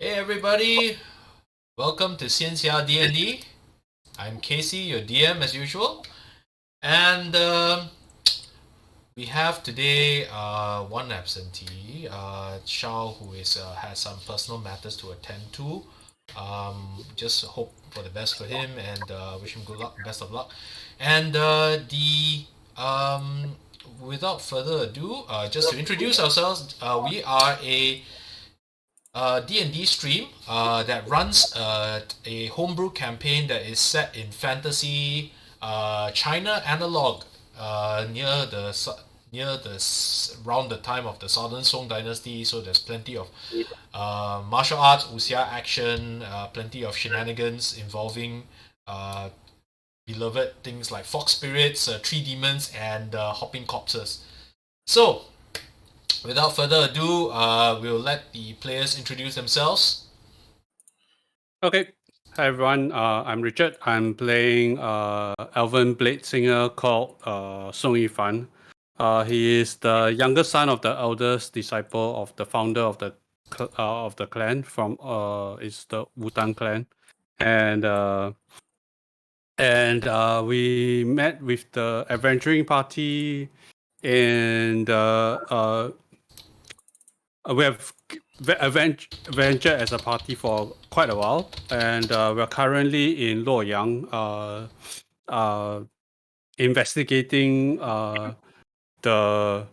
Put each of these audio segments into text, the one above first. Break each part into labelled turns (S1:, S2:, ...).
S1: Hey everybody, welcome to Xianxia DnD. I'm Casey, your DM as usual, and we have today one absentee, Shao, who has some personal matters to attend to. Just hope for the best for him and wish him good luck, best of luck. And without further ado, just to introduce ourselves, we are a D&D stream that runs a homebrew campaign that is set in fantasy China analog around the time of the Southern Song Dynasty. So there's plenty of martial arts, wuxia action, plenty of shenanigans involving beloved things like fox spirits, tree demons, and hopping corpses. So without further ado, we'll let the players introduce themselves.
S2: Okay. Hi everyone. I'm Richard. I'm playing Elven Bladesinger called Song Yifan. He is the younger son of the eldest disciple of the founder of the clan from it's the Wudang clan, and we met with the adventuring party, and we have ventured as a party for quite a while, and we're currently in Luoyang, investigating the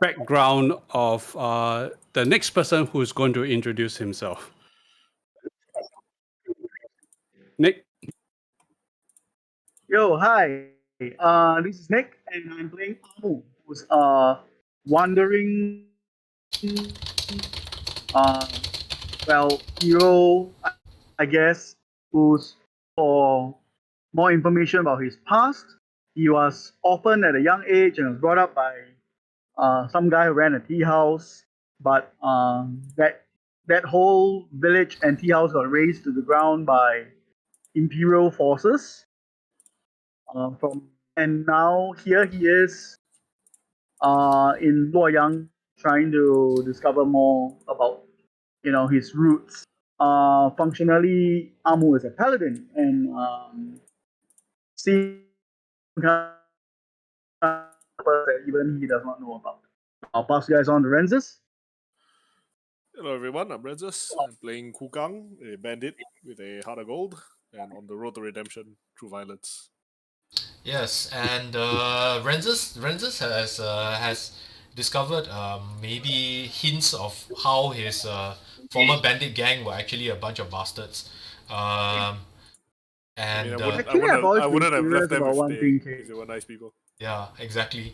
S2: background of the next person who's going to introduce himself. Nick?
S3: Yo, hi. This is Nick, and I'm playing Amu, who's a wandering, hero, I guess, who's for more information about his past. He was orphaned at a young age and was brought up by some guy who ran a tea house, but that whole village and tea house got razed to the ground by imperial forces. And now here he is in Luoyang, trying to discover more about his roots. Functionally, Amu is a paladin, and seeing that even he does not know about. I'll pass you guys on to Renzus.
S4: Hello everyone, I'm Renzus. I'm playing Wudang, a bandit with a heart of gold, and on the road to redemption through violence.
S1: Yes, and Renzus has discovered maybe hints of how his former bandit gang were actually a bunch of bastards.
S4: I
S1: And
S4: wouldn't have left them
S3: about
S4: if they were nice people.
S1: yeah, exactly.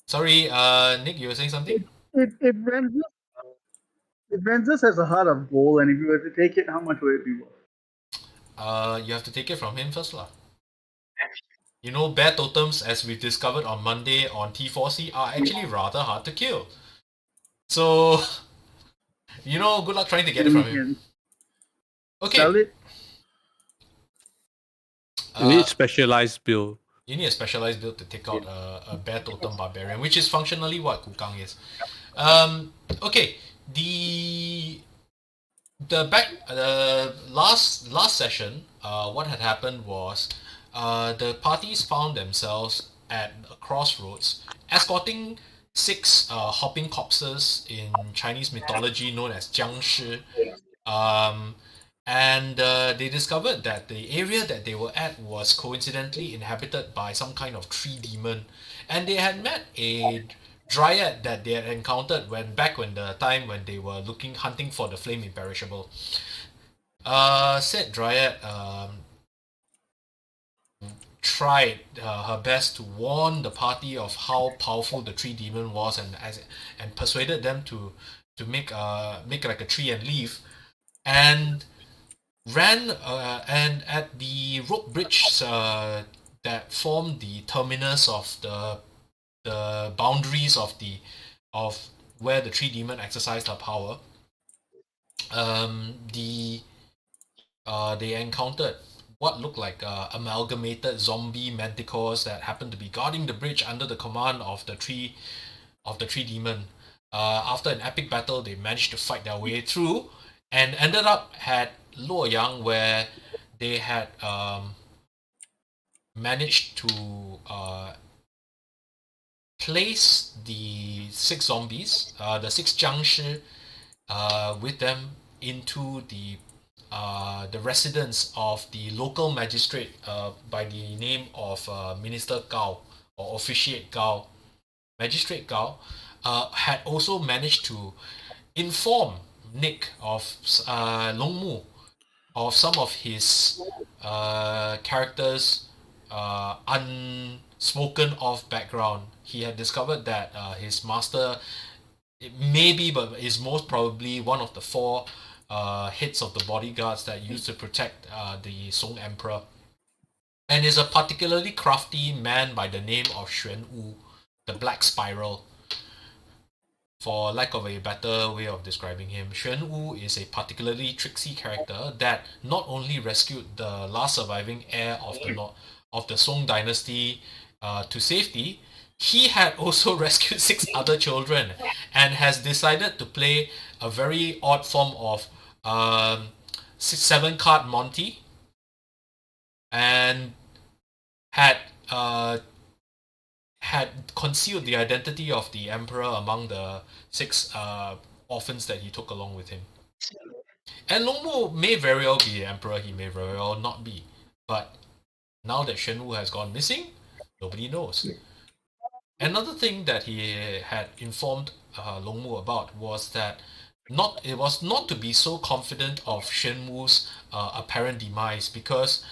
S1: Sorry, Nick, you were saying something?
S3: If Renzus has a heart of gold, and if you were to take it, how much would it be worth?
S1: You have to take it from him first, lah. You know, bear totems, as we've discovered on Monday on T4C, are actually rather hard to kill. So, good luck trying to get it from him. Okay.
S3: Sell it.
S2: You need specialized build.
S1: You need a specialized build to take out a Bear Totem Barbarian, which is functionally what Wukang is. Okay, the last session, what had happened was the parties found themselves at a crossroads, escorting 6 hopping corpses in Chinese mythology known as jiangshi. And they discovered that the area that they were at was coincidentally inhabited by some kind of tree demon, and they had met a dryad that they had encountered when the time when they were hunting for the flame imperishable. Said dryad tried her best to warn the party of how powerful the tree demon was, and persuaded them to make like a tree and leave, and ran and at the rope bridge that formed the terminus of the boundaries of where the tree demon exercised her power. They encountered what looked like amalgamated zombie manticores that happened to be guarding the bridge under the command of the tree demon. After an epic battle, they managed to fight their way through, and ended up at Luoyang, where they had managed to place the 6 zombies, the 6 Jiangshi, with them into the residence of the local magistrate by the name of Minister Gao, or Officiate Gao. Magistrate Gao had also managed to inform Nic of Longmu of some of his characters' unspoken of background. He had discovered that his master, maybe, but is most probably one of the 4 heads of the bodyguards that used to protect the Song Emperor, and is a particularly crafty man by the name of Xuan Wu, the Black Spiral. For lack of a better way of describing him, Xuan Wu is a particularly tricksy character that not only rescued the last surviving heir of the Song dynasty to safety, he had also rescued 6 other children, and has decided to play a very odd form of 7-card Monty, and had concealed the identity of the emperor among the 6 orphans that he took along with him. And Longmu may very well be the emperor, he may very well not be. But now that Shenwu has gone missing, nobody knows. Another thing that he had informed Longmu about was that it was not to be so confident of Shenwu's apparent demise, because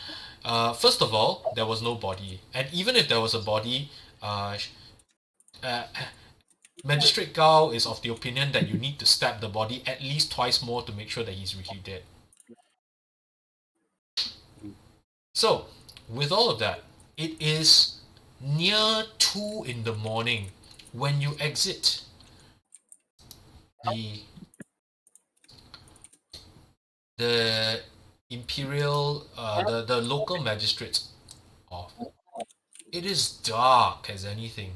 S1: first of all, there was no body, and even if there was a body, Magistrate Gao is of the opinion that you need to stab the body at least twice more to make sure that he's really dead. So, with all of that, it is near 2 in the morning when you exit the imperial, the local magistrate's office. It is dark as anything,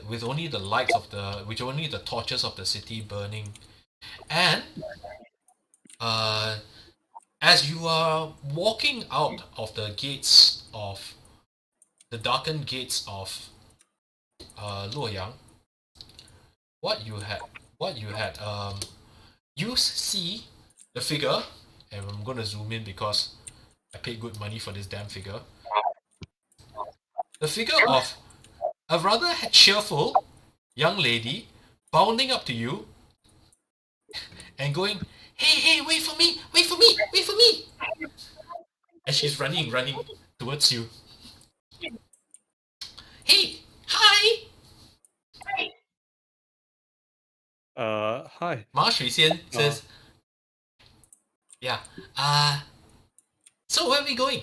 S1: with only the lights of only the torches of the city burning, and as you are walking out of the darkened gates of Luoyang, you see the figure, and I'm gonna zoom in because I paid good money for this damn figure. The figure of a rather cheerful young lady bounding up to you and going, hey, wait for me! And she's running towards you. Hey, hi!
S2: Hi.
S1: Ma Shuixian says, yeah, so where are we going?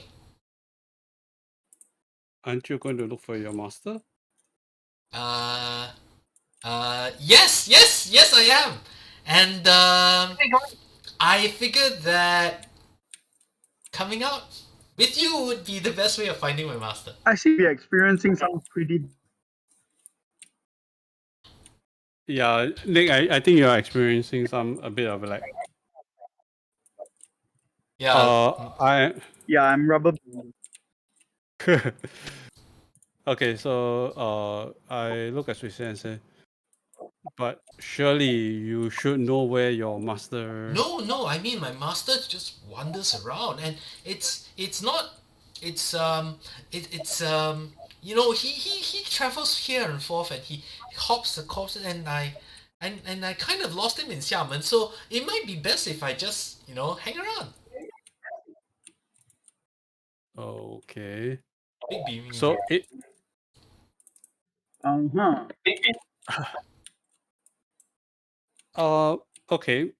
S2: Aren't you going to look for your master?
S1: Yes, I am. And I figured that coming out with you would be the best way of finding my master.
S3: I see we're experiencing some pretty.
S2: Yeah, Nick, I think you're experiencing a bit of like.
S1: Yeah.
S3: Yeah, I'm rubber.
S2: Okay, so I look at Suicide and say, but surely you should know where your master.
S1: No, I mean my master just wanders around, and it's you know, he travels here and forth, and he hops the corpses, and I kind of lost him in Xiamen, so it might be best if I just, you know, hang around.
S2: Okay.
S1: Big beaming.
S2: So it. Okay.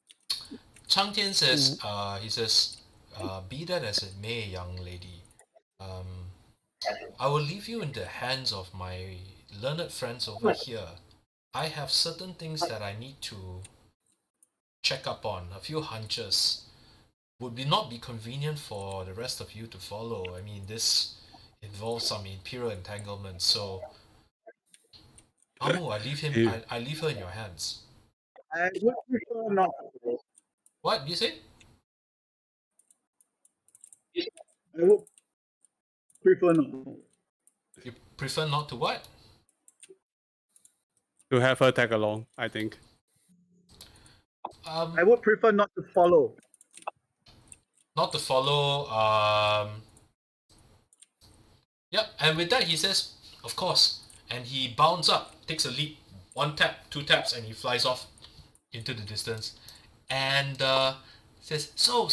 S1: Cang Tian says, he says, be that as it may, young lady, I will leave you in the hands of my learned friends over here. I have certain things that I need to check up on, a few hunches. Would not be convenient for the rest of you to follow. I mean, this involves some imperial entanglement, so Amu, I leave her in your hands.
S3: I would prefer not.
S1: What you say?
S3: I would prefer not.
S1: You prefer not to what?
S2: To have her tag along, I think.
S3: I would prefer not to follow.
S1: Not to follow. Yep. And with that, he says, "Of course." And he bounds up, takes a leap, 1 tap, 2 taps, and he flies off into the distance. And says, "So,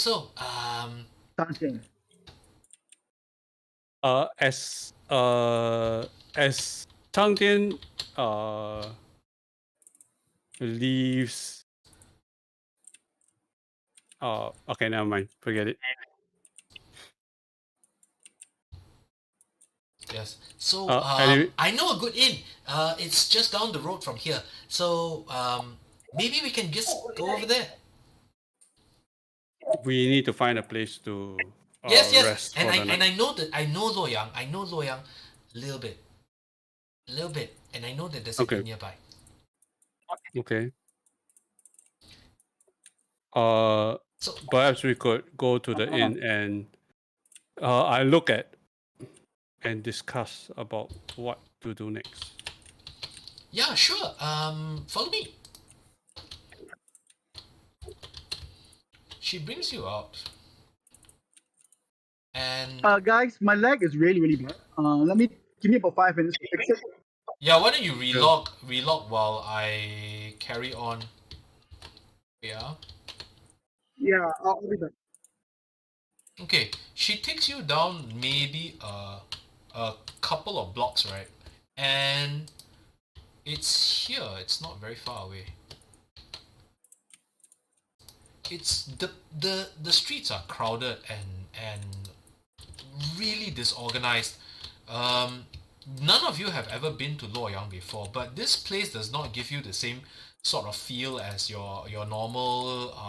S3: Cang Tian.
S2: As Cang Tian leaves. Okay, never mind. Forget it.
S1: yes. So
S2: Anyway.
S1: I know a good inn. It's just down the road from here. So maybe we can just go over there."
S2: We need to find a place to
S1: Yes.
S2: rest
S1: And
S2: for the night.
S1: I know that I know Luoyang. I know Luoyang a little bit, and I know that there's
S2: Okay.
S1: a inn nearby.
S2: Okay.
S1: So
S2: Perhaps we could go to the inn and I look at and discuss about what to do next.
S1: yeah, sure. Follow me. She brings you out, and
S3: Guys, my leg is really bad. Give me about 5 minutes to fix it.
S1: yeah, why don't you relog while I carry on? Yeah.
S3: Yeah, I'll be back.
S1: Okay. She takes you down maybe a couple of blocks, right? And it's here. It's not very far away. It's the streets are crowded and really disorganized. None of you have ever been to Luoyang before, but this place does not give you the same sort of feel as your normal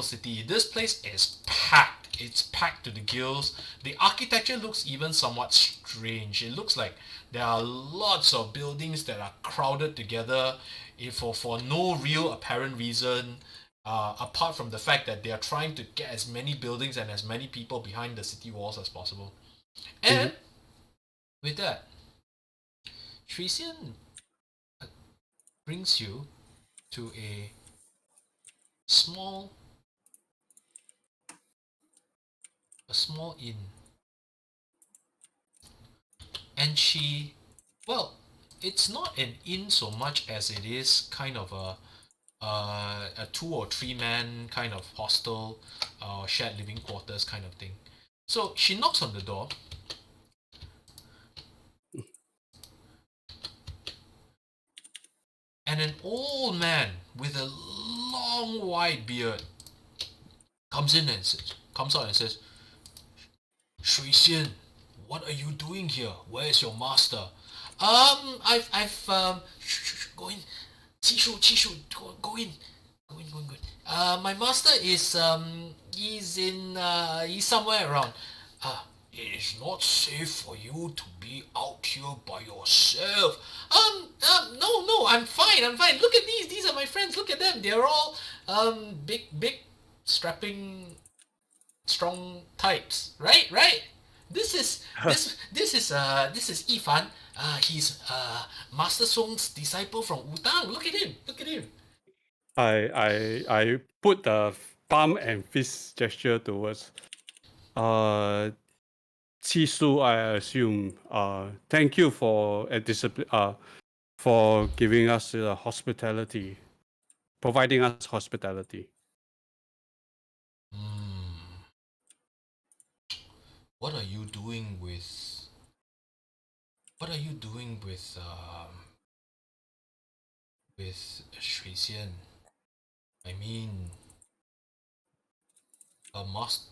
S1: city. This place is packed. It's packed to the gills. The architecture looks even somewhat strange. It looks like there are lots of buildings that are crowded together for no real apparent reason. Apart from the fact that they are trying to get as many buildings and as many people behind the city walls as possible. And with that, Shui Xian brings you to a small inn. And it's not an inn so much as it is kind of a 2 or 3 man kind of hostel or shared living quarters kind of thing. So she knocks on the door. And an old man with a long white beard comes out and says, "Shui Xian, what are you doing here? Where is your master?" Go in. Qishu, go in. My master is he's somewhere around. It is not safe for you to be out here by yourself. No, I'm fine. Look at these. These are my friends. Look at them. They're all big, strapping, strong types. Right. This is Yifan. He's Master Song's disciple from Wudang. Look at him.
S2: I put the palm and fist gesture towards Chisu, I assume. Thank you for giving us hospitality, providing us hospitality.
S1: What are you doing with Shui Xian? I mean,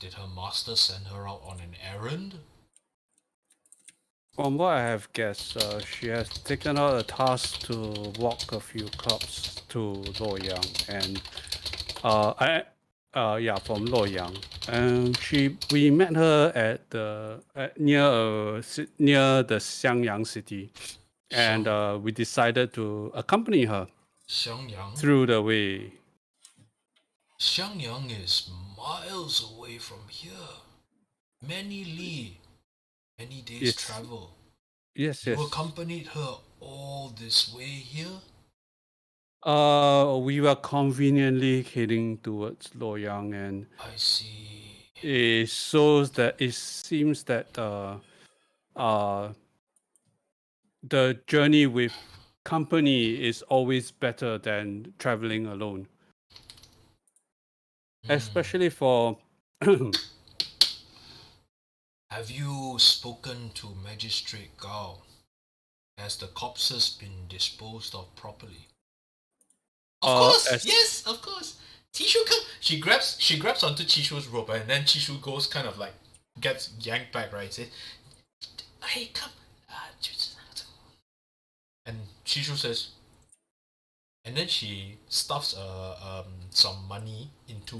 S1: did her master send her out on an errand?
S2: From what I have guessed, she has taken out a task to walk a few clubs to Luoyang, and from Luoyang, and we met her at the near the Xiangyang city, and we decided to accompany her
S1: Xiangyang
S2: through the way.
S1: Xiangyang is miles away from here. Many li, many days
S2: Yes.
S1: travel.
S2: Yes,
S1: You
S2: yes.
S1: accompanied her all this way here?
S2: We were conveniently heading towards Loyang, and
S1: I see.
S2: it seems that the journey with company is always better than traveling alone, especially for
S1: Have you spoken to Magistrate Gao? Has the corpses been disposed of properly? Of course! Yes, of course! Chishu, come! She grabs onto Chishu's rope, and then Chishu goes kind of like, gets yanked back, right? Says, hey, come! And Chishu says, and then she stuffs some money into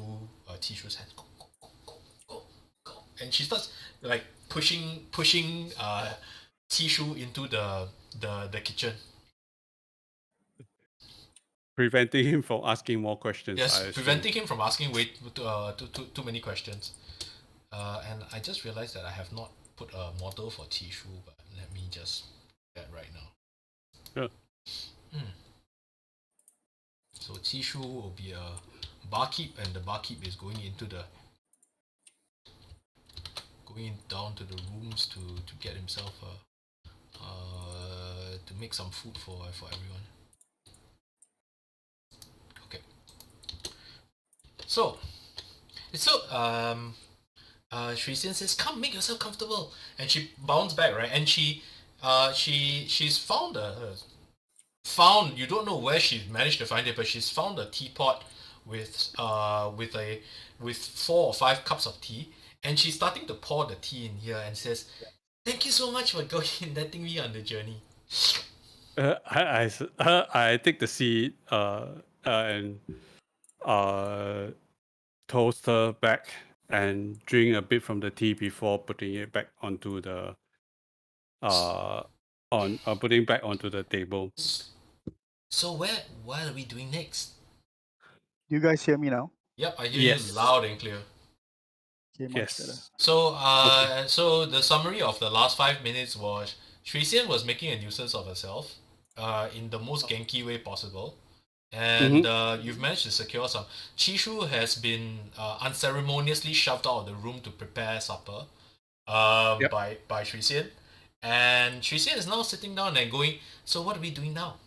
S1: Chishu's hand. Go, go, go, go, go, go. And she starts like pushing Chishu into the kitchen.
S2: preventing him from asking more questions.
S1: Yes, preventing him from asking too many questions. And I just realized that I have not put a model for Chishu, but let me just do that right now.
S2: Sure.
S1: So Chishu will be a barkeep, and the barkeep is going down to the rooms to get himself to make some food for everyone. Okay. So Shui Xian says, "Come, make yourself comfortable," and she bounds back, right? And she's found you don't know where she's managed to find it, but she's found a teapot with 4 or 5 cups of tea, and she's starting to pour the tea in here and says, "Thank you so much for letting me on the journey."
S2: I take the seat and toast her back and drink a bit from the tea before putting it back onto the putting back onto the table.
S1: So what are we doing next?
S3: You guys hear me now?
S1: Yep, I hear
S2: Yes.
S1: you loud and clear.
S3: Okay, much better.
S2: Yes.
S1: So so the summary of the last 5 minutes was Shui Xian was making a nuisance of herself in the most genki way possible. And you've managed to secure some. Chishu has been unceremoniously shoved out of the room to prepare supper by Shui Xian. And Shui Xian is now sitting down and going, "So what are we doing now?"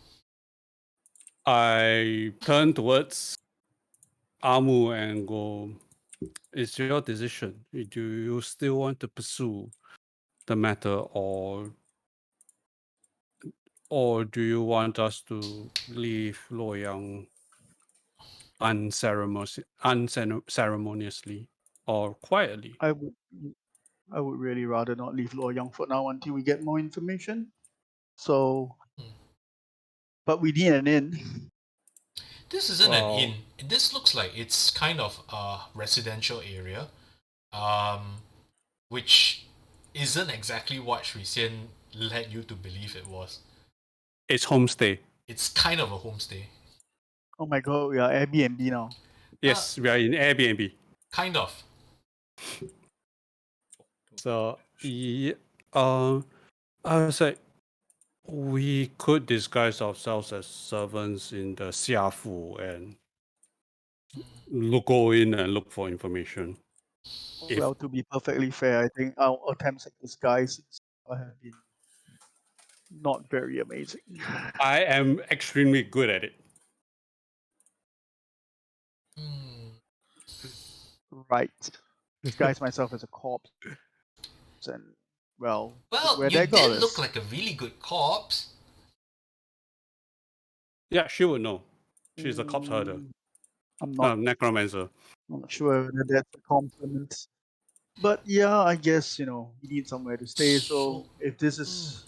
S2: I turn towards Amu and go, "It's your decision. Do you still want to pursue the matter, or do you want us to leave Loyang unceremoniously or quietly?"
S3: I would really rather not leave Luoyang for now until we get more information. So, but we need an inn.
S1: This isn't an inn. This looks like it's kind of a residential area, which isn't exactly what Shui Xian led you to believe it was.
S2: It's homestay.
S1: It's kind of a homestay.
S3: Oh my god, we are Airbnb now.
S2: Yes, we are in Airbnb.
S1: Kind of.
S2: So, I was like, we could disguise ourselves as servants in the Xiafu and go in and look for information.
S3: Well, to be perfectly fair, I think our attempts at disguise have been not very amazing.
S2: I am extremely good at it.
S3: Right. Disguise myself as a corpse. And, well where
S1: you
S3: that
S1: did
S3: got us.
S1: look like a really good corpse.
S2: Yeah, she would know. She's a corpse herder.
S3: I'm not
S2: Necromancer.
S3: I'm not sure whether that's a compliment. But yeah, I guess, we need somewhere to stay. So if this is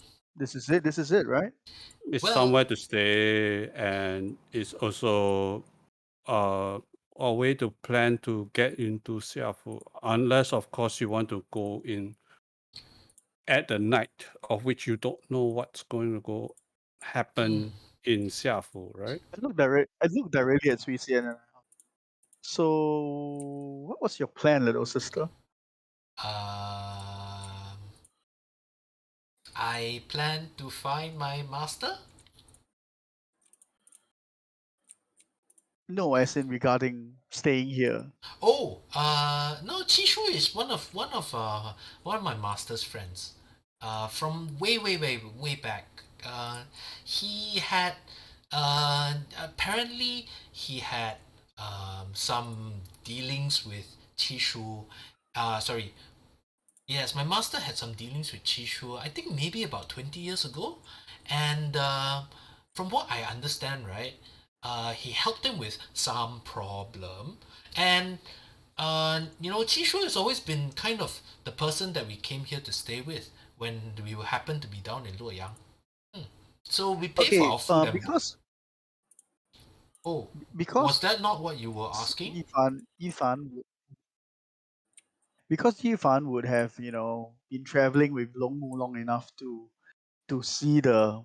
S3: it, right?
S2: It's
S1: Well-
S2: somewhere to stay, and it's also a way to plan to get into Xiafu, unless of course you want to go in at the night, of which you don't know what's going to go happen in Xiafu, right?
S3: I looked directly at Sui Xian and So, what was your plan, little sister?
S1: I plan to find my master.
S3: No, as in regarding staying here.
S1: Oh, no, Chishu is one of my master's friends. From way back. He had apparently he had some dealings with Chishu. Sorry. Yes, my master had some dealings with Chishu. I think maybe about 20 years ago, and from what I understand, right, he helped him with some problem, and Chishu has always been kind of the person that we came here to stay with when we happened to be down in Luoyang. So we pay for our food and...
S3: because
S1: was that not what you were asking?
S3: Yifan would have, been traveling with Long Mu long enough to see the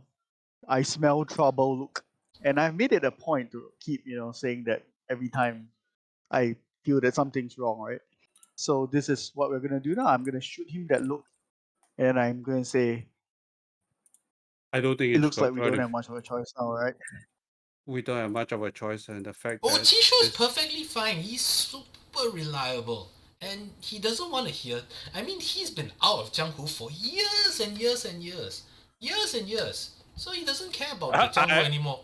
S3: "I smell trouble" look, and I've made it a point to keep, saying that every time I feel that something's wrong, right? So this is what we're gonna do now. I'm gonna shoot him that look, and I'm gonna say,
S2: I don't think
S3: "It
S2: it's
S3: looks like we don't
S2: productive.
S3: have much of a choice now, right?"
S2: We don't have much of a choice, and the fact
S1: Oh,
S2: that
S1: Chishu is perfectly fine. He's super reliable. And he doesn't want to hear... I mean, he's been out of Jianghu for years and years and years. Years and years. So he doesn't care about the Jianghu anymore.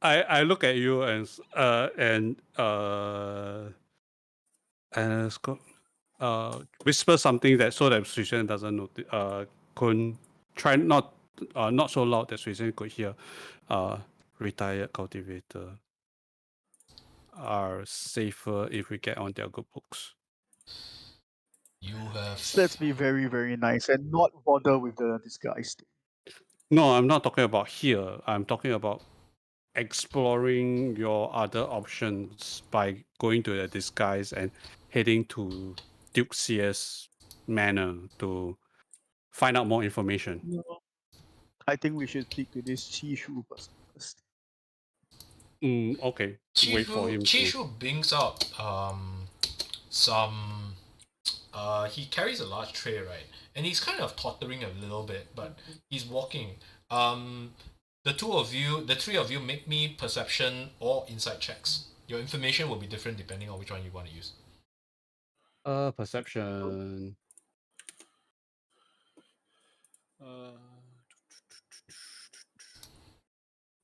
S2: I look at you and whisper something that so that Suishan doesn't notice. Couldn't try not so loud that Suishan could hear. Retired cultivator are safer if we get on their good books.
S1: You have...
S3: Let's be very, very nice and not bother with the disguise thing.
S2: No, I'm not talking about here. I'm talking about exploring your other options by going to the disguise and heading to Duke CS Manor to find out more information.
S3: No. I think we should speak to this Chishu person first.
S2: Okay. Wait for him.
S1: Chishu brings out some... he carries a large tray, right? And he's kind of tottering a little bit, but he's walking. The three of you make me perception or insight checks. Your information will be different depending on which one you want to use.
S2: Perception.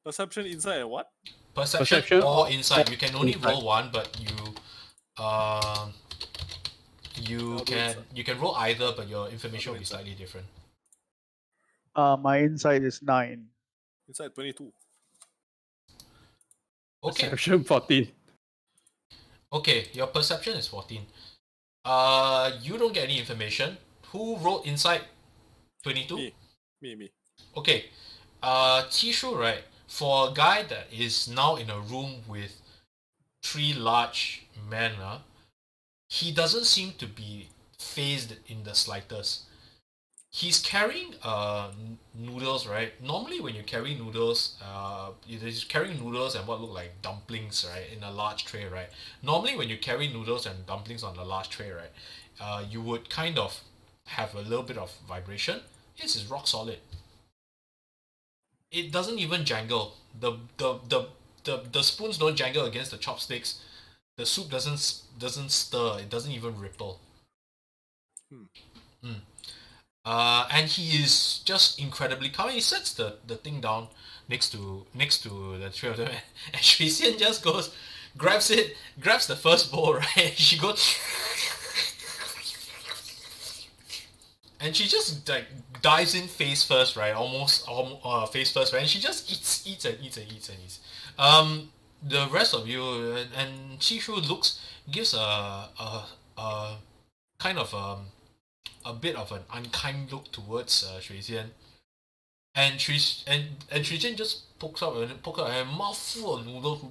S4: Perception, insight, and what?
S1: Perception or insight. You can only roll one, but you can roll either, but your information will be slightly different.
S3: My insight is 9.
S4: Insight 22.
S1: Okay.
S2: Perception 14.
S1: Okay, your perception is 14. You don't get any information. Who rolled insight 22?
S4: Me.
S1: Okay. Chishu, right? For a guy that is now in a room with 3 large men, he doesn't seem to be phased in the slightest. He's carrying noodles, right? Normally when you carry noodles, he's carrying noodles and what look like dumplings, right, in a large tray, right? Normally when you carry noodles and dumplings on a large tray, right, you would kind of have a little bit of vibration. His is rock solid. It doesn't even jangle. The spoons don't jangle against the chopsticks. The soup doesn't stir. It doesn't even ripple. And he is just incredibly calm. He sets the thing down next to the three of them, and Shui Xian just grabs the first bowl, right? And she goes, and she just like dives in face first, right? Almost face first, right? And she just eats. The rest of you and Chishu gives a kind of a bit of an unkind look towards Shui Xian, and Shui Xian just pokes out a mouthful of noodles.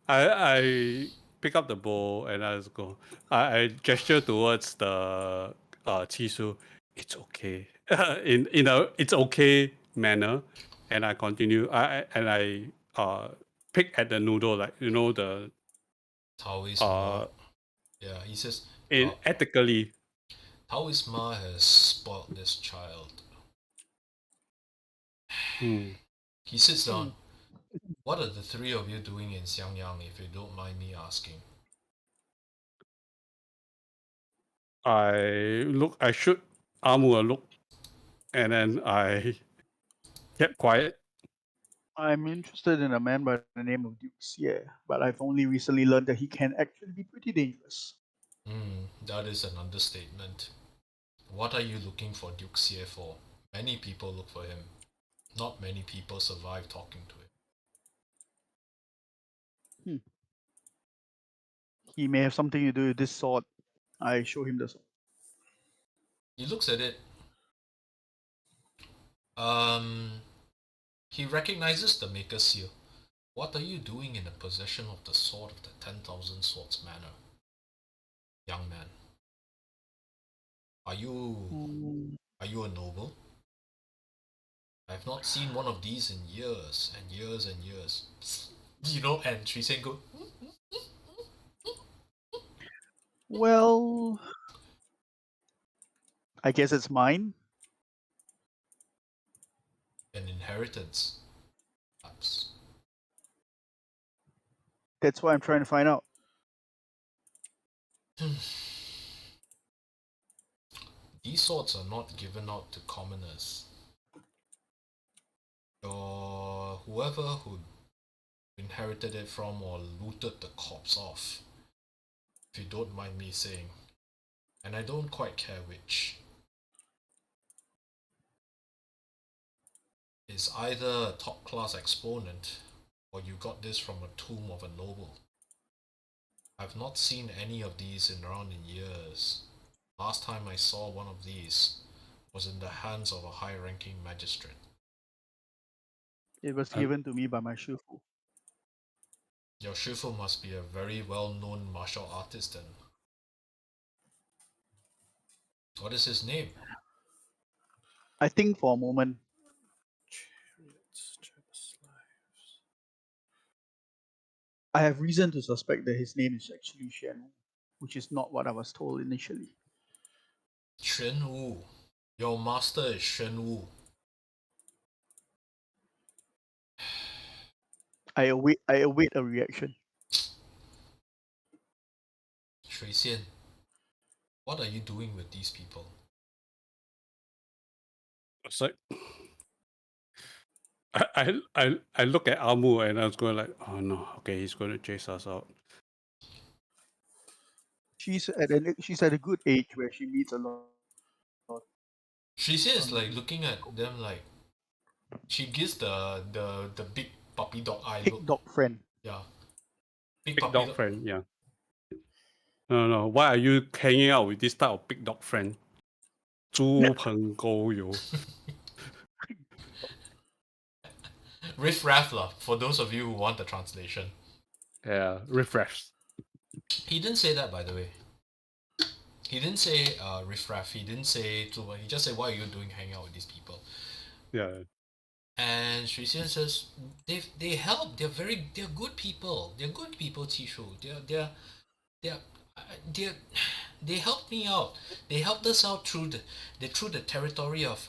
S2: I pick up the bowl and I just go. I gesture towards the Chisu. It's okay. in a it's okay manner. and I continue. I pick at the noodle, like the
S1: Taoist Ma. Yeah, he says
S2: ethically.
S1: Taoist Ma has spoiled this child.
S2: Hmm.
S1: He sits down. What are the three of you doing in Xiangyang, if you don't mind me asking?
S2: I shoot Amu a look, and then I kept quiet.
S3: I'm interested in a man by the name of Duke Xie, but I've only recently learned that he can actually be pretty dangerous.
S1: That is an understatement. What are you looking for Duke Xie for? Many people look for him. Not many people survive talking to him.
S3: He may have something to do with this sword. I show him the sword.
S1: He looks at it. He recognizes the Maker's Seal. What are you doing in the possession of the sword of the 10,000 Swords Manor? Young man. Are you a noble? I've not seen one of these in years and years and years. And Sri Sen go,
S3: Well, I guess it's mine.
S1: an inheritance. Perhaps.
S3: That's what I'm trying to find out.
S1: These swords are not given out to commoners. Or whoever who inherited it from or looted the corpse off, if you don't mind me saying. And I don't quite care which. Is either a top class exponent or you got this from a tomb of a noble. I've not seen any of these around in years. Last time I saw one of these was in the hands of a high-ranking magistrate.
S3: It was given to me by my shifu.
S1: Your shifu must be a very well-known martial artist then. What is his name?
S3: I think for a moment. I have reason to suspect that his name is actually Shen, which is not what I was told initially.
S1: Shen Wu. Your master is Shen Wu.
S3: I await a reaction.
S1: Shui Xian, what are you doing with these people?
S2: It's like I look at Amu and I was going like, oh no, okay, he's going to chase us out.
S3: She's at a good age where she meets a lot.
S1: Shui Xian is like looking at them like she gives the big puppy dog eye
S3: Pig
S1: look.
S3: dog friend.
S1: Yeah.
S2: Big dog friend, yeah. No. Why are you hanging out with this type of big dog friend? 猪朋狗友.
S1: Riff Raff lah, for those of you who want the translation.
S2: Yeah, refresh.
S1: He didn't say that, by the way. He didn't say Riff Raff. He didn't say 猪朋. He just said, what are you doing hanging out with these people?
S2: Yeah.
S1: And Shui Xian says, they help. They're good people. They're good people, Qishu. They helped me out. They helped us out through the territory of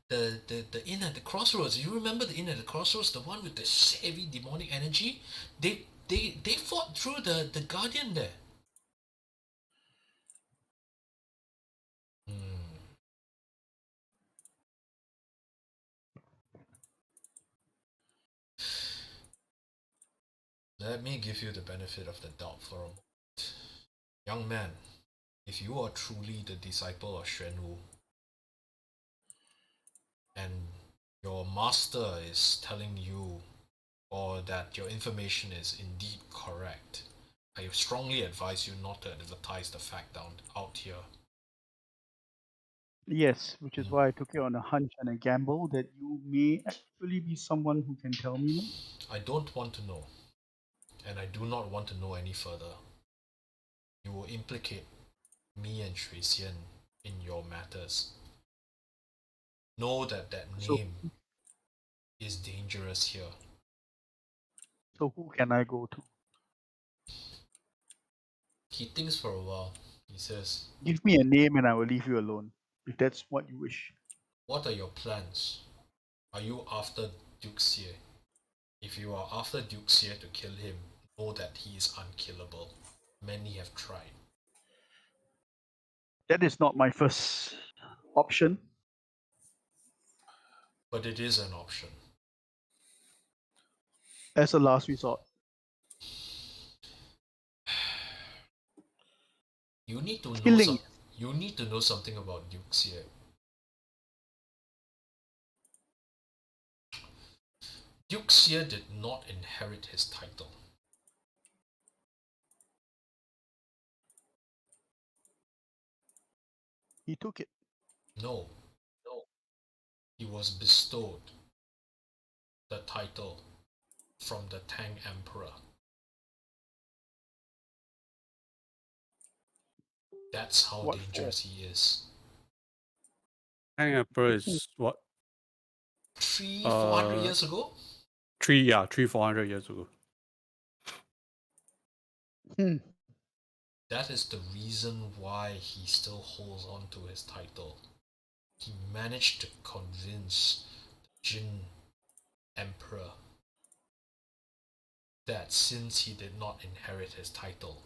S1: the inn at the crossroads. You remember the inn at the crossroads, the one with the heavy demonic energy? They fought through the guardian there. Let me give you the benefit of the doubt for a moment. Young man, if you are truly the disciple of Shen Wu, and your master is telling you, or that your information is indeed correct, I strongly advise you not to advertise the fact out here.
S3: Yes, which is why I took it on a hunch and a gamble that you may actually be someone who can tell me more.
S1: I don't want to know, and I do not want to know any further. You will implicate me and Shui Xian in your matters. Know that name is dangerous here.
S3: So who can I go to?
S1: He thinks for a while. He says,
S3: Give me a name and I will leave you alone, if that's what you wish.
S1: "What are your plans? Are you after Duke Xie? If you are after Duke Xie to kill him, know that he is unkillable. Many have tried."
S3: That is not my first option.
S1: But it is an option.
S3: As a last resort.
S1: You need to know
S3: Killing.
S1: you need to know something about Duke Xie. Duke Xie did not inherit his title.
S3: He took it.
S1: No. He was bestowed the title from the Tang Emperor. That's how
S3: What
S1: dangerous he is.
S2: Tang Emperor is what?
S1: 400 years ago?
S2: 400 years ago.
S1: That is the reason why he still holds on to his title. He managed to convince the Jin Emperor that since he did not inherit his title,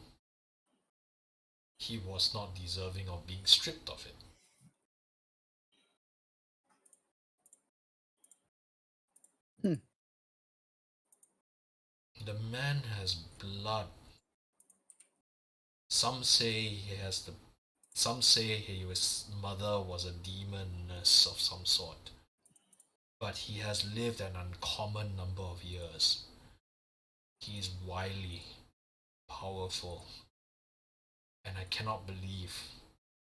S1: he was not deserving of being stripped of it. The man has blood. Some say his mother was a demoness of some sort. But he has lived an uncommon number of years. He is wily, powerful, and I cannot believe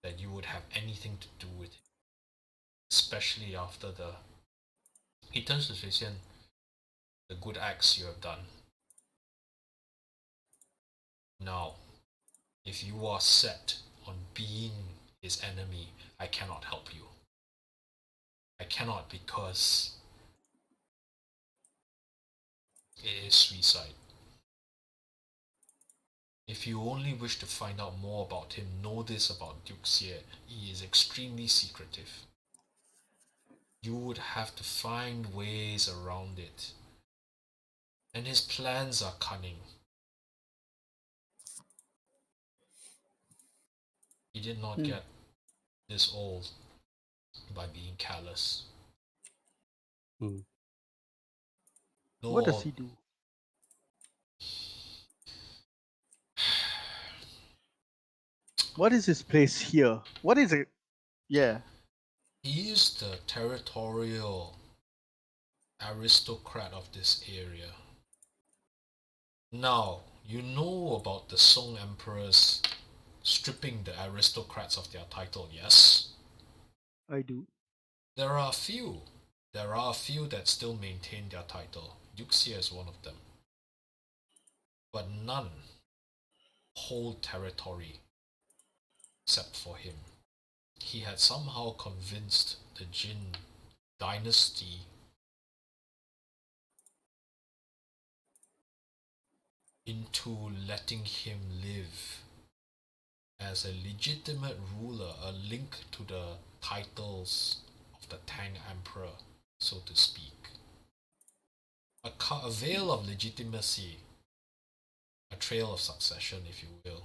S1: that you would have anything to do with it. Especially after he turns to Sui Xian, the good acts you have done. Now, if you are set on being his enemy, I cannot help you. I cannot because it is suicide. If you only wish to find out more about him, know this about Duke Xie. He is extremely secretive. You would have to find ways around it. And his plans are cunning. He did not get this old by being callous.
S2: Mm.
S3: What does he do? What is his place here? What is it? Yeah.
S1: He is the territorial aristocrat of this area. Now, you know about the Song Emperors stripping the aristocrats of their title, yes?
S3: I do.
S1: There are a few. There are a few that still maintain their title. Duke Xie is one of them. But none hold territory except for him. He had somehow convinced the Jin dynasty into letting him live as a legitimate ruler, a link to the titles of the Tang Emperor, so to speak. A veil of legitimacy, a trail of succession, if you will.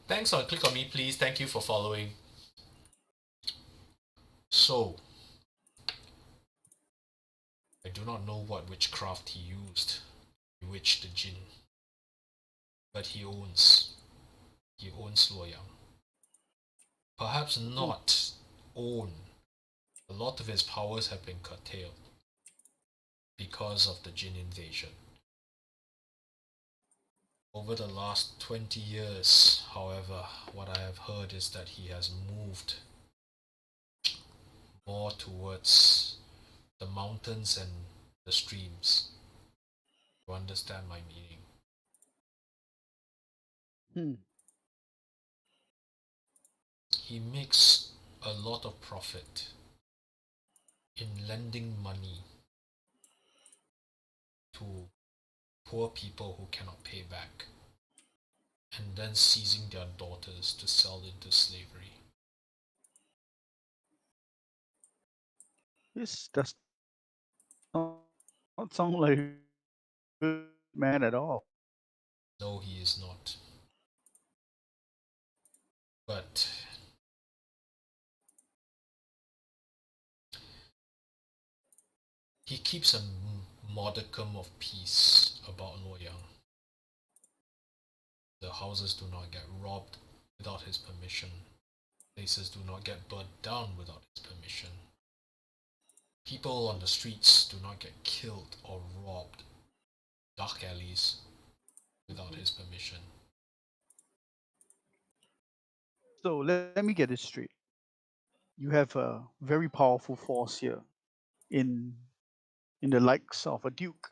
S1: Thanks on click on me, please. Thank you for following. So, I do not know what witchcraft he used to bewitch the Jin, but he owns Luoyang. Perhaps not own. A lot of his powers have been curtailed because of the Jin invasion. Over the last 20 years, however, what I have heard is that he has moved more towards the mountains and the streams. You understand my meaning? He makes a lot of profit in lending money poor people who cannot pay back, and then seizing their daughters to sell into slavery.
S3: This does not sound like a good man at all.
S1: No, he is not. But he keeps a modicum of peace about Luoyang. The houses do not get robbed without his permission. Places do not get burnt down without his permission. People on the streets do not get killed or robbed. Dark alleys without his permission.
S3: So let me get this straight. You have a very powerful force here in the likes of a duke.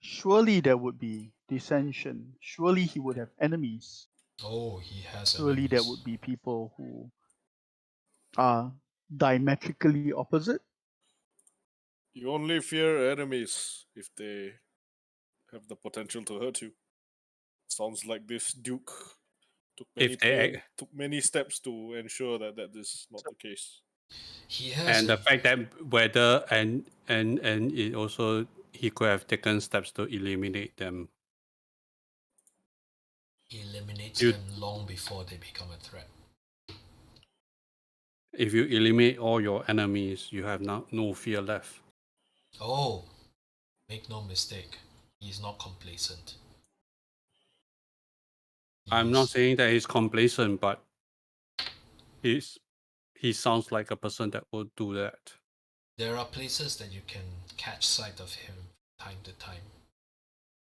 S3: Surely there would be dissension. Surely he would have enemies.
S1: Oh, he has
S3: Surely there
S1: enemies.
S3: would be people who are diametrically opposite.
S4: You only fear enemies if they have the potential to hurt you. Sounds like this Duke took many steps to ensure that that is not the case.
S1: He has
S2: And the fact that whether and it also he could have taken steps to eliminate them.
S1: eliminates them long before they become a threat.
S2: If you eliminate all your enemies, you have no fear left.
S1: Oh, make no mistake, he is not complacent.
S2: I'm not saying that he's complacent, but he sounds like a person that would do that.
S1: There are places that you can catch sight of him time to time.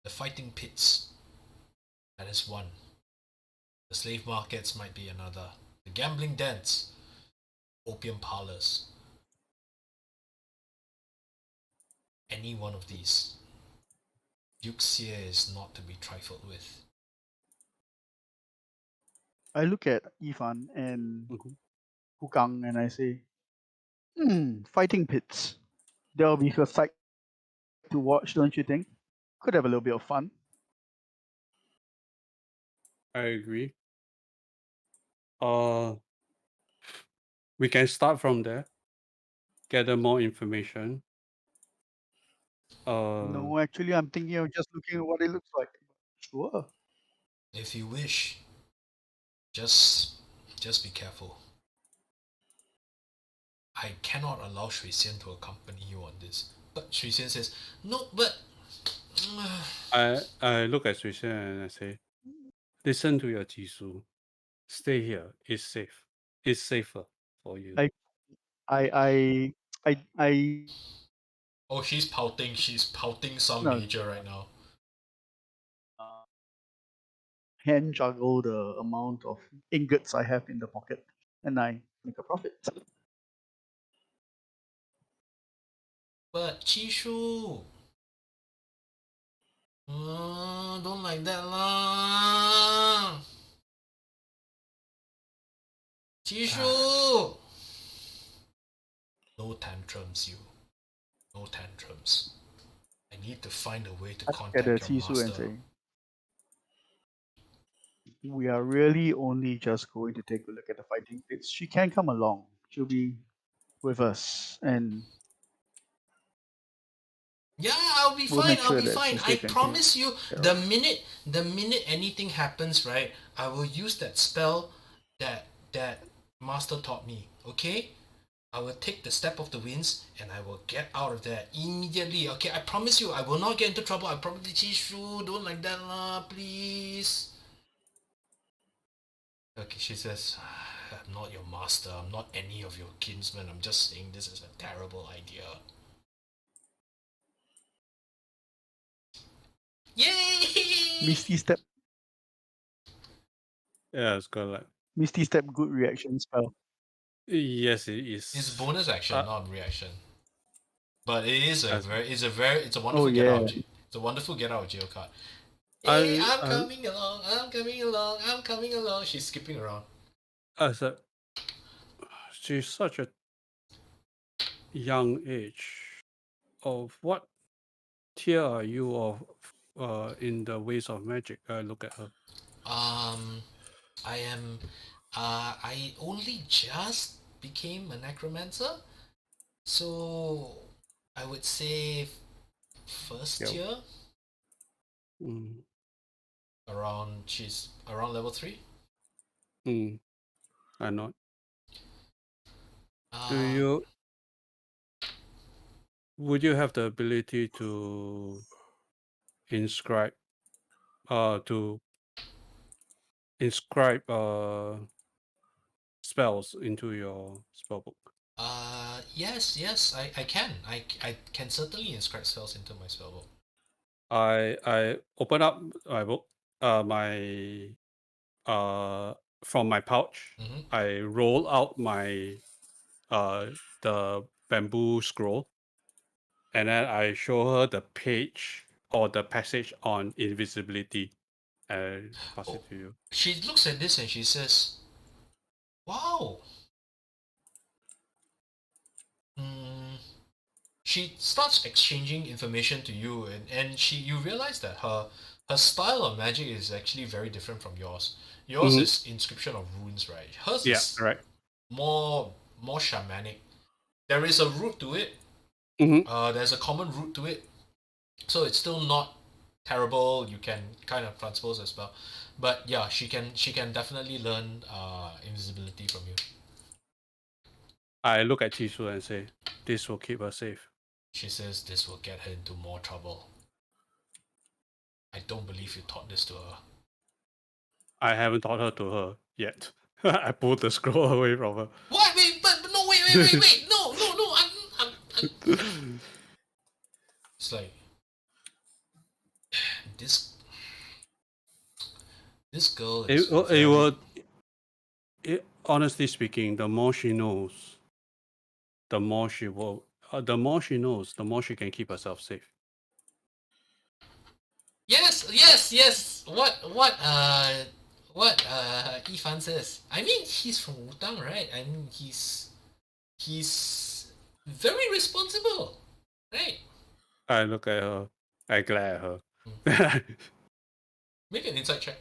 S1: The fighting pits, that is one. The slave markets might be another. The gambling dens, opium parlors. Any one of these. Duke Seer is not to be trifled with.
S3: I look at Yifan and Wudang and I say, fighting pits. There'll be a sight to watch, don't you think? Could have a little bit of fun.
S2: I agree. We can start from there. Gather more information.
S3: No, actually, I'm thinking of just looking at what it looks like. Sure.
S1: If you wish, just be careful. I cannot allow Shui Xian to accompany you on this. But Shui Xian says, no, but...
S2: I look at Suishan and I say, listen to your Jisoo. Stay here. It's safe. It's safer for you.
S3: I
S1: Oh, she's pouting. She's pouting some
S3: No.
S1: major right now.
S3: hand juggle the amount of ingots I have in the pocket, and I make a profit.
S1: But Chishu, don't like that lah. Chishu, no tantrums, you. No tantrums. I need to find a way to
S3: At
S1: contact
S3: the
S1: your
S3: Chisu
S1: master.
S3: and say, we are really only just going to take a look at the fighting pits. She can come along. She'll be with us, and
S1: Yeah, I'll be
S3: we'll
S1: fine.
S3: make
S1: I'll
S3: sure
S1: be
S3: that
S1: fine.
S3: she's
S1: I
S3: taken
S1: promise you.
S3: care
S1: The
S3: of.
S1: minute anything happens, right? I will use that spell that master taught me. Okay? I will take the step of the winds and I will get out of there immediately. Okay, I promise you, I will not get into trouble. I promise you, Chishu, don't like that lah, please. Okay, she says, I'm not your master. I'm not any of your kinsmen. I'm just saying this is a terrible idea. Yay!
S3: Misty Step.
S2: Yeah, it's got like.
S3: Misty Step good reaction spell.
S2: Yes, it is.
S1: It's bonus action, not reaction. But it is a it's a wonderful
S3: Oh,
S1: get out.
S3: yeah.
S1: It's a wonderful get out of jail card. Hey, I'm coming along. She's skipping around.
S2: She's such a young age. Of what tier are you of in the ways of magic? Look at her.
S1: I am. I only just became a necromancer, so I would say first
S2: Yep.
S1: tier.
S2: Mm.
S1: She's around level 3.
S2: I'm not.
S1: Uh,
S2: Would you have the ability to inscribe spells into your spellbook?
S1: yes, I can. I can certainly inscribe spells into my spellbook.
S2: I open up my book, from my pouch.
S1: Mm-hmm.
S2: I roll out my the bamboo scroll, and then I show her the page or the passage on invisibility, and pass it to you.
S1: She looks at this and she says, "Wow." She starts exchanging information to you, and you realize that her style of magic is actually very different from yours. Yours is inscription of runes, right? Hers is
S2: right.
S1: more shamanic. There is a root to it. There's a common root to it, so it's still not terrible. You can kind of transpose as well, but yeah, she can definitely learn invisibility from you.
S2: I look at Chisu and say, "This will keep her safe."
S1: She says this will get her into more trouble. I don't believe you taught this to her.
S2: I haven't taught her to her yet. I pulled the scroll away from her.
S1: What? Wait, but no, wait. No. I'm... It's like this girl is
S2: honestly speaking, the more she knows, the more she will. The more she knows, the more she can keep herself safe.
S1: Yes. What Yifan says. I mean, he's from Wudang, right? I mean, he's very responsible, right?
S2: I look at her. I glare at her.
S1: Make an insight check.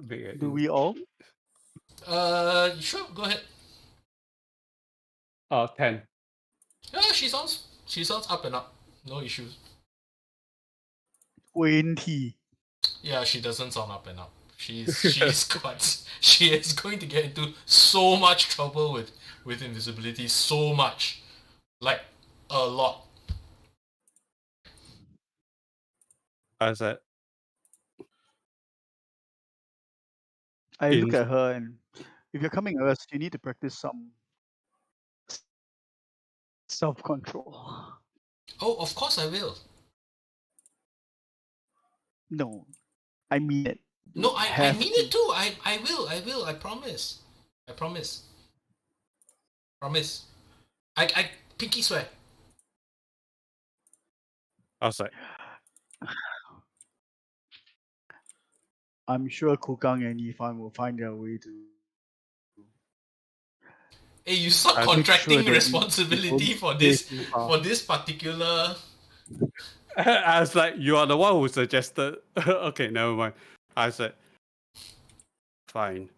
S3: Do we all?
S1: Sure, go ahead.
S2: 10.
S1: Yeah, she sounds up and up. No issues.
S3: 20.
S1: Yeah, she doesn't sound up and up. She is going to get into so much trouble with invisibility. So much, like a lot.
S2: I said.
S3: I look at her and if you're coming to us, you need to practice some self-control.
S1: Oh, of course I will.
S3: No, I mean it.
S1: No, I mean it too. I will. I promise. Promise. I pinky swear.
S2: I was like,
S3: I'm sure Kokang and Yifan will find their way to.
S1: Hey, you start contracting responsibility for this particular.
S2: I was like, you are the one who suggested. Okay, never mind. I said, fine.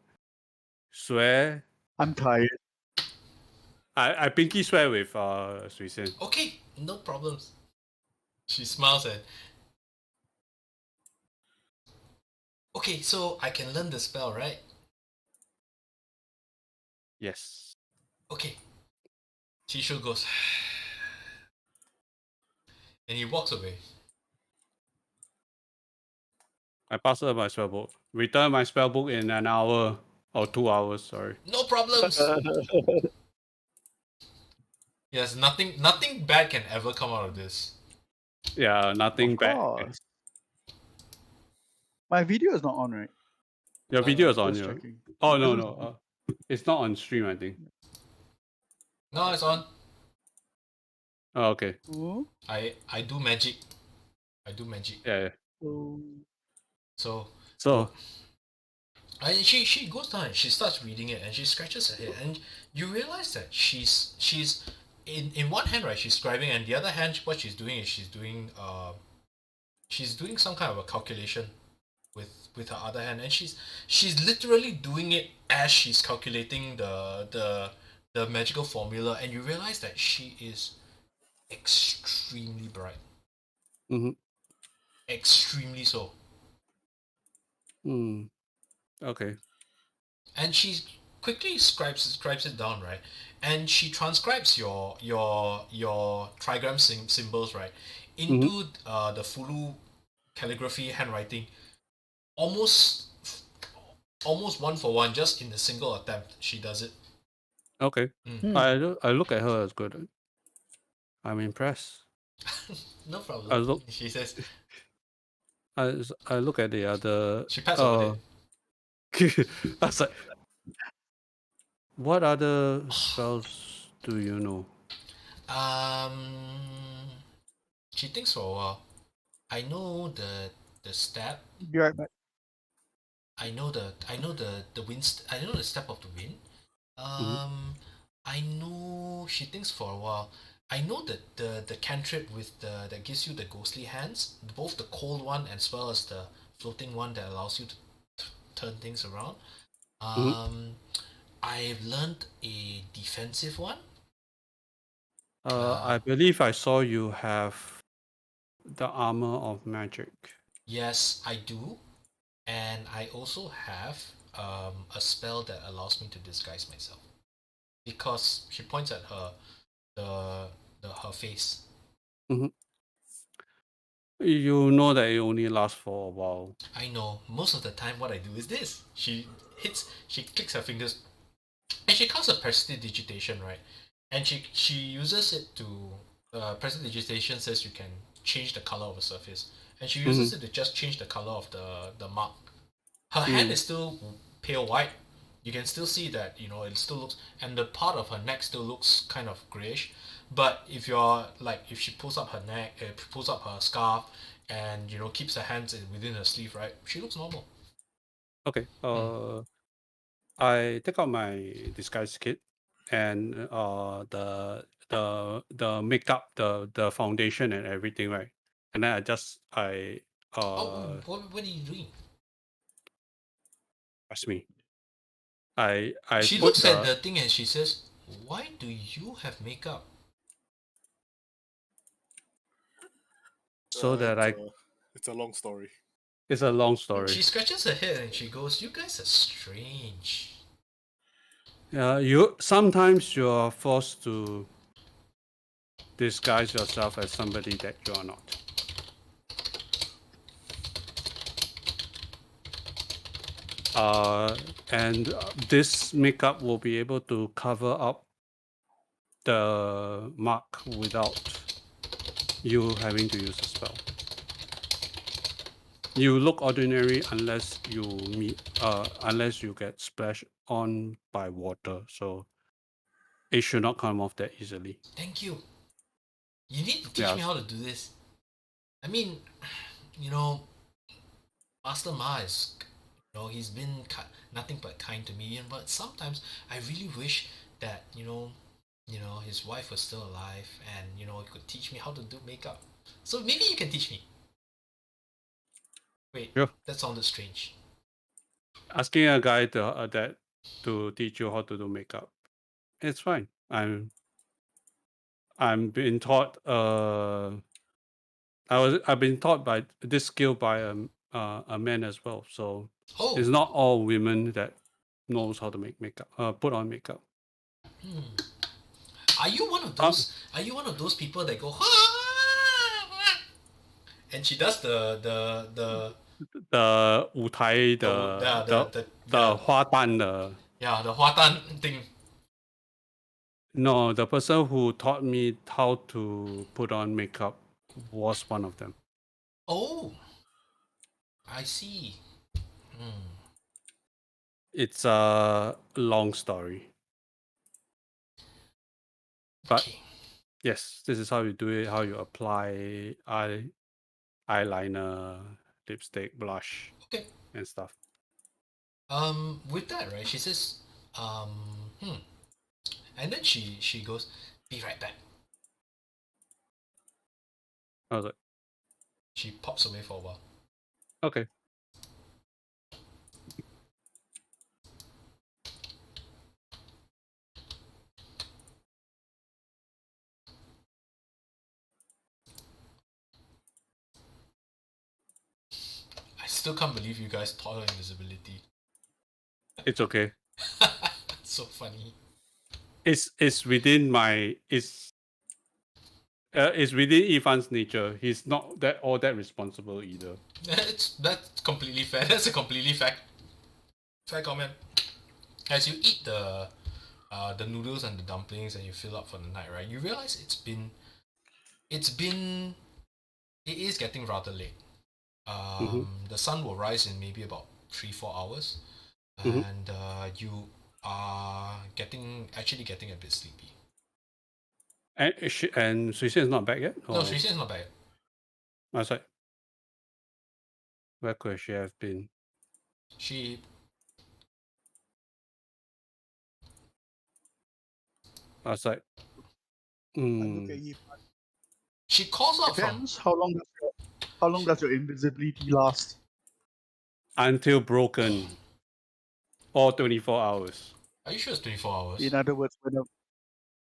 S2: Swear.
S3: I'm tired.
S2: I pinky swear with Sui Xian.
S1: Okay, no problems. She smiles and. Okay, so I can learn the spell, right?
S2: Yes.
S1: Okay. Chishu goes. And he walks away.
S2: I pass her my spellbook. Return my spellbook in an hour or 2 hours, sorry.
S1: No problems. Yes, nothing bad can ever come out of this.
S2: Yeah, nothing bad.
S3: Course. My video is not on, right?
S2: Your video is on
S3: Just
S2: your.
S3: checking.
S2: Oh no. It's not on stream, I think.
S1: No, it's on.
S2: Oh, okay.
S3: Ooh.
S1: I do magic.
S2: Yeah.
S1: So and she goes down and she starts reading it and she scratches her head and you realize that she's in one hand, right, she's scribing, and the other hand, what she's doing is she's doing some kind of a calculation with her other hand, and she's literally doing it as she's calculating the magical formula, and you realize that she is extremely bright. Extremely so.
S2: Okay.
S1: And she quickly scribes it down, right? And she transcribes your trigram symbols, right, into the Fulu calligraphy handwriting, almost one for one, just in a single attempt. She does it.
S2: Okay. I look at her as good. I'm impressed.
S1: No problem. She says.
S2: I look at the other.
S1: She pats over
S2: it. I was like, what other spells do you know?
S1: She thinks for a while. I know the stab.
S3: Be right back.
S1: I know the wind. I know the step of the wind. I know. She thinks for a while. I know that the cantrip with that gives you the ghostly hands, both the cold one as well as the floating one that allows you to turn things around. I've learned a defensive one.
S2: I believe I saw you have the armor of magic.
S1: Yes, I do, and I also have a spell that allows me to disguise myself. Because she points at her her face.
S2: You know that it only lasts for a while.
S1: I know. Most of the time, what I do is this: she clicks her fingers, and she casts a prestidigitation, right? And she uses it to prestidigitation says you can change the color of a surface, and she uses it to just change the color of the mark. Her hand is still pale white. You can still see that, it still looks, and the part of her neck still looks kind of grayish. But if she pulls up her neck, pulls up her scarf, and keeps her hands within her sleeve, right, she looks normal.
S2: Okay. I take out my disguise kit and the makeup, the foundation and everything, right? And then what
S1: are you doing?
S2: Ask me. I
S1: she
S2: put
S1: looks at the thing and she says, "Why do you have makeup?"
S2: So
S4: it's a long story.
S2: It's a long story.
S1: She scratches her head and she goes, "You guys are strange."
S2: Sometimes you are forced to disguise yourself as somebody that you are not. And this makeup will be able to cover up the mark without you having to use a spell. You look ordinary unless you get splashed on by water, so it should not come off that easily.
S1: Thank you. You need to teach me how to do this. I mean, Master Ma is, he's been nothing but kind to me, but sometimes I really wish that, his wife was still alive and, he could teach me how to do makeup. So maybe you can teach me. Wait, that sounded strange.
S2: Asking a guy to teach you how to do makeup, it's fine. I'm being taught. I've been taught by this skill by a man as well. So it's not all women that knows how to make makeup. Put on makeup.
S1: Are you one of those? Are you one of those people that go? And she does the
S2: 舞台的花旦的
S1: yeah, the 花旦 thing.
S2: No, the person who taught me how to put on makeup was one of them.
S1: Oh, I see.
S2: It's a long story. But yes, this is how you do it, how you apply eyeliner, lipstick, blush, and stuff.
S1: With that, right, she says, and then she goes, Be right back.
S2: Okay.
S1: She pops away for a while.
S2: Okay.
S1: I still can't believe you guys taught her invisibility.
S2: It's okay.
S1: So funny.
S2: It's within my it's within Ivan's nature. He's not that all that responsible either.
S1: That's completely fair. That's a completely fair comment. As you eat the noodles and the dumplings and you fill up for the night, right? You realize it is getting rather late. The sun will rise in maybe about 3-4 hours, and you are actually getting a bit sleepy.
S2: And Sui is not back yet?
S1: No, Shui is not bad.
S2: I was like, where could she have been?
S1: She
S2: I was like,
S3: I look at you.
S1: she calls out from
S3: Depends. How long does your invisibility last?
S2: until broken. Or 24 hours.
S1: Are you sure it's 24 hours?
S3: In other words,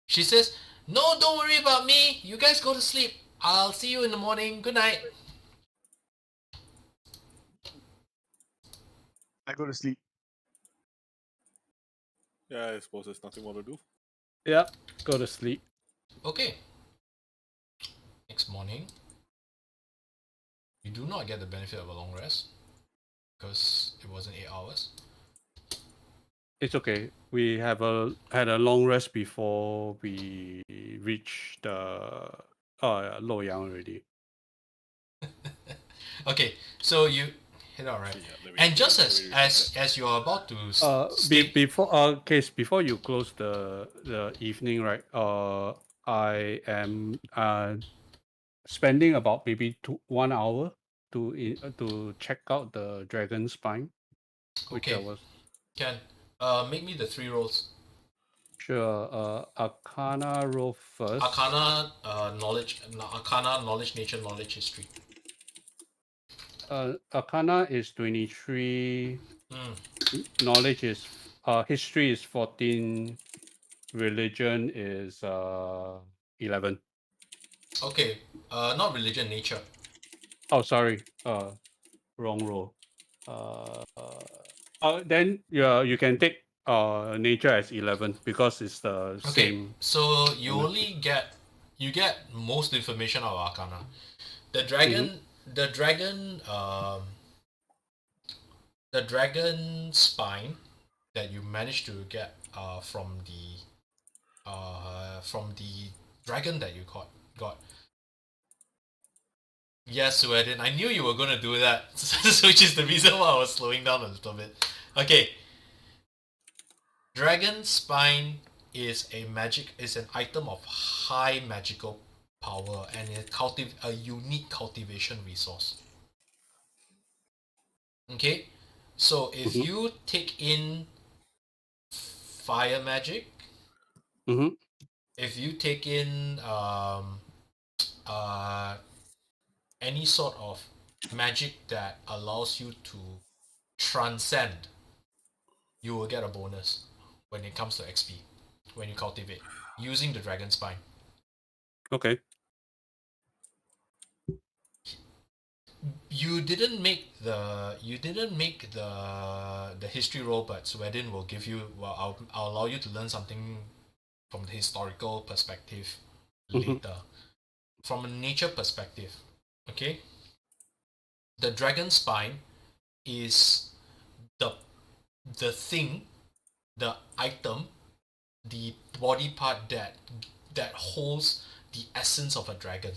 S1: She says, "No, don't worry about me. You guys go to sleep. I'll see you in the morning. Good night."
S3: I go to sleep.
S4: Yeah, I suppose there's nothing more to do.
S2: Yep, go to sleep.
S1: Okay. Next morning, you do not get the benefit of a long rest because it wasn't 8 hours.
S2: It's okay. We had a long rest before we reach the Loyang already.
S1: Okay, so you hit all right.
S4: Yeah,
S1: And just as you're about to
S2: before you close the evening, right? I am spending about maybe 1 hour to check out the dragon spine. Which I
S1: Okay.
S2: was
S1: Can make me the 3 rolls.
S2: sure. Arcana roll first.
S1: Arcana, knowledge, nature, knowledge, history.
S2: Arcana is 23. Knowledge is history is 14. Religion is 11.
S1: Okay, not religion, nature.
S2: Oh, sorry. Wrong roll. Then you can take nature as 11 because it's the same.
S1: So you only get most information of Arcana. The dragon spine that you managed to get from the dragon that you got. Yes, Suedin, I knew you were gonna do that, which is the reason why I was slowing down a little bit. Okay. Dragon spine is an item of high magical power and a unique cultivation resource. Okay, so if you take in fire magic, if you take in any sort of magic that allows you to transcend, you will get a bonus when it comes to XP when you cultivate using the dragon spine.
S2: Okay.
S1: You didn't make the history roll, but Sweden will give you. Well, I'll allow you to learn something from the historical perspective later. From a nature perspective, okay. The dragon spine is the thing, the item, the body part that holds the essence of a dragon.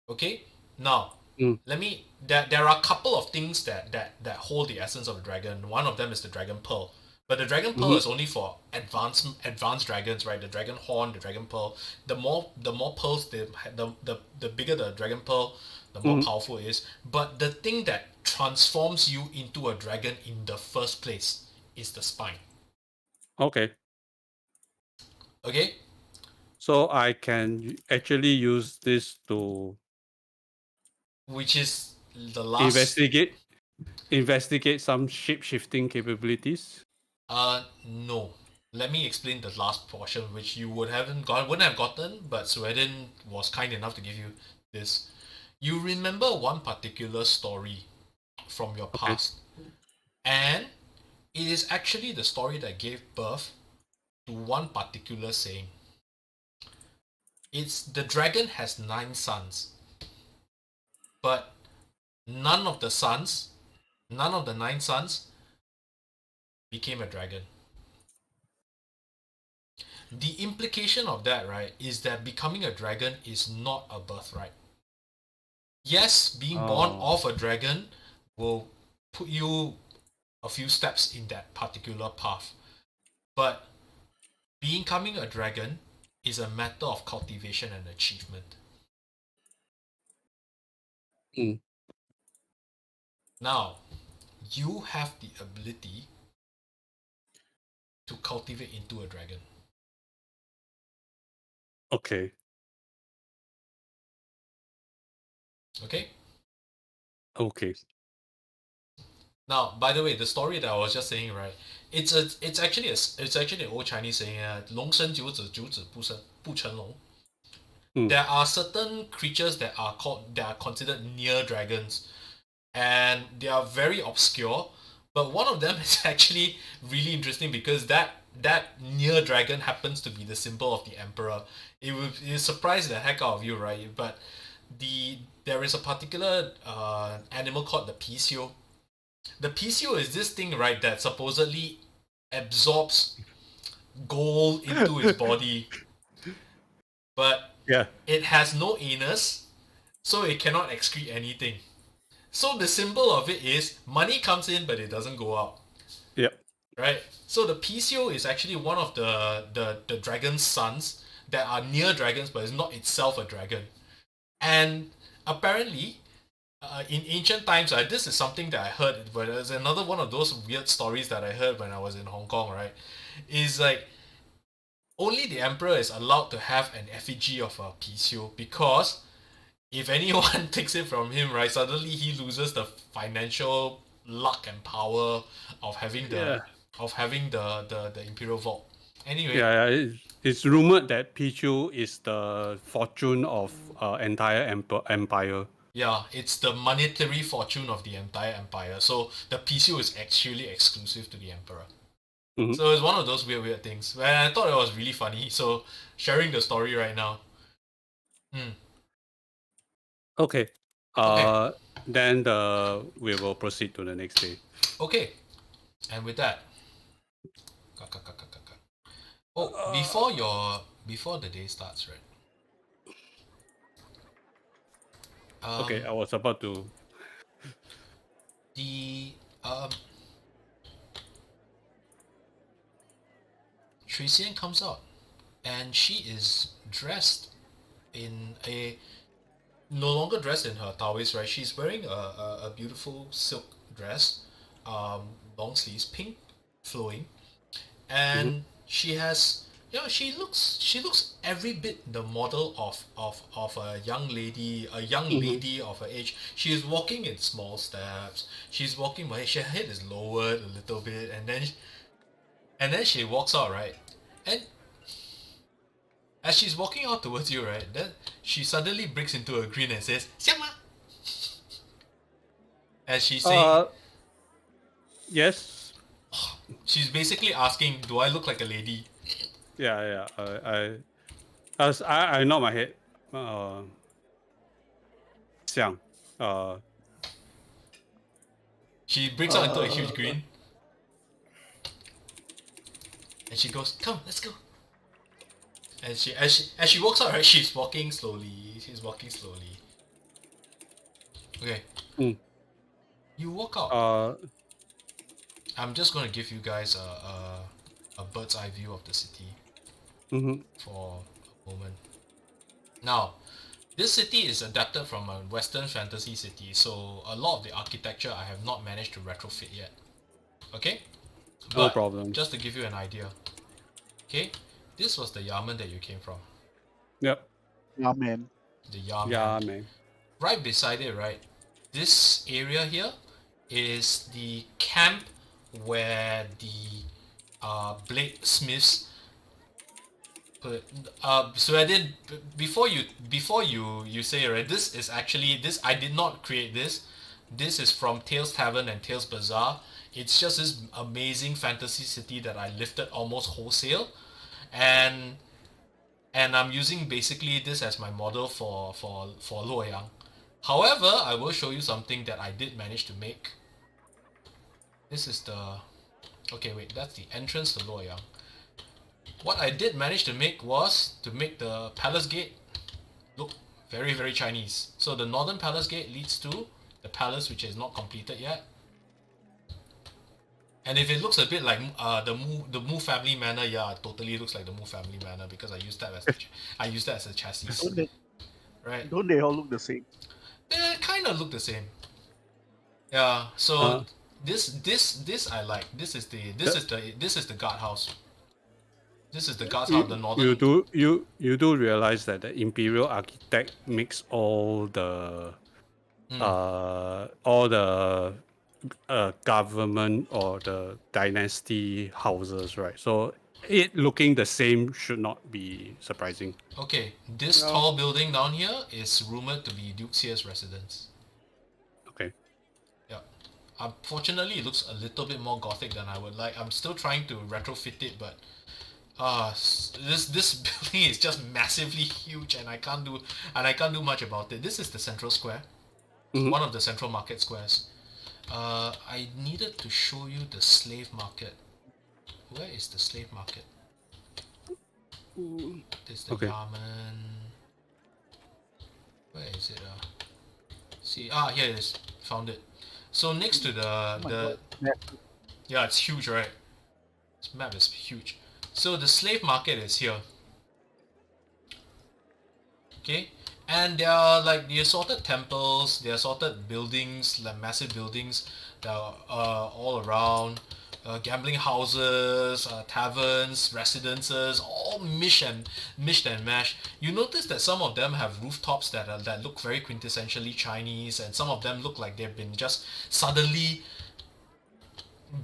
S1: Okay, now let me. There are a couple of things that hold the essence of a dragon. One of them is the dragon pearl, but the dragon pearl is only for advanced dragons, right? The dragon horn, the dragon pearl. The more pearls, the bigger the dragon pearl, the more powerful it is. But the thing that transforms you into a dragon in the first place is the spine.
S2: Okay.
S1: Okay.
S2: So I can actually use this to
S1: Which is the last.
S2: investigate some shape-shifting capabilities.
S1: No. Let me explain the last portion, which you wouldn't have gotten, but Sweden was kind enough to give you this. You remember one particular story from your
S2: Okay.
S1: past, and it is actually the story that gave birth to one particular saying. It's the dragon has 9 sons, but none of the the 9 sons became a dragon. The implication of that, right, is that becoming a dragon is not a birthright. Yes, being born of a dragon will put you a few steps in that particular path, but becoming a dragon is a matter of cultivation and achievement. Now, you have the ability to cultivate into a dragon.
S2: Okay.
S1: Okay?
S2: Okay.
S1: Now, by the way, the story that I was just saying, right? It's actually an old Chinese saying, 龙生九子，九子不成龙. There are certain creatures that are considered near dragons, and they are very obscure. But one of them is actually really interesting because that near dragon happens to be the symbol of the emperor. It surprise the heck out of you, right? But there is a particular animal called the Pisio. The Pisio is this thing, right, that supposedly absorbs gold into its body, but it has no anus, so it cannot excrete anything. So the symbol of it is money comes in, but it doesn't go out.
S2: Yep.
S1: Right? So the Pisio is actually one of the dragon's sons that are near dragons, but is not itself a dragon. And apparently, in ancient times, this is something that I heard, but there's another one of those weird stories that I heard when I was in Hong Kong, right? Is like, only the emperor is allowed to have an effigy of a Pisio, because if anyone takes it from him, right, suddenly he loses the financial luck and power of having the imperial vault. Anyway,
S2: it's rumored that Pichu is the fortune of entire empire.
S1: Yeah, it's the monetary fortune of the entire empire. So the Pisio is actually exclusive to the emperor. So it's one of those weird things. And I thought it was really funny. So sharing the story right now.
S2: Okay. Then we will proceed to the next day.
S1: Okay. And with that. Before the day starts, right?
S2: Okay, I was about to.
S1: Shui Xian comes out, and she is dressed in no longer dressed in her Taoist, right? She's wearing a beautiful silk dress, long sleeves, pink, flowing, and she has, she looks every bit the model of a young lady of her age. She is walking in small steps. She's walking, but her head is lowered a little bit, and then she walks out, right? And as she's walking out towards you, right, then she suddenly breaks into a grin and says, "Xiangma." As she's saying,
S2: yes.
S1: She's basically asking, "Do I look like a lady?"
S2: Yeah. I nod my head. Xiang.
S1: She breaks out into a huge grin, and she goes, "Come, let's go." And as she walks out, right, she's walking slowly. Okay. You walk out. I'm just gonna give you guys a bird's eye view of the city for a moment. Now, this city is adapted from a Western fantasy city, so a lot of the architecture I have not managed to retrofit yet. Okay?
S2: No problem.
S1: Just to give you an idea. Okay? This was the Yamen that you came from.
S2: Yep.
S3: Yeah, man.
S1: The Yamen.
S2: Yeah, man.
S1: Right beside it, right? This area here is the camp where the bladesmiths put. So I did before you say, right? This is actually this. I did not create this. This is from Tales Tavern and Tales Bazaar. It's just this amazing fantasy city that I lifted almost wholesale, and I'm using basically this as my model for Luoyang. However, I will show you something that I did manage to make. This is the... Okay, wait, that's the entrance to Luoyang. What I did manage to make was to make the palace gate look very, very Chinese. So the northern palace gate leads to the palace, which is not completed yet. And if it looks a bit like the Mu family manor, yeah, it totally looks like the Mu family manor because I used that as a chassis. Right?
S3: Don't they all look the same?
S1: They kind of look the same. Yeah. So this I like. This is the guardhouse. This is the guardhouse. The northern.
S2: You do realize that the imperial architect makes all the government or the dynasty houses, right? So it looking the same should not be surprising.
S1: Okay, this tall building down here is rumored to be Duke Sear's residence.
S2: Okay.
S1: Yeah. Unfortunately, it looks a little bit more gothic than I would like. I'm still trying to retrofit it, but this building is just massively huge, and I can't do much about it. This is the central square, one of the central market squares. I needed to show you the slave market. Where is the slave market? This is the Yamen. Where is it? See, here it is. Found it. So next to the yeah, it's huge, right? This map is huge. So the slave market is here. Okay, and there are like the assorted temples, the assorted buildings, like massive buildings that are all around. Gambling houses, taverns, residences, all mished and mashed. You notice that some of them have rooftops that look very quintessentially Chinese, and some of them look like they've been just suddenly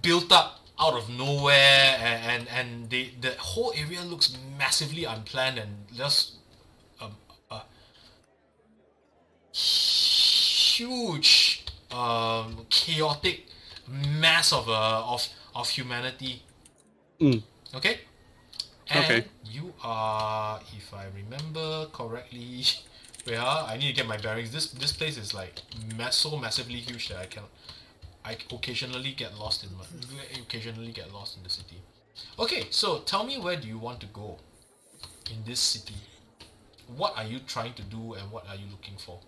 S1: built up out of nowhere, and the whole area looks massively unplanned and just a huge chaotic mass of humanity. Okay? And you are, if I remember correctly, I need to get my bearings. This place is like so massively huge that I occasionally get lost in the city. Okay, so tell me, where do you want to go in this city? What are you trying to do, and what are you looking for?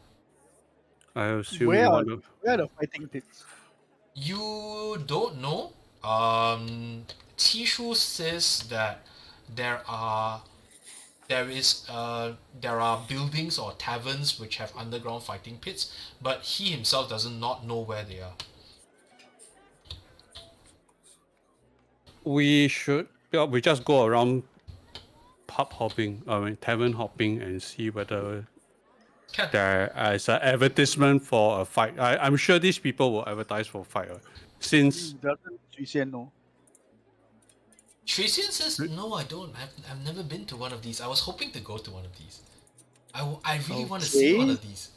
S2: I assume
S3: Where
S2: you
S3: are
S2: want to...
S3: the fighting pits?
S1: You don't know. Tishu says that there are buildings or taverns which have underground fighting pits, but he himself does not know where they are.
S2: We just go around pub hopping, tavern hopping, and see whether there is an advertisement for a fight. I'm sure these people will advertise for a fight, since
S3: Doesn't Xian know?
S1: Xian says, no, I don't. I've never been to one of these. I was hoping to go to one of these. I really want to see one of these.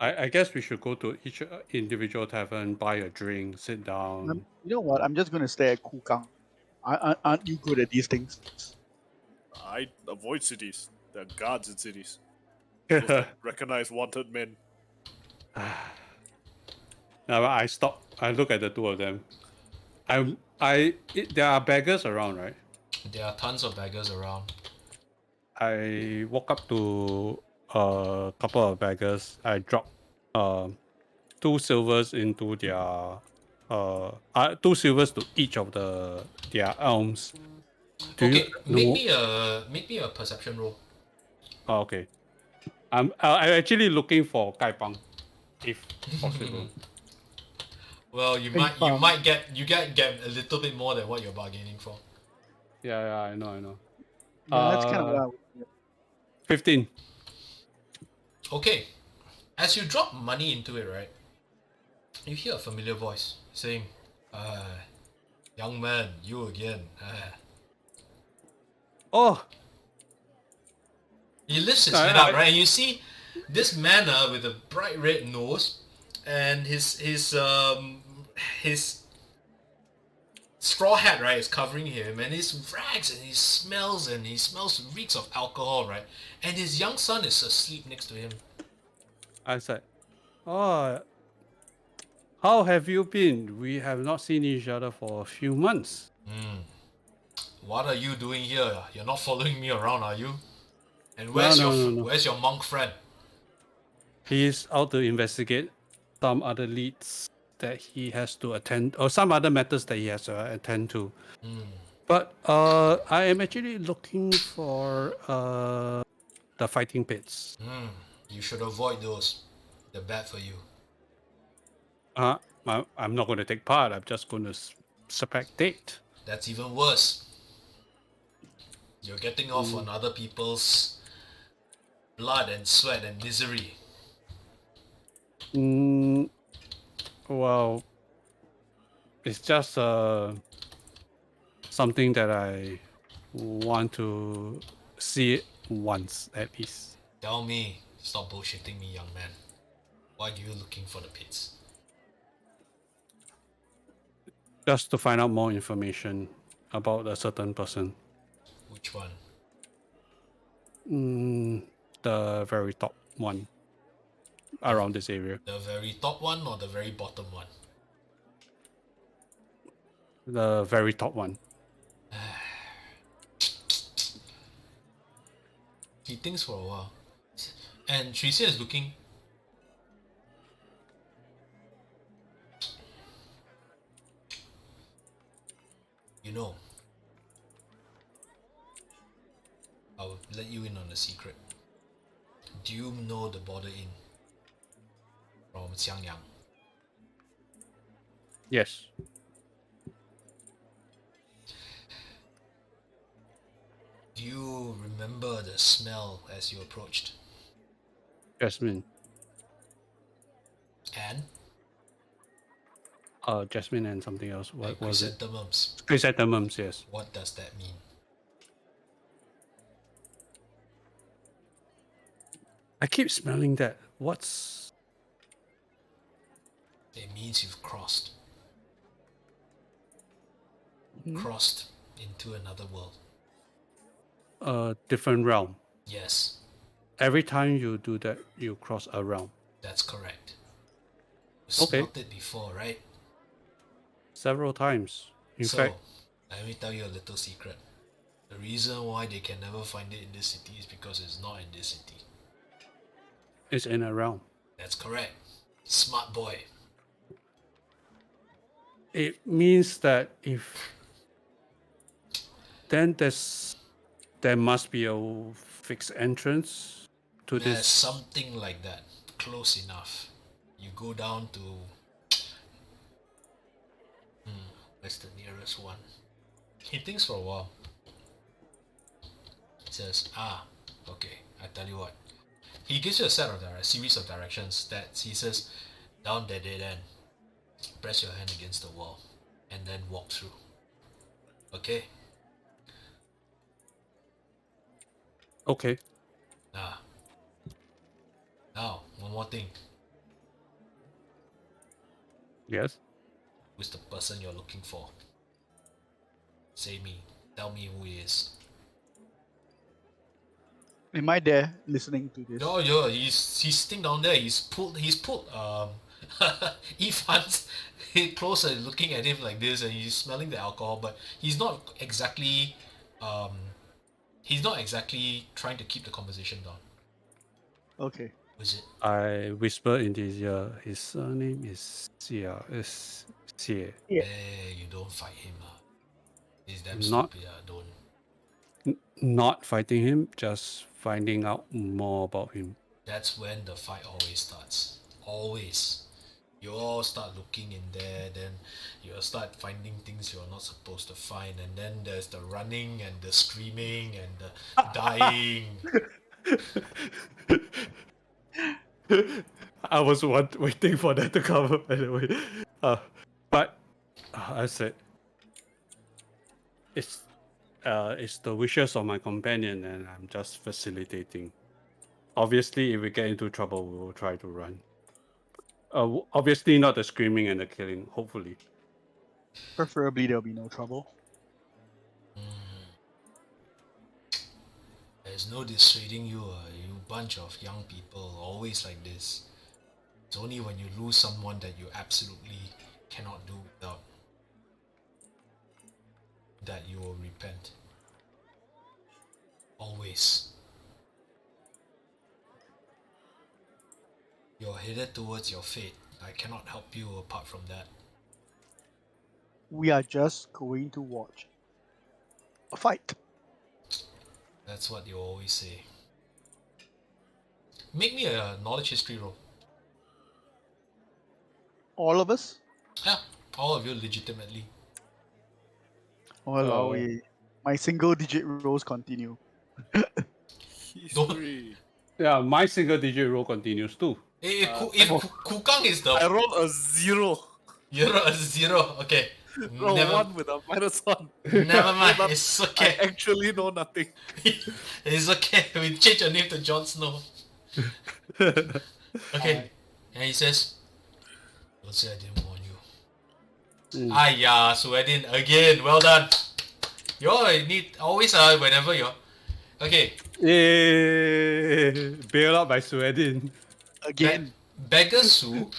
S2: I guess we should go to each individual tavern, buy a drink, sit down.
S3: You know what? I'm just going to stay at Kukang. Aren't you good at these things?
S4: I avoid cities. There are guards in cities. Those that recognize wanted men.
S2: Now I stop. I look at the two of them. There are beggars around, right?
S1: There are tons of beggars around.
S2: I walk up to a couple of beggars. I drop 2 silvers into their 2 silvers to each of their alms.
S1: Make me a perception roll.
S2: Oh, okay. I'm actually looking for Kaipang, if possible.
S1: Well, you might get a little bit more than what you're bargaining for.
S2: Yeah, I know.
S3: Yeah, that's kind of what I would do.
S2: 15.
S1: Okay. As you drop money into it, right, you hear a familiar voice saying, young man, you again.
S2: Oh,
S1: He lifts his head up, right, and you see this man with a bright red nose, and his straw hat, right, is covering him, and his rags, and he smells reeks of alcohol, right, and his young son is asleep next to him.
S2: I said, oh, how have you been? We have not seen each other for a few months.
S1: What are you doing here? You're not following me around, are you? And
S2: No.
S1: where's your monk friend?
S2: He's out to investigate some other leads that he has to attend, or some other matters that he has to attend to. But I am actually looking for the fighting pits.
S1: You should avoid those. They're bad for you.
S2: I'm not going to take part. I'm just going to spectate.
S1: That's even worse. You're getting off on other people's blood and sweat and misery.
S2: Well, it's just something that I want to see it once at least.
S1: Tell me, stop bullshitting me, young man. Why are you looking for the pits?
S2: Just to find out more information about a certain person.
S1: Which one?
S2: The very top one around this area.
S1: The very top one or the very bottom one?
S2: The very top one.
S1: He thinks for a while. And Xianxia is looking. You know, I'll let you in on a secret. Do you know the border inn from Xiangyang?
S2: Yes.
S1: Do you remember the smell as you approached?
S2: Jasmine.
S1: And?
S2: Jasmine and something else. What was it?
S1: Chrysanthemums.
S2: Chrysanthemums, yes.
S1: What does that mean?
S2: I keep smelling that. What's...
S1: It means you've crossed. Crossed into another world.
S2: A different realm.
S1: Yes,
S2: Every time you do that, you cross a realm.
S1: that's correct. You
S2: Okay.
S1: smelled it before, right?
S2: Several times. In
S1: So,
S2: fact,
S1: let me tell you a little secret. The reason why they can never find it in this city is because it's not in this city.
S2: it's in a realm.
S1: That's correct. Smart boy.
S2: It means that if... Then there must be a fixed entrance to
S1: There's
S2: this.
S1: something like that. Close enough. You go down to... where's the nearest one? He thinks for a while. He says, okay, I tell you what. He gives you a series of directions that he says, down that dead end, press your hand against the wall, and then walk through. Okay?
S2: Okay.
S1: Now, one more thing.
S2: Yes.
S1: Who's the person you're looking for? Say me. Tell me who he is.
S3: Am I there listening to this?
S1: Oh, yeah, he's sitting down there. He's pulled Yifan's head closer, looking at him like this, and he's smelling the alcohol. But he's not exactly trying to keep the conversation down.
S3: Okay.
S1: Was it?
S2: I whisper in his ear. His surname is Xie.
S1: Hey, you don't fight him. He's damn
S2: Not-
S1: stupid. Don't.
S2: Not fighting him, just finding out more about him.
S1: That's when the fight always starts. Always. You all start looking in there, then you'll start finding things you're not supposed to find, and then there's the running and the screaming and the dying.
S2: I was waiting for that to come up, by the way. But I said, it's the wishes of my companion, and I'm just facilitating. Obviously, if we get into trouble, we will try to run. Obviously, not the screaming and the killing. Hopefully.
S5: Preferably, there'll be no trouble.
S1: There's no dissuading you, you bunch of young people, always like this. It's only when you lose someone that you absolutely cannot do without that you will repent. Always. You're headed towards your fate. I cannot help you apart from that.
S5: We are just going to watch a fight.
S1: That's what you always say. Make me a knowledge history roll.
S5: All of us?
S1: Yeah, all of you legitimately.
S5: Oh, my single-digit rolls continue.
S4: History.
S2: Yeah, my single-digit roll continues too.
S1: If Kukang is the...
S4: I rolled a 0.
S1: You rolled a 0, okay.
S4: Roll 1 with a -1.
S1: Never mind, it's okay.
S4: I actually know nothing.
S1: It's okay, we change your name to Jon Snow. Okay, and he says, don't say I didn't warn you. Yeah, Suedin, again, well done. You all need, always whenever you're... Okay.
S2: Yay! Bailed out by Suedin.
S5: Again.
S1: Beggar Su,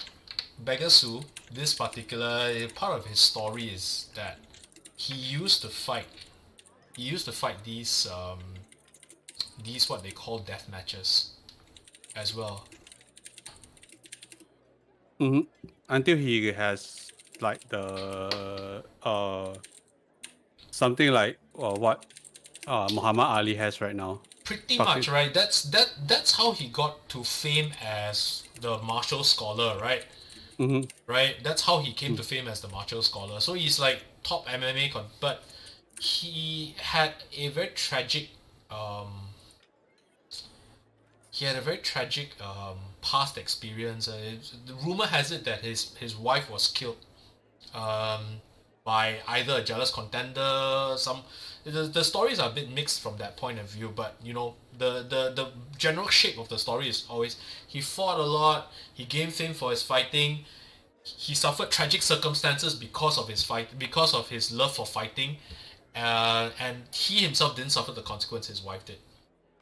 S1: this particular part of his story is that he used to fight these what they call death matches as well.
S2: Until he has like the something like what Muhammad Ali has right now.
S1: Pretty much, right? That's how he got to fame as the martial scholar, right? Right? That's how he came to fame as the martial scholar. So he's like top MMA but he had a very tragic past experience. The rumor has it that his wife was killed by either a jealous contender. The stories are a bit mixed from that point of view, but you know the general shape of the story is always he fought a lot, he gained fame for his fighting, he suffered tragic circumstances because of his love for fighting, and he himself didn't suffer the consequence, his wife did.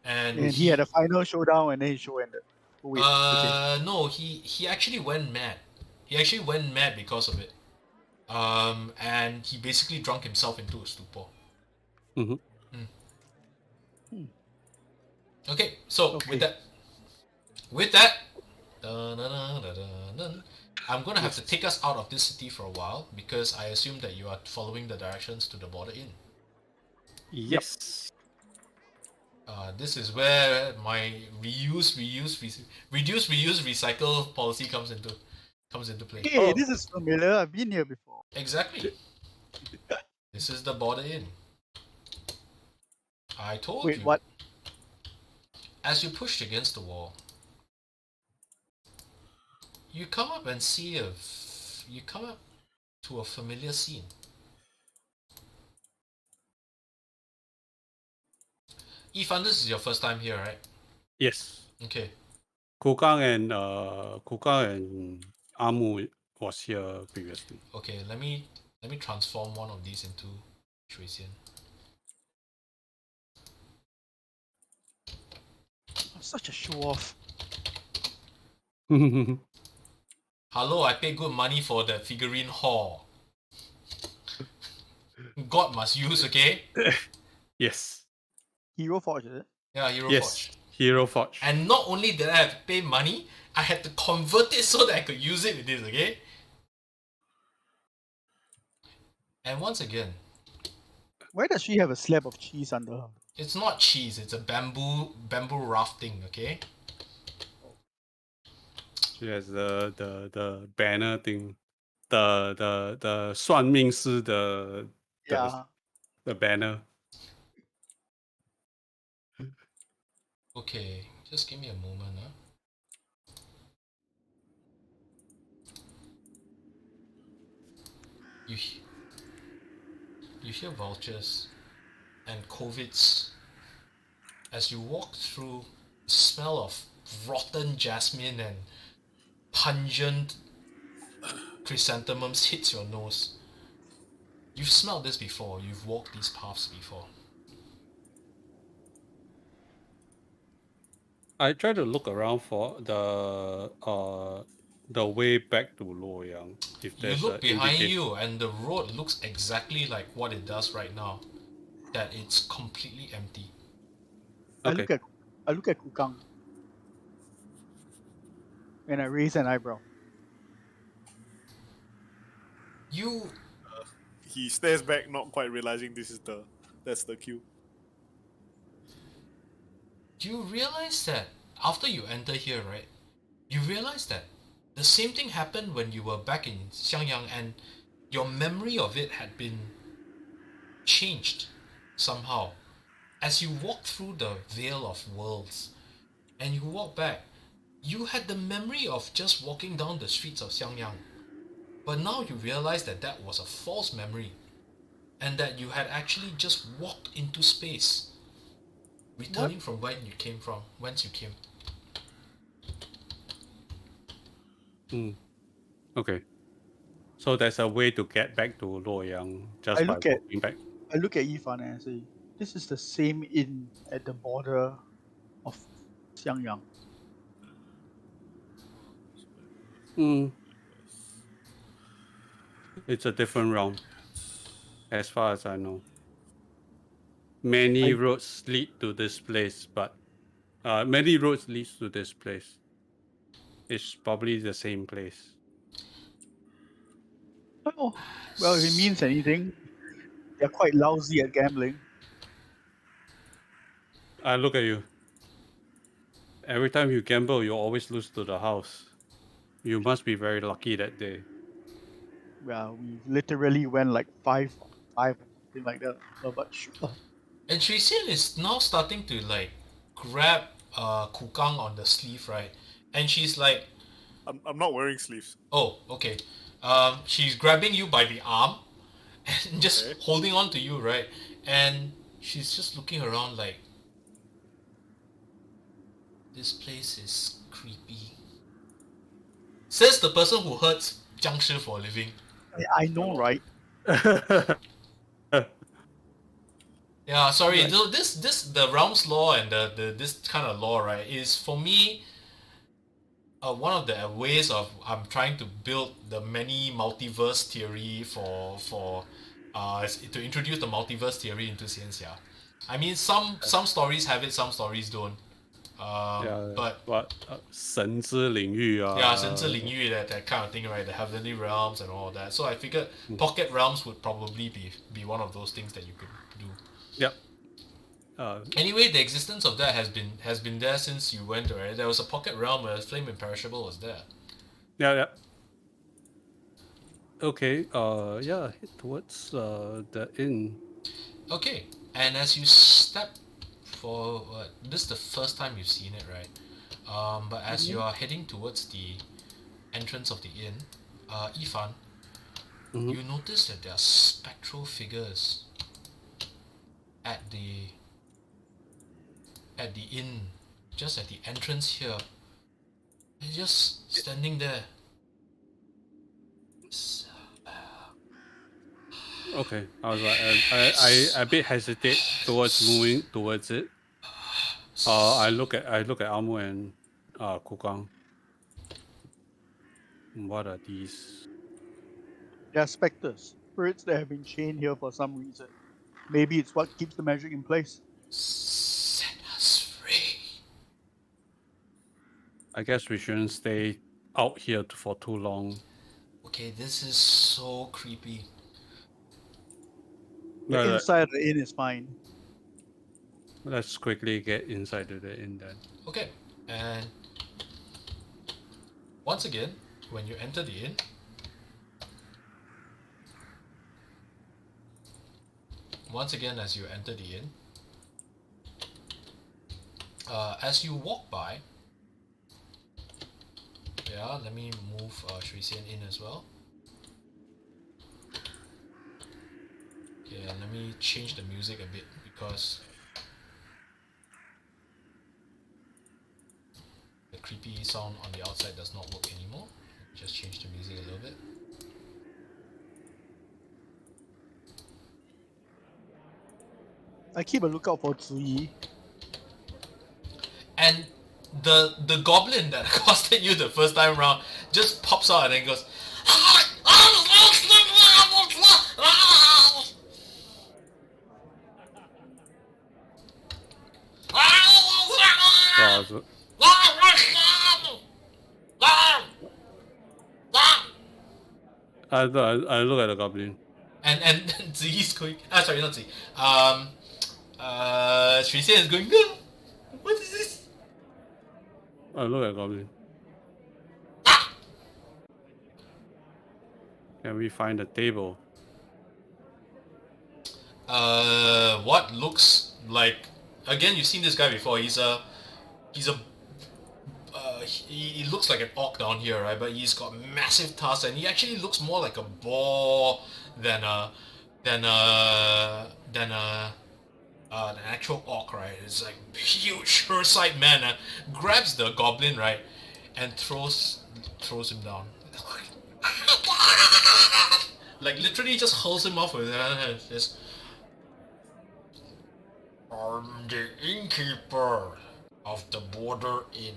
S1: And
S5: he had a final showdown and then his show ended. Oh, wait, okay.
S1: No, he actually went mad. He actually went mad because of it. And he basically drunk himself into a stupor. Okay, so with that, I'm gonna have to take us out of this city for a while because I assume that you are following the directions to the border inn.
S2: Yes.
S1: This is where my reduce, recycle policy comes into play.
S5: Hey, this is familiar. I've been here before.
S1: Exactly. This is the border inn. I told you.
S5: Wait, what?
S1: As you pushed against the wall, you come up to a familiar scene. Yifan, this is your first time here, right?
S2: Yes.
S1: Okay.
S2: Kukang and Amu was here previously.
S1: Okay, let me transform one of these into Shuixian.
S5: Such a show off.
S1: Hello, I paid good money for the figurine haul. God must use, okay?
S2: Yes.
S5: Hero Forge, is it?
S1: Yeah, Hero
S2: Yes.
S1: Forge.
S2: Hero Forge.
S1: And not only did I have to pay money, I had to convert it so that I could use it with this, okay? And once again,
S5: Why does she have a slab of cheese under her?
S1: it's not cheese, it's a bamboo rafting, okay?
S2: She has the banner thing, the 算命师的
S5: Yeah.
S2: the banner.
S1: Okay, just give me a moment. You hear vultures and COVIDs as you walk through. The smell of rotten jasmine and pungent chrysanthemums hits your nose. You've smelled this before. You've walked these paths before.
S2: I try to look around for the way back to Luoyang. If
S1: You
S2: there's
S1: look behind
S2: indication.
S1: you and the road looks exactly like what it does right now. That it's completely empty.
S2: Okay.
S5: I look at Wudang. And I raise an eyebrow.
S1: You
S4: He stares back, not quite realizing that's the cue.
S1: you realize that after you enter here, right? You realize that the same thing happened when you were back in Xiangyang and your memory of it had been changed somehow. As you walk through the Veil of Worlds and you walk back, you had the memory of just walking down the streets of Xiangyang. But now you realize that that was a false memory and that you had actually just walked into space, returning from whence you came.
S2: Okay. So there's a way to get back to Luoyang just by walking back.
S5: I look at Yifan and I say, this is the same inn at the border of Xiangyang.
S2: It's a different realm, as far as I know. Many roads lead to this place, but many roads leads to this place. It's probably the same place.
S5: Oh, well, if it means anything, they're quite lousy at gambling.
S2: I look at you. Every time you gamble, you always lose to the house. You must be very lucky that day.
S5: Well, we literally went like 5 or something like that. But sure.
S1: And Trixian is now starting to like grab Kukang on the sleeve, right? And she's like,
S4: I'm not wearing sleeves.
S1: oh, okay. She's grabbing you by the arm and just
S4: Okay.
S1: holding on to you, right? And she's just looking around like, this place is creepy. Says the person who hurts Jiangshi for a living.
S5: I know, right?
S1: Yeah, sorry.
S5: Right.
S1: This the realms law and the this kind of law, right, is for me one of the ways of I'm trying to build the many multiverse theory for to introduce the multiverse theory into Xianxia. I mean, some stories have it, some stories don't. But
S2: 神之领域啊
S1: yeah, 神之领域 that kind of thing, right? The heavenly realms and all that. So I figured pocket realms would probably be one of those things that you could do.
S2: Yep.
S1: Anyway, the existence of that has been there since you went, right? There was a pocket realm where Flame Imperishable was there.
S2: Yeah. Okay. Yeah. Head towards the inn.
S1: Okay, and as you step forward, this is the first time you've seen it, right? But as you are heading towards the entrance of the inn, Yifan, you notice that there are spectral figures at the inn, just at the entrance here. They're just standing there.
S2: Okay. I was like, I a bit hesitate towards moving towards it. I look at Amu and Kukang. What are these?
S5: They're specters, spirits that have been chained here for some reason. Maybe it's what keeps the magic in place.
S1: Set us free.
S2: I guess we shouldn't stay out here for too long.
S1: Okay, this is so creepy.
S5: The inside of the inn is fine.
S2: Let's quickly get inside of the inn then.
S1: Okay, and Once again, when you enter the inn, as you enter the inn, as you walk by, yeah, let me move Shui Xian in as well. Yeah, let me change the music a bit because the creepy sound on the outside does not work anymore. Just change the music a little bit.
S5: I keep a lookout for Ziyi.
S1: And the goblin that accosted you the first time around just pops out and then goes.
S2: I look at the goblin.
S1: And Ziyi's going. Sorry, not Ziyi. Shui Xian is going. No, what is this?
S2: I look at goblin. Can we find a table?
S1: What looks like, again, you've seen this guy before. He looks like an orc down here, right? But he's got massive tusks, and he actually looks more like a boar than an actual orc, right? It's like huge, sure-sight man. Grabs the goblin, right, and throws him down. Like literally just hurls him off with it. Just, I'm the innkeeper of the Border Inn.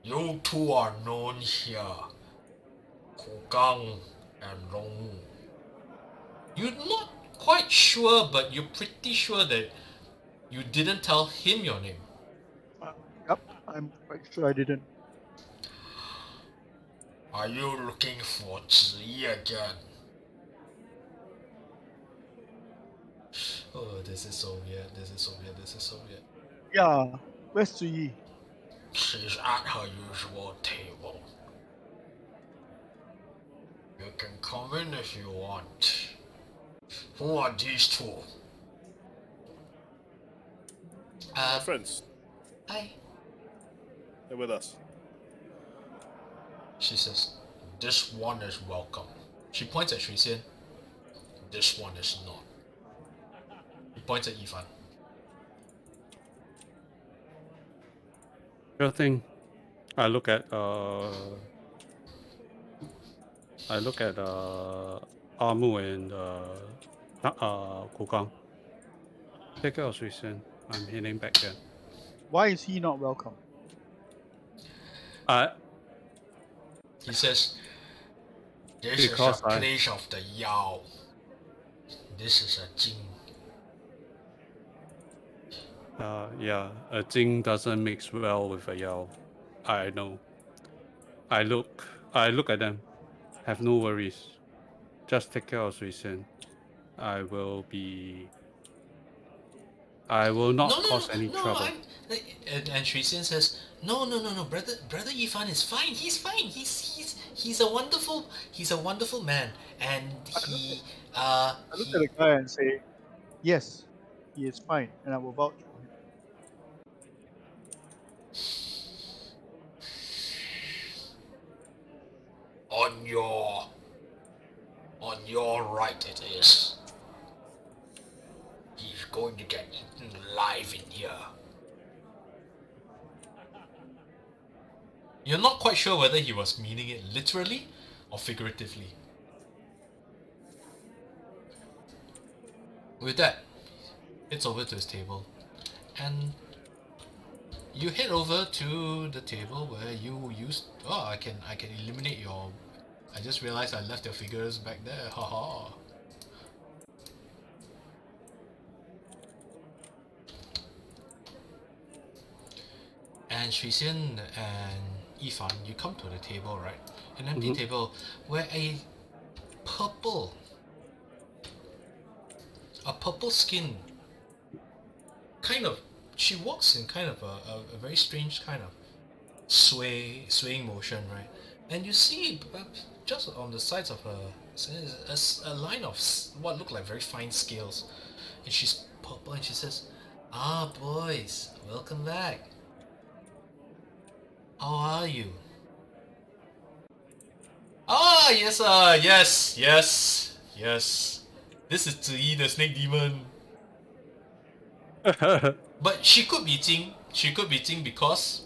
S1: You two are known here, Wudang and Long. You're not quite sure, but you're pretty sure that you didn't tell him your name.
S5: Yep, I'm quite sure I didn't.
S1: Are you looking for Ziyi again? Oh, this is so weird.
S5: Yeah, where's Ziyi?
S1: She's at her usual table. You can come in if you want. Who are these two?
S4: My friends,
S1: Hi.
S4: they're with us.
S1: She says, this one is welcome. She points at Shui Xian. This one is not. He points at Yifan.
S2: Sure thing. I look at Amu and Wudang. Take care of Shui Xian. I'm heading back there.
S5: Why is he not welcome?
S1: He says, this
S2: Because
S1: is a place of the Yao. This is a Jing.
S2: Yeah, a Jing doesn't mix well with a Yao. I know. I look at them. Have no worries. Just take care of Shui Xian. I will not cause any trouble.
S1: And Shui Xian says, no, brother Yifan is fine. He's fine. He's a wonderful man, and he
S5: I look at the guy and say, yes, he is fine, and I will vouch for him.
S1: On your right it is. He's going to get eaten alive in here. You're not quite sure whether he was meaning it literally or figuratively. With that, it's over to his table, and you head over to the table where you used. Oh, I can eliminate your. I just realized I left your figures back there. Haha. And Shui Xian and Yifan, you come to the table, right? An empty table where a purple skin kind of, she walks in kind of a very strange kind of swaying motion, right? And you see just on the sides of her a line of what look like very fine scales, and she's purple, and she says, "Ah, boys, welcome back. How are you?" Ah, yes, yes. This is Ziyi, the snake demon. But she could be Jing. She could be Jing because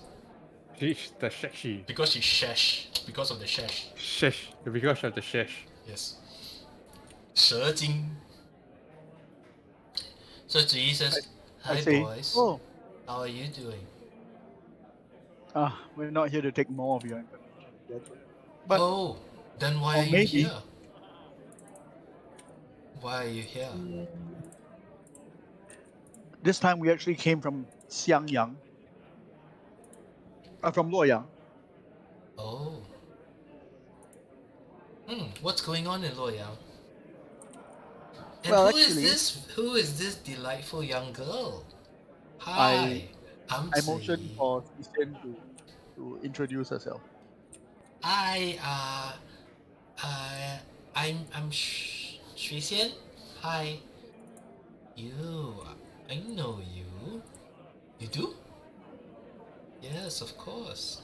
S2: She's the she.
S1: she's shash. Because of the shash.
S2: Shesh. Because of the shesh.
S1: Yes. 蛇精. So Ziyi says,
S5: I
S1: "Hi
S5: say,
S1: boys.
S5: oh,
S1: How are you doing?"
S5: we're not here to take more of your information. That's it. But
S1: Oh, then why
S5: or
S1: are you
S5: maybe-
S1: here? Why are you here?
S5: this time we actually came from Xiangyang. From Luoyang.
S1: Oh. What's going on in Luoyang? And
S5: Well,
S1: who is
S5: actually-
S1: this? Who is this delightful young girl? Hi, I'm
S5: I motioned
S1: Ziyi.
S5: for Christian to introduce herself.
S1: I'm Shui Xian. Hi. I know you. You do? Yes, of course.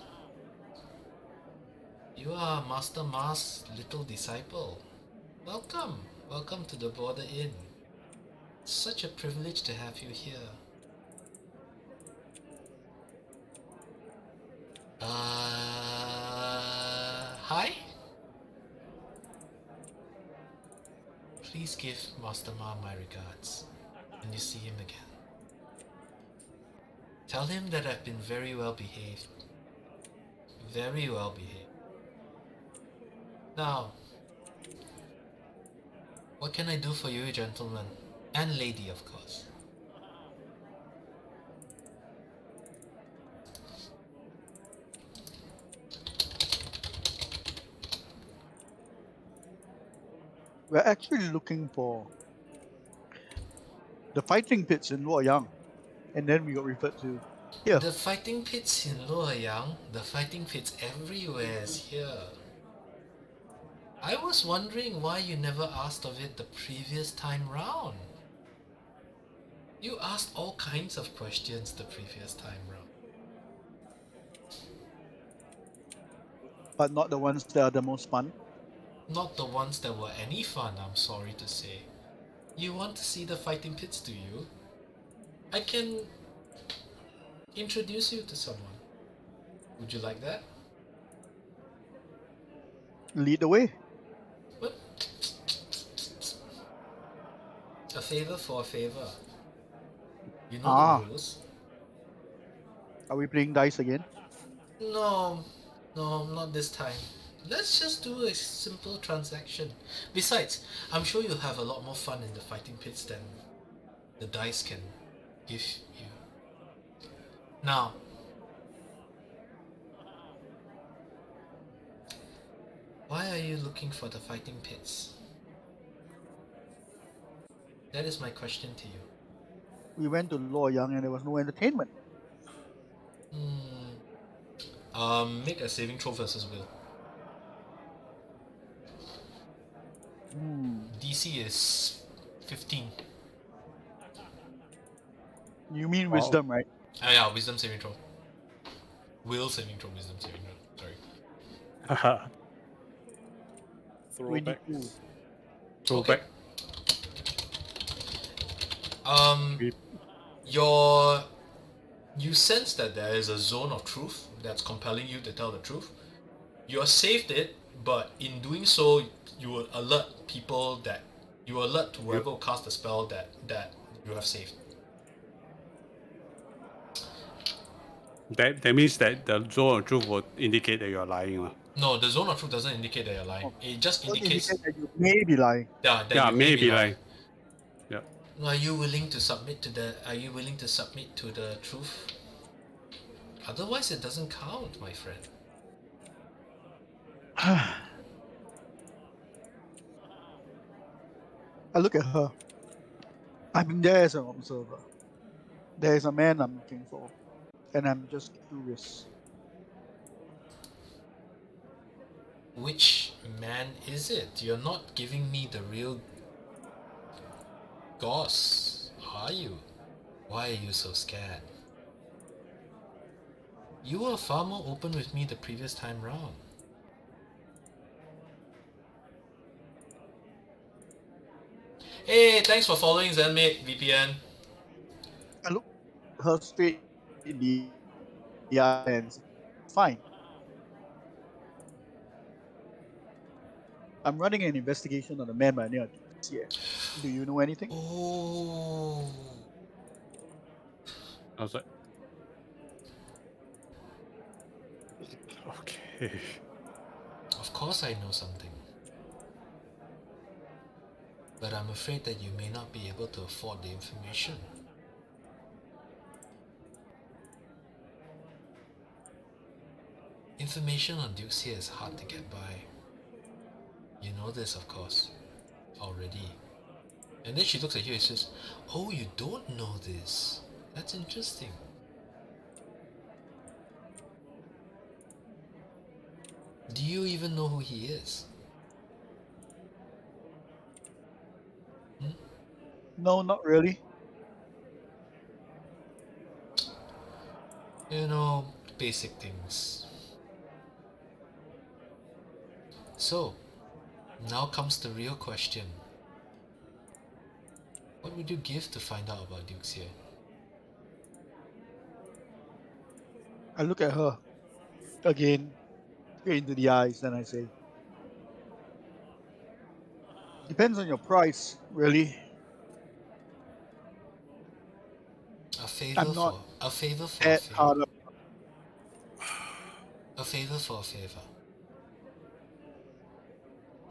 S1: You are Master Ma's little disciple. Welcome to the Border Inn. Such a privilege to have you here. Hi? Please give Master Ma my regards when you see him again. Tell him that I've been very well behaved. Very well behaved. Now, what can I do for you, gentlemen? And lady, of course.
S5: We're actually looking for the fighting pits in Luoyang, and then we got referred to here.
S1: The fighting pits in Luoyang, the fighting pits everywhere is here. I was wondering why you never asked of it the previous time round. You asked all kinds of questions the previous time round.
S5: But not the ones that are the most fun.
S1: Not the ones that were any fun, I'm sorry to say. You want to see the fighting pits, do you? I can introduce you to someone. Would you like that?
S5: Lead the way.
S1: What? A favor for a favor. You know the rules.
S5: Are we playing dice again?
S1: No, not this time. Let's just do a simple transaction. Besides, I'm sure you'll have a lot more fun in the fighting pits than the dice can give you. Now, why are you looking for the fighting pits? That is my question to you.
S5: We went to Luoyang and there was no entertainment.
S1: Make a saving throw versus will. DC is 15.
S5: You mean wisdom, right?
S1: Yeah, wisdom saving throw. Will saving throw, wisdom saving throw. Sorry.
S2: Haha.
S4: Throw back.
S5: 22.
S2: Go
S1: Okay.
S2: back.
S1: You sense that there is a zone of truth that's compelling you to tell the truth. You have saved it, but in doing so, you will alert people that you will alert to whoever will cast the spell that you have saved.
S2: That means that the zone of truth will indicate that you are lying.
S1: No, the zone of truth doesn't indicate that you're lying. It just
S5: Don't
S1: indicates
S5: indicate that you may be lying.
S1: that
S2: Yeah,
S1: you may be
S2: maybe
S1: lying.
S2: lying. Yeah.
S1: Are you willing to submit to the? Are you willing to submit to the truth? Otherwise, it doesn't count, my friend.
S5: I look at her. I've been there as an observer. There is a man I'm looking for, and I'm just curious.
S1: Which man is it? You're not giving me the real goss, are you? Why are you so scared? You were far more open with me the previous time round. Hey, thanks for following Zenmate VPN.
S5: I look her straight in the eye and say, fine. I'm running an investigation on a man by the name of Xie. Do you know anything?
S1: Oh.
S2: I was like, okay.
S1: Of course I know something. But I'm afraid that you may not be able to afford the information. Information on Dukes here is hard to get by. You know this, of course, already. And then she looks at you and says, "Oh, you don't know this? That's interesting." Do you even know who he is?
S5: No, not really.
S1: You know, basic things. So, now comes the real question. What would you give to find out about Dukes here?
S5: I look at her again, straight into the eyes, and I say, depends on your price, really.
S1: A favor
S5: I'm not
S1: for a favor for a
S5: that
S1: favor.
S5: hard up.
S1: A favor for a favor.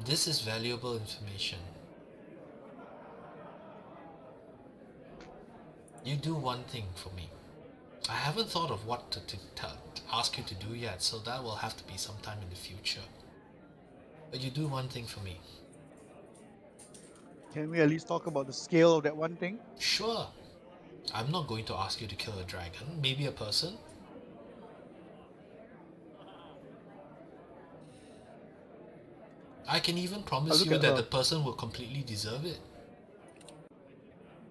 S1: This is valuable information. You do one thing for me. I haven't thought of what to ask you to do yet, so that will have to be sometime in the future. But you do one thing for me.
S5: Can we at least talk about the scale of that one thing?
S1: Sure. I'm not going to ask you to kill a dragon. Maybe a person. I can even promise you that the person will completely deserve it.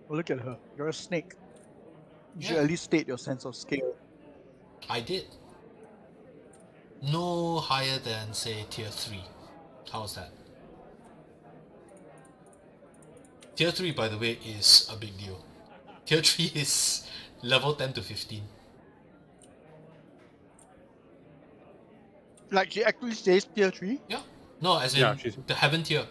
S5: Well, look at her. You're a snake. You should
S1: Yeah.
S5: at least state your sense of scale.
S1: I did. No higher than, say, tier 3. How's that? Tier 3, by the way, is a big deal. Tier 3 is level 10 to 15.
S5: Like she actually says tier 3?
S1: Yeah. No, as in
S2: Yeah, she's
S1: the heaven tier.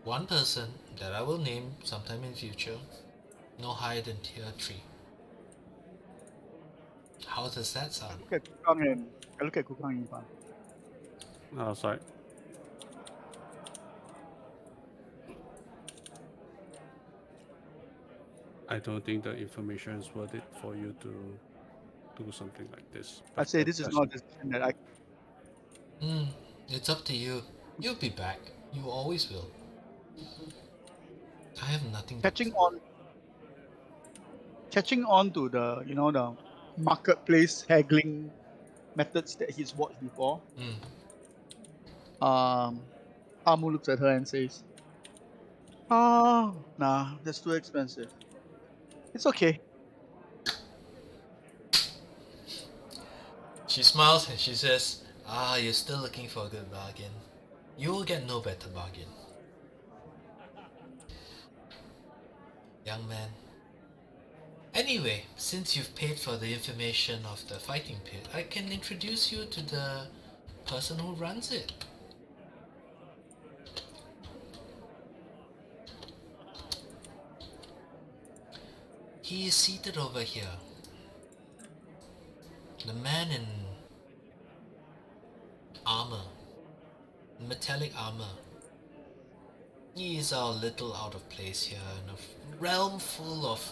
S1: One person that I will name sometime in future, no higher than tier 3. How does that sound?
S5: I look at Kukang Yifan.
S2: I was like, I don't think the information is worth it for you to do something like this.
S5: I say this is not a decision that I.
S1: It's up to you. You'll be back. You always will. I have nothing to
S5: Catching on to the the marketplace haggling methods that he's watched before. Amu looks at her and says, nah, that's too expensive. It's okay.
S1: She smiles and she says, you're still looking for a good bargain. You will get no better bargain. Young man. Anyway, since you've paid for the information of the fighting pit, I can introduce you to the person who runs it. He is seated over here. The man in armor, metallic armor. He is a little out of place here in a realm full of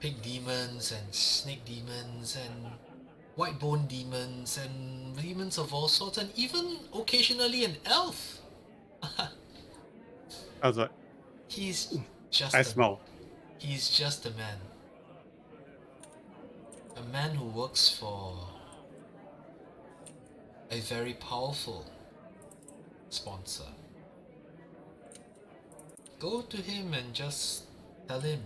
S1: pig demons and snake demons and white bone demons and demons of all sorts, and even occasionally an elf.
S2: I was like,
S1: He's just
S2: I
S1: a,
S2: smell.
S1: he's just a man. A man who works for a very powerful sponsor. Go to him and just tell him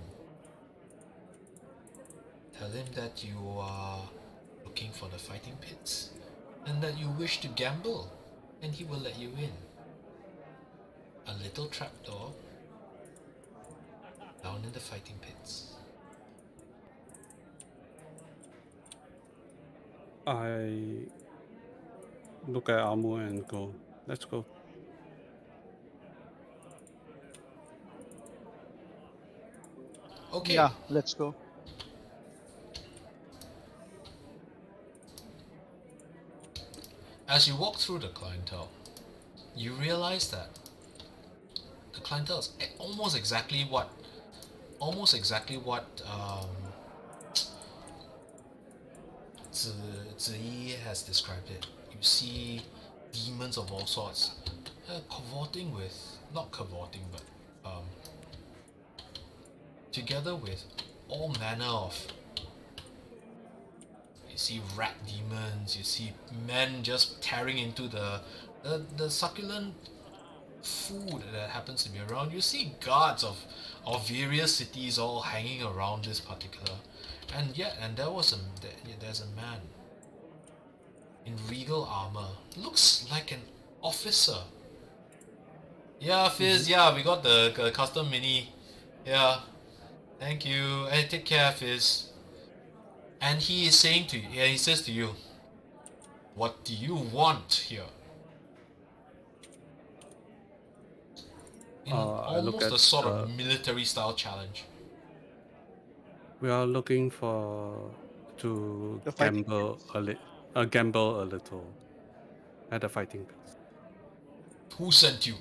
S1: that you are looking for the fighting pits and that you wish to gamble, and he will let you in. A little trapdoor down in the fighting pits.
S2: I look at Amu and go, let's go.
S1: Okay.
S5: Yeah, let's go.
S1: As you walk through the clientele, you realize that the clientele is almost exactly what Ziyi has described it. You see demons of all sorts, together with all manner of. You see rat demons. You see men just tearing into the succulent food that happens to be around. You see guards of various cities all hanging around this particular, and there's a man in regal armor. Looks like an officer. Yeah, Fizz. Yeah, we got the custom mini. Yeah, thank you. Hey, take care, Fizz. And he is saying to you, yeah, he says to you, "What do you want here?" In
S2: I look
S1: almost
S2: at
S1: a sort of military style challenge.
S2: We are looking to
S5: The fighting
S2: gamble a little at the fighting pits.
S1: Who sent you?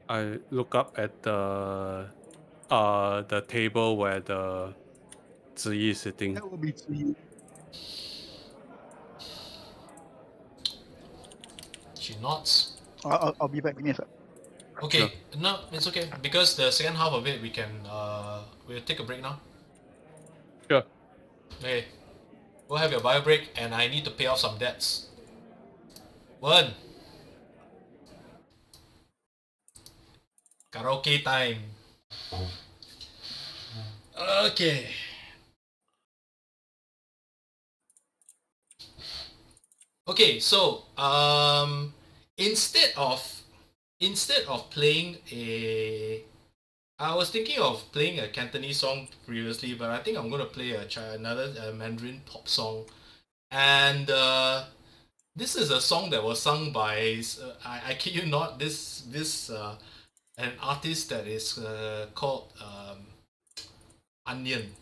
S2: I look up at the table where the Ziyi is sitting.
S5: That will be to you.
S1: She nods.
S5: I'll be back. Give me a sec.
S1: Okay,
S2: Sure.
S1: no, it's okay because the second half of it we'll take a break now.
S2: Sure.
S1: Okay, we'll have your bio break, and I need to pay off some debts. One. Karaoke time. Okay. Okay, so instead of playing I was thinking of playing a Cantonese song previously, but I think I'm gonna play another Mandarin pop song, and this is a song that was sung by I kid you not, this an artist that is called Onion,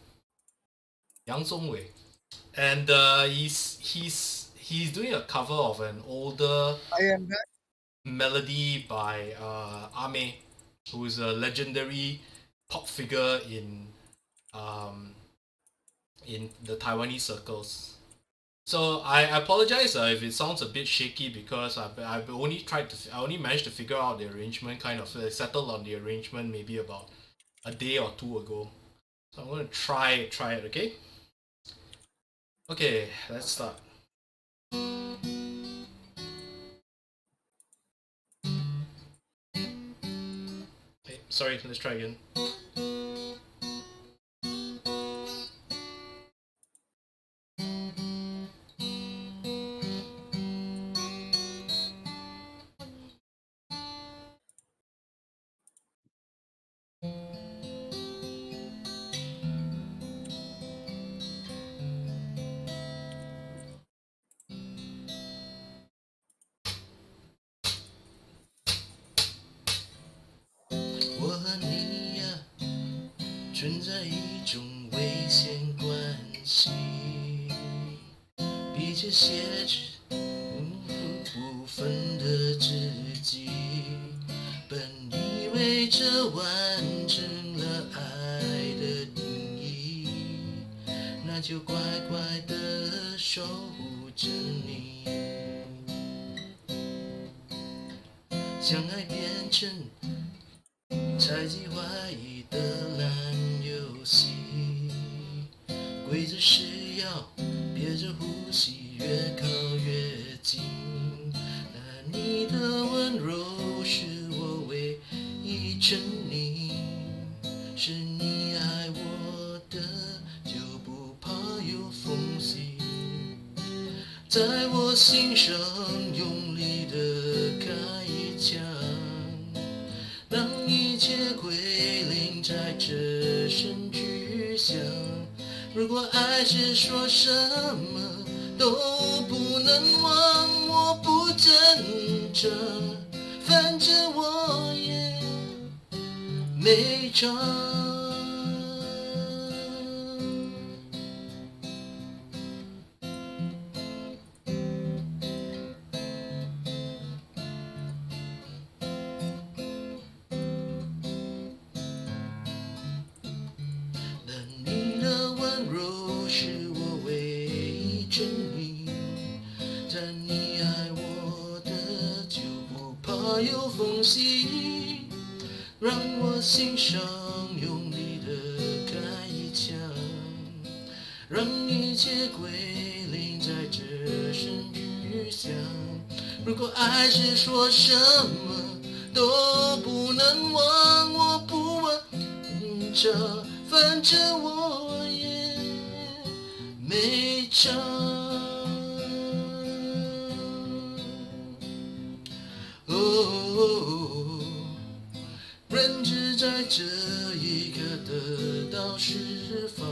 S1: Yang Zhongwei, and he's doing a cover of an older
S5: I am back.
S1: melody by Ame, who is a legendary pop figure in the Taiwanese circles. So I apologize if it sounds a bit shaky because I only managed to figure out the arrangement, kind of settled on the arrangement maybe about a day or two ago. So I'm gonna try it, okay? Okay, let's start. Okay, sorry, let's try again. 我和你呀，存在一种危险关系，彼此挟持部分的自己，本以为这完成了爱的定义，那就乖乖的守护着你。
S6: 相爱变成猜忌怀疑的烂游戏，规则是要憋着呼吸，越靠越近。那你的温柔是我唯一沉溺，是你爱我的，就不怕有缝隙，在我心上用力的开一枪，让一切归零，在这声巨响。如果爱是说什么都不能忘，我不挣扎，反正我也没差。有缝隙，让我心上用力的开一枪，让一切归零，在这声巨响。如果爱是说什么都不能忘，我不问这，反正我也没差。人只在这一刻得到释放。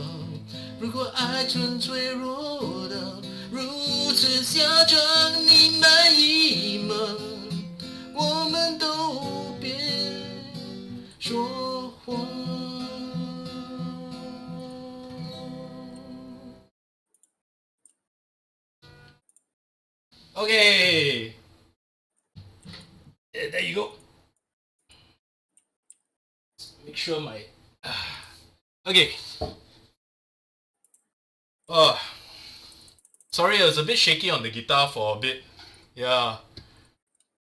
S6: 如果爱纯粹弱到如此下场，你满意吗？我们都别说谎。
S1: Okay. There you go. Make sure my okay. Sorry, I was a bit shaky on the guitar for a bit. Yeah,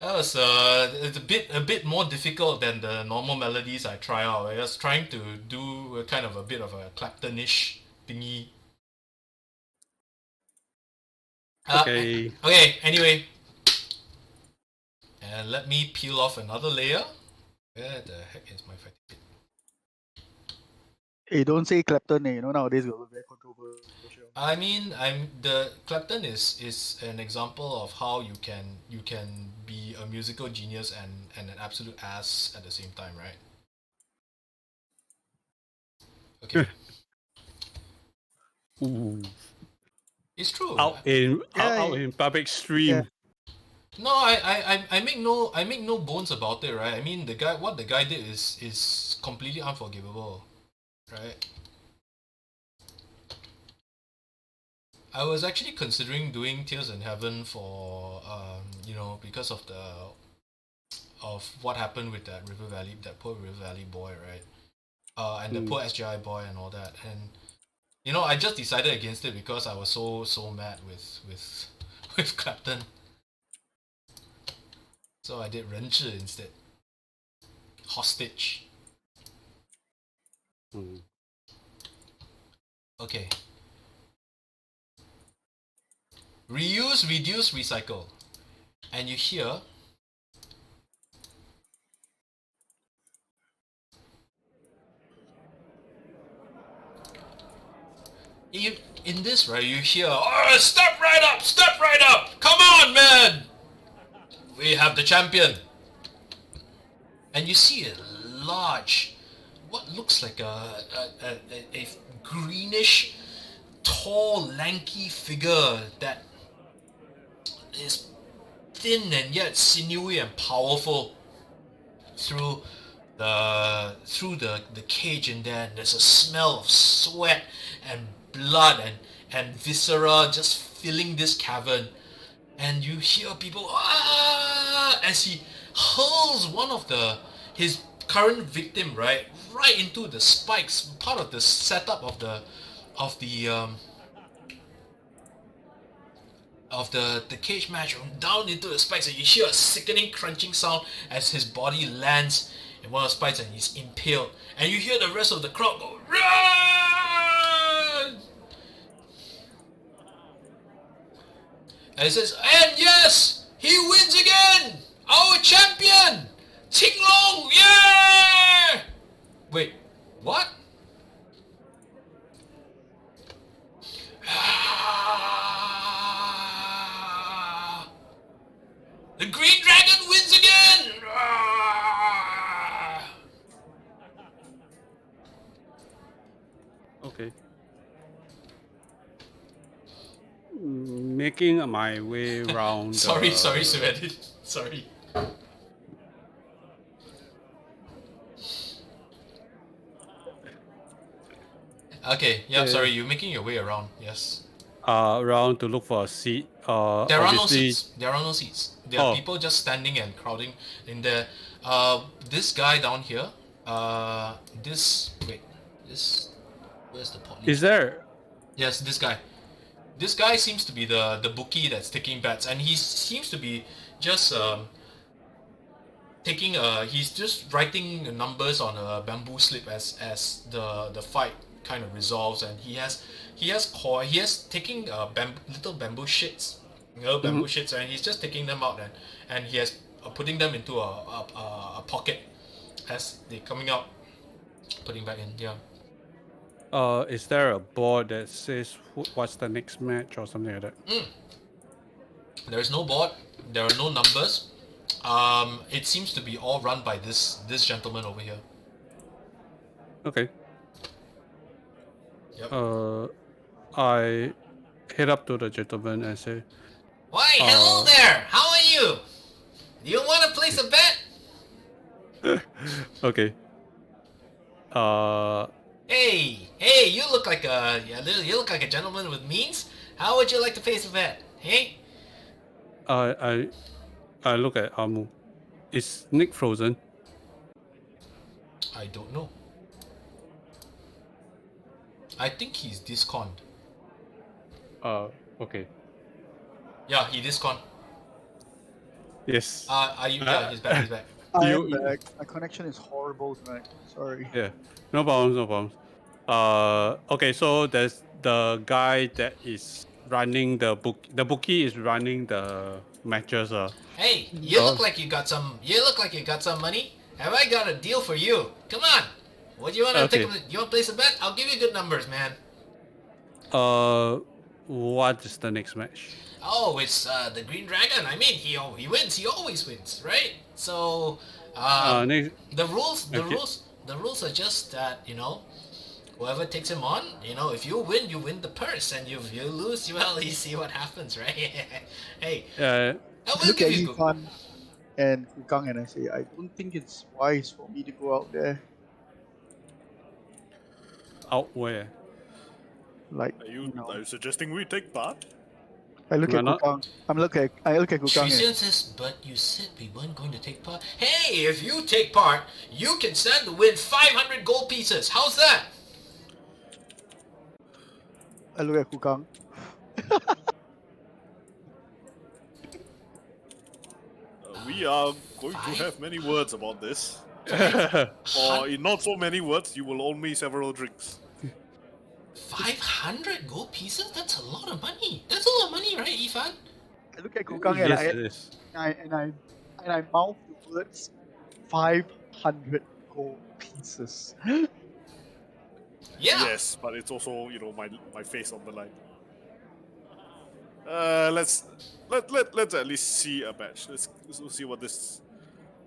S1: that was it's a bit more difficult than the normal melodies I try out. I was trying to do a kind of a bit of a Clapton-ish thingy.
S2: Okay.
S1: Okay. Anyway, and let me peel off another layer. Where the heck is my fighting pit?
S5: Hey, don't say Clapton, you know, nowadays it's very controversial.
S1: I mean, the Clapton is an example of how you can be a musical genius and an absolute ass at the same time, right? Okay.
S2: Ooh.
S1: It's true.
S2: Out in public stream.
S5: Yeah.
S1: No, I make no bones about it, right? I mean, what the guy did is completely unforgivable, right? I was actually considering doing Tears in Heaven for because of what happened with that poor River Valley boy, right? And the poor SGI boy and all that, and I just decided against it because I was so mad with Clapton. So I did Renzus instead. Hostage. Okay. Reuse, reduce, recycle. And you hear in this, right, you hear, oh, step right up, come on, man, we have the champion. And you see a large, what looks like a greenish, tall, lanky figure that is thin and yet sinewy and powerful through the cage in there, and there's a smell of sweat and blood and viscera just filling this cavern, and you hear people as he hurls one of his current victim right into the spikes, part of the setup of the the cage match down into the spikes, and you hear a sickening crunching sound as his body lands in one of the spikes and he's impaled. And you hear the rest of the crowd go, "Run!" And it says, "And yes, he wins again! Our champion! Ting Long! Yeah!" Wait, what? The Green Dragon wins again!
S2: Okay. Making my way around.
S1: Sorry, Suedit. Sorry. Okay, yeah, sorry, you're making your way around, yes.
S2: Around to look for a seat.
S1: There are no
S2: obviously-
S1: seats. There are no seats. There are
S2: Oh.
S1: people just standing and crowding in there. This guy down here, where's the pot?
S2: Is there?
S1: Yes, this guy. This guy seems to be the bookie that's taking bets, and he seems to be just he's just writing numbers on a bamboo slip as the fight kind of resolves, and he has taking little bamboo shits, shits, and he's just taking them out and he has putting them into a pocket as they're coming out, putting back in. Yeah.
S2: Is there a board that says what's the next match or something like that?
S1: There is no board. There are no numbers. It seems to be all run by this gentleman over here.
S2: Okay.
S1: Yep.
S2: I head up to the gentleman and say,
S1: Why, hello there! How are you? Do you want to place a bet?
S2: okay.
S1: Hey, you look like a gentleman with means. How would you like to place a bet? Hey?
S2: I look at Amu. Is Nick frozen?
S1: I don't know. I think he's disconned.
S2: Okay.
S1: Yeah, he disconned.
S2: Yes.
S1: Are you? Yeah, he's back. He's back.
S5: I'm back. My connection is horrible tonight. Sorry.
S2: Yeah. No problems. Okay, so there's the guy that is running the book. The bookie is running the matches.
S1: Hey, you look like you got some. You look like you got some money. Have I got a deal for you? Come on. What do you want to
S2: Okay.
S1: take? You want to place a bet? I'll give you good numbers, man.
S2: What is the next match?
S1: Oh, it's the Green Dragon. I mean, he wins. He always wins, right? So,
S2: Next,
S1: the rules
S2: Okay.
S1: are just that, whoever takes him on, if you win the purse, and if you lose, well, you see what happens, right? Hey, I will
S5: Look
S1: give
S5: at
S1: you
S5: Yifan and Wudang and I say, I don't think it's wise for me to go out there.
S2: Out where?
S5: Like,
S4: Are you suggesting we take part?
S5: I look
S2: We're
S5: at
S2: not-
S5: Wudang. I look at Wudang and
S1: Trixian says, but you said we weren't going to take part. Hey, if you take part, you can stand to win 500 gold pieces. How's that?
S5: I look at Wudang.
S4: We are going to have many words about this. Or in not so many words, you will owe me several drinks.
S1: 500 gold pieces? That's a lot of money. That's a lot of money, right, Yifan?
S5: I look at Wudang
S2: Yes,
S5: and
S2: it is.
S5: I mouth the words 500 gold pieces.
S1: Yeah.
S4: Yes, but it's also, my face on the line. Let's at least see a match. Let's see what this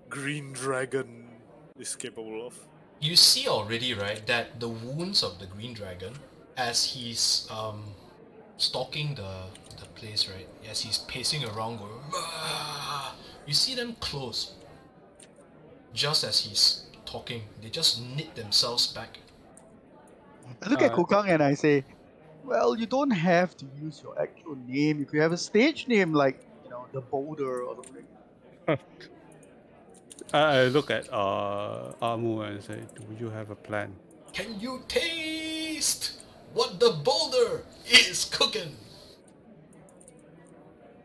S4: green dragon is capable of.
S1: You see already, right, that the wounds of the Green Dragon, as he's stalking the place, right, as he's pacing around going, "Ah," you see them close. Just as he's talking, they just knit themselves back.
S5: I look at Wudang and I say, well, you don't have to use your actual name. You could have a stage name like, the Boulder or something.
S2: I look at Amu and say, do you have a plan?
S1: Can you taste what the boulder is cooking?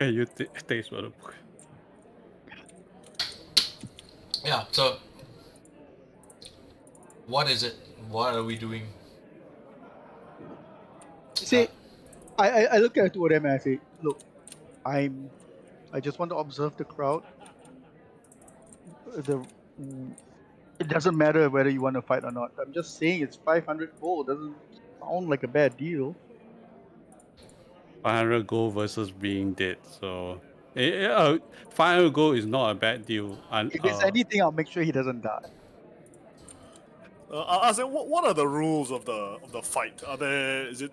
S2: Can you taste for the book?
S1: Yeah. So, what is it? What are we doing?
S5: See, I look at the two of them and I say, look, I just want to observe the crowd. It doesn't matter whether you want to fight or not. I'm just saying it's 500 gold. Doesn't sound like a bad deal.
S2: 500 gold versus being dead. So 500 gold is not a bad deal. And
S5: If it's anything, I'll make sure he doesn't die.
S4: I'll ask him, what are the rules of the fight? Is it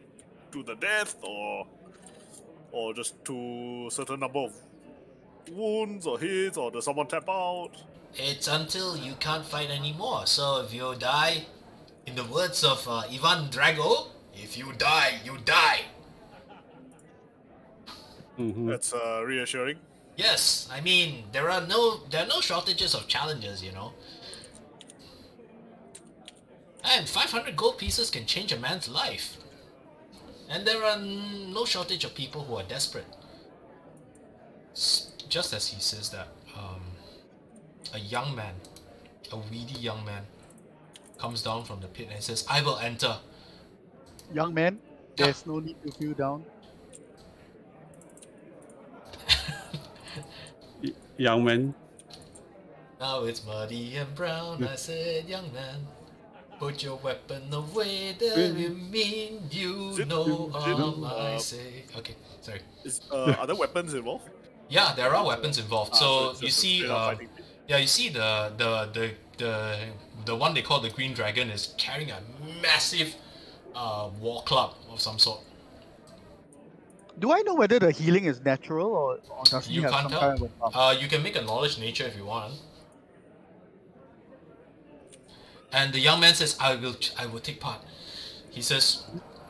S4: to the death or just to a certain number of wounds or hits, or does someone tap out?
S6: It's until you can't fight anymore. So if you die, in the words of Ivan Drago, if you die, you die.
S4: That's reassuring.
S6: Yes, I mean there are no shortages of challenges, you know. And 500 gold pieces can change a man's life. And there are no shortage of people who are desperate. Just as he says that, a young man, a weedy young man, comes down from the pit and says, "I will enter."
S5: Young man, there's no need to feel down.
S2: young man.
S6: Now it's muddy and brown, I said, "Young man, put your weapon away, that will mean you know all I say." Okay, sorry.
S4: Are there weapons involved?
S6: Yeah, there are weapons involved. So
S4: it's
S6: you
S4: just a
S6: see,
S4: straight-up fighting pit.
S6: yeah, you see the one they call the Green Dragon is carrying a massive war club of some sort.
S5: Do I know whether the healing is natural or does he
S6: You
S5: have
S6: can't
S5: some
S6: tell.
S5: kind of a buff?
S6: You can make a knowledge nature if you want. And the young man says, I will take part." He says,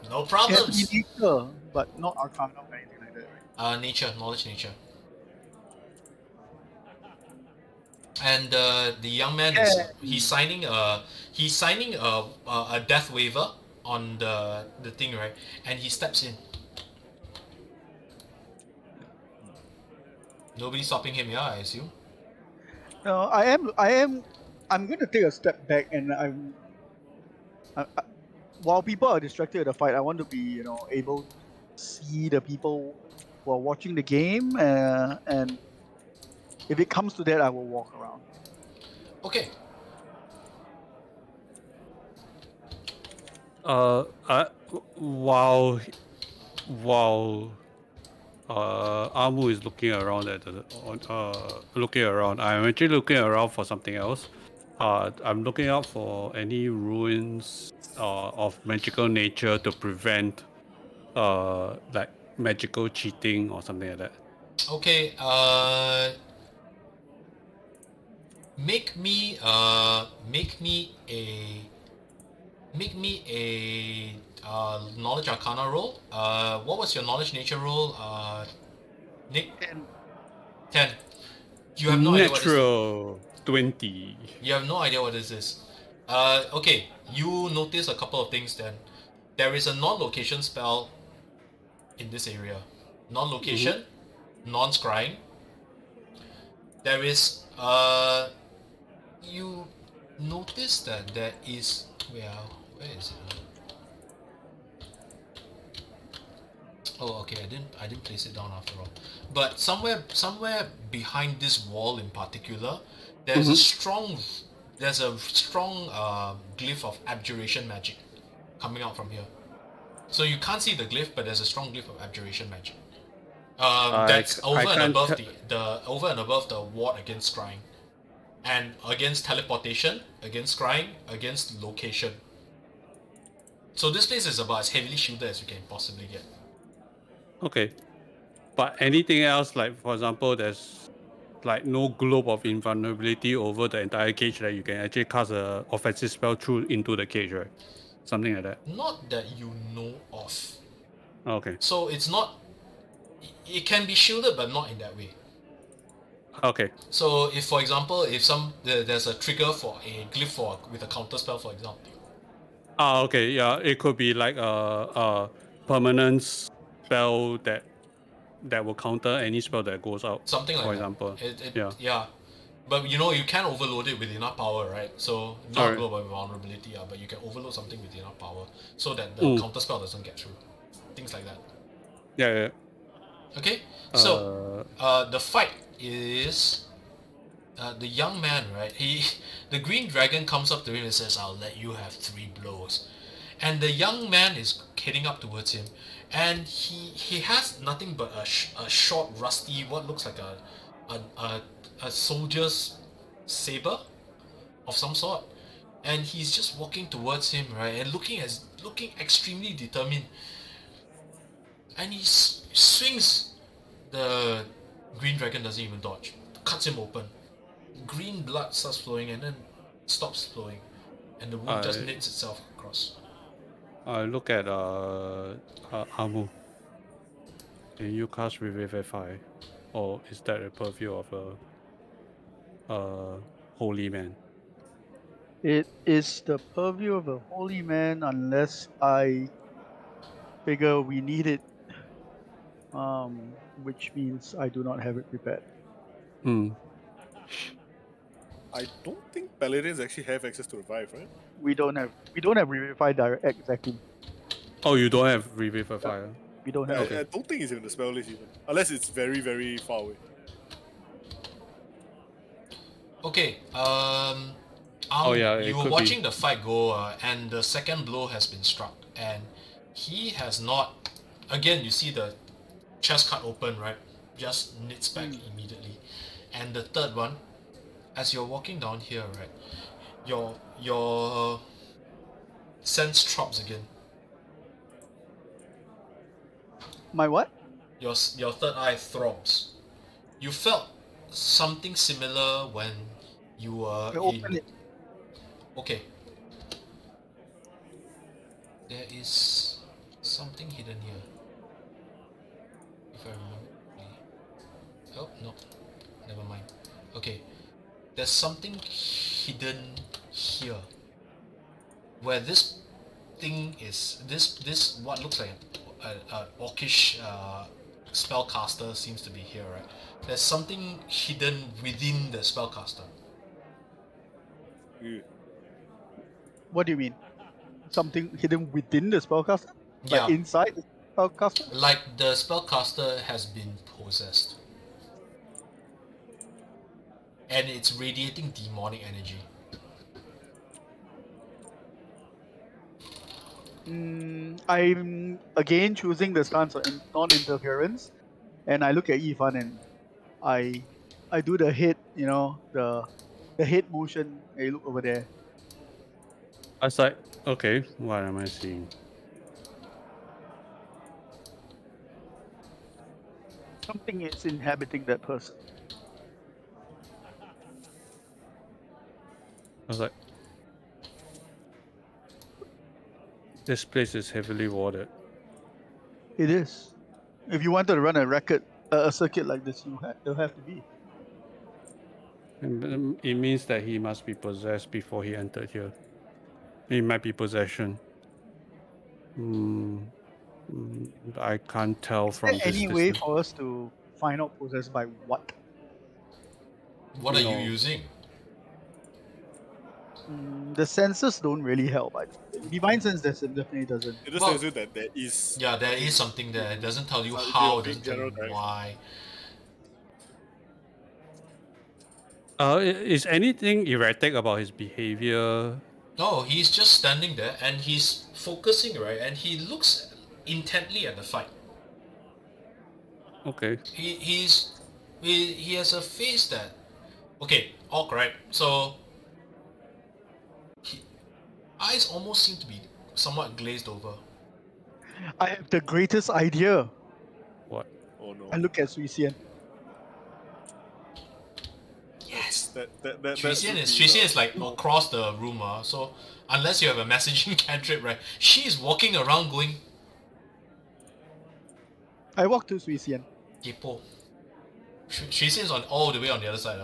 S6: "No
S5: It has to
S6: problems."
S5: be nature, but not arcana or anything like that, right?
S6: Nature, knowledge nature. And the young man he's signing a death waiver on the thing, right? And he steps in. Nobody's stopping him, yeah, I assume.
S5: No, I'm going to take a step back, and while people are distracted at the fight, I want to be, able to see the people who are watching the game, and if it comes to that, I will walk around.
S6: Okay.
S2: While Amu is looking around I'm actually looking around for something else. I'm looking out for any ruins of magical nature to prevent like magical cheating or something like that.
S6: Okay, make me a knowledge arcana roll. What was your knowledge nature roll, Nick? 10. You have no idea what this is.
S2: Natural 20.
S6: You have no idea what this is. Okay, you notice a couple of things then. There is a non-location spell in this area. Non-location, non-scrying. There is, you notice that there is, where is it? Oh, okay, I didn't place it down after all. But somewhere behind this wall in particular, there's a strong glyph of abjuration magic coming out from here. So you can't see the glyph, but there's a strong glyph of abjuration magic. That's over and above the ward against scrying, and against teleportation, against scrying, against location. So this place is about as heavily shielded as you can possibly get.
S2: Okay. But anything else, like for example, there's like no globe of invulnerability over the entire cage that you can actually cast an offensive spell through into the cage, right? Something like that.
S6: Not that you know of.
S2: Okay.
S6: So it's not. It can be shielded, but not in that way.
S2: Okay.
S6: So if, for example, there's a trigger for a glyph with a counter spell, for example.
S2: Okay. Yeah, it could be like a permanent spell that that will counter any spell that goes out.
S1: Something like
S2: for
S1: that.
S2: example.
S1: Yeah. But you know, you can overload it with enough power, right? So not global vulnerability, but you can overload something with enough power so that the counter spell doesn't get through. Things like that.
S2: Yeah.
S1: Okay. So the fight is the young man, right? The green dragon comes up to him and says, "I'll let you have 3 blows." And the young man is heading up towards him, and he has nothing but a short, rusty, what looks like a soldier's saber of some sort, and he's just walking towards him, right, and looking extremely determined, and he swings. The green dragon doesn't even dodge, cuts him open. Green blood starts flowing and then stops flowing, and the wound just knits itself across.
S2: I look at Amu. Can you cast Revivify, or is that a purview of a holy man?
S5: It is the purview of a holy man unless I figure we need it, which means I do not have it prepared.
S4: I don't think Paladins actually have access to revive, right?
S5: We don't have Revivify direct exactly.
S2: Oh, you don't have Revivify?
S5: We don't have.
S4: I don't think it's in the spell list even, unless it's very, very far away.
S1: Okay. You were watching the fight go, and the second blow has been struck, and he has not. Again, you see the chest cut open, right? Just knits back immediately, and the third one, as you're walking down here, right, your sense drops again.
S5: My what?
S1: Your third eye throbs. You felt something similar when you were
S5: Open it.
S1: Okay. There is something hidden here. If I remember. Oh no, never mind. Okay. There's something hidden here. Where this thing is, this what looks like a orcish spellcaster seems to be here, right? There's something hidden within the spellcaster.
S5: What do you mean? Something hidden within the spellcaster?
S1: Yeah.
S5: Like inside the spellcaster?
S1: Like the spellcaster has been possessed. And it's radiating demonic energy.
S5: I'm again choosing the stance of non-interference, and I look at Yifan and I do the head, the head motion. Hey, look over there.
S2: I was like, okay, what am I seeing?
S5: Something is inhabiting that person.
S2: I was like, this place is heavily warded.
S5: It is. If you wanted to run a circuit like this, it'll have to be.
S2: It means that he must be possessed before he entered here. It might be possession. I can't tell from
S5: Is there
S2: this
S5: any way
S2: distance.
S5: for us to find out possessed by what?
S1: What are you using?
S5: The senses don't really help. Divine sense definitely doesn't.
S4: It just tells you that there is.
S1: Yeah, there is something there. It doesn't tell you
S4: Some
S1: how, it
S4: big
S1: doesn't tell you
S4: general
S1: why.
S2: Is anything erratic about his behavior?
S1: No, he's just standing there and he's focusing, right? And he looks intently at the fight.
S2: Okay.
S1: He has a face that, okay, orc, right? So eyes almost seem to be somewhat glazed over.
S5: I have the greatest idea.
S2: What?
S4: Oh no.
S5: I look at Suisian.
S1: Yes.
S4: That
S1: Suisian is like across the room, so unless you have a messaging cantrip, right? She's walking around going,
S5: I walk to Suisian.
S1: Kepo. Suisian's on all the way on the other side,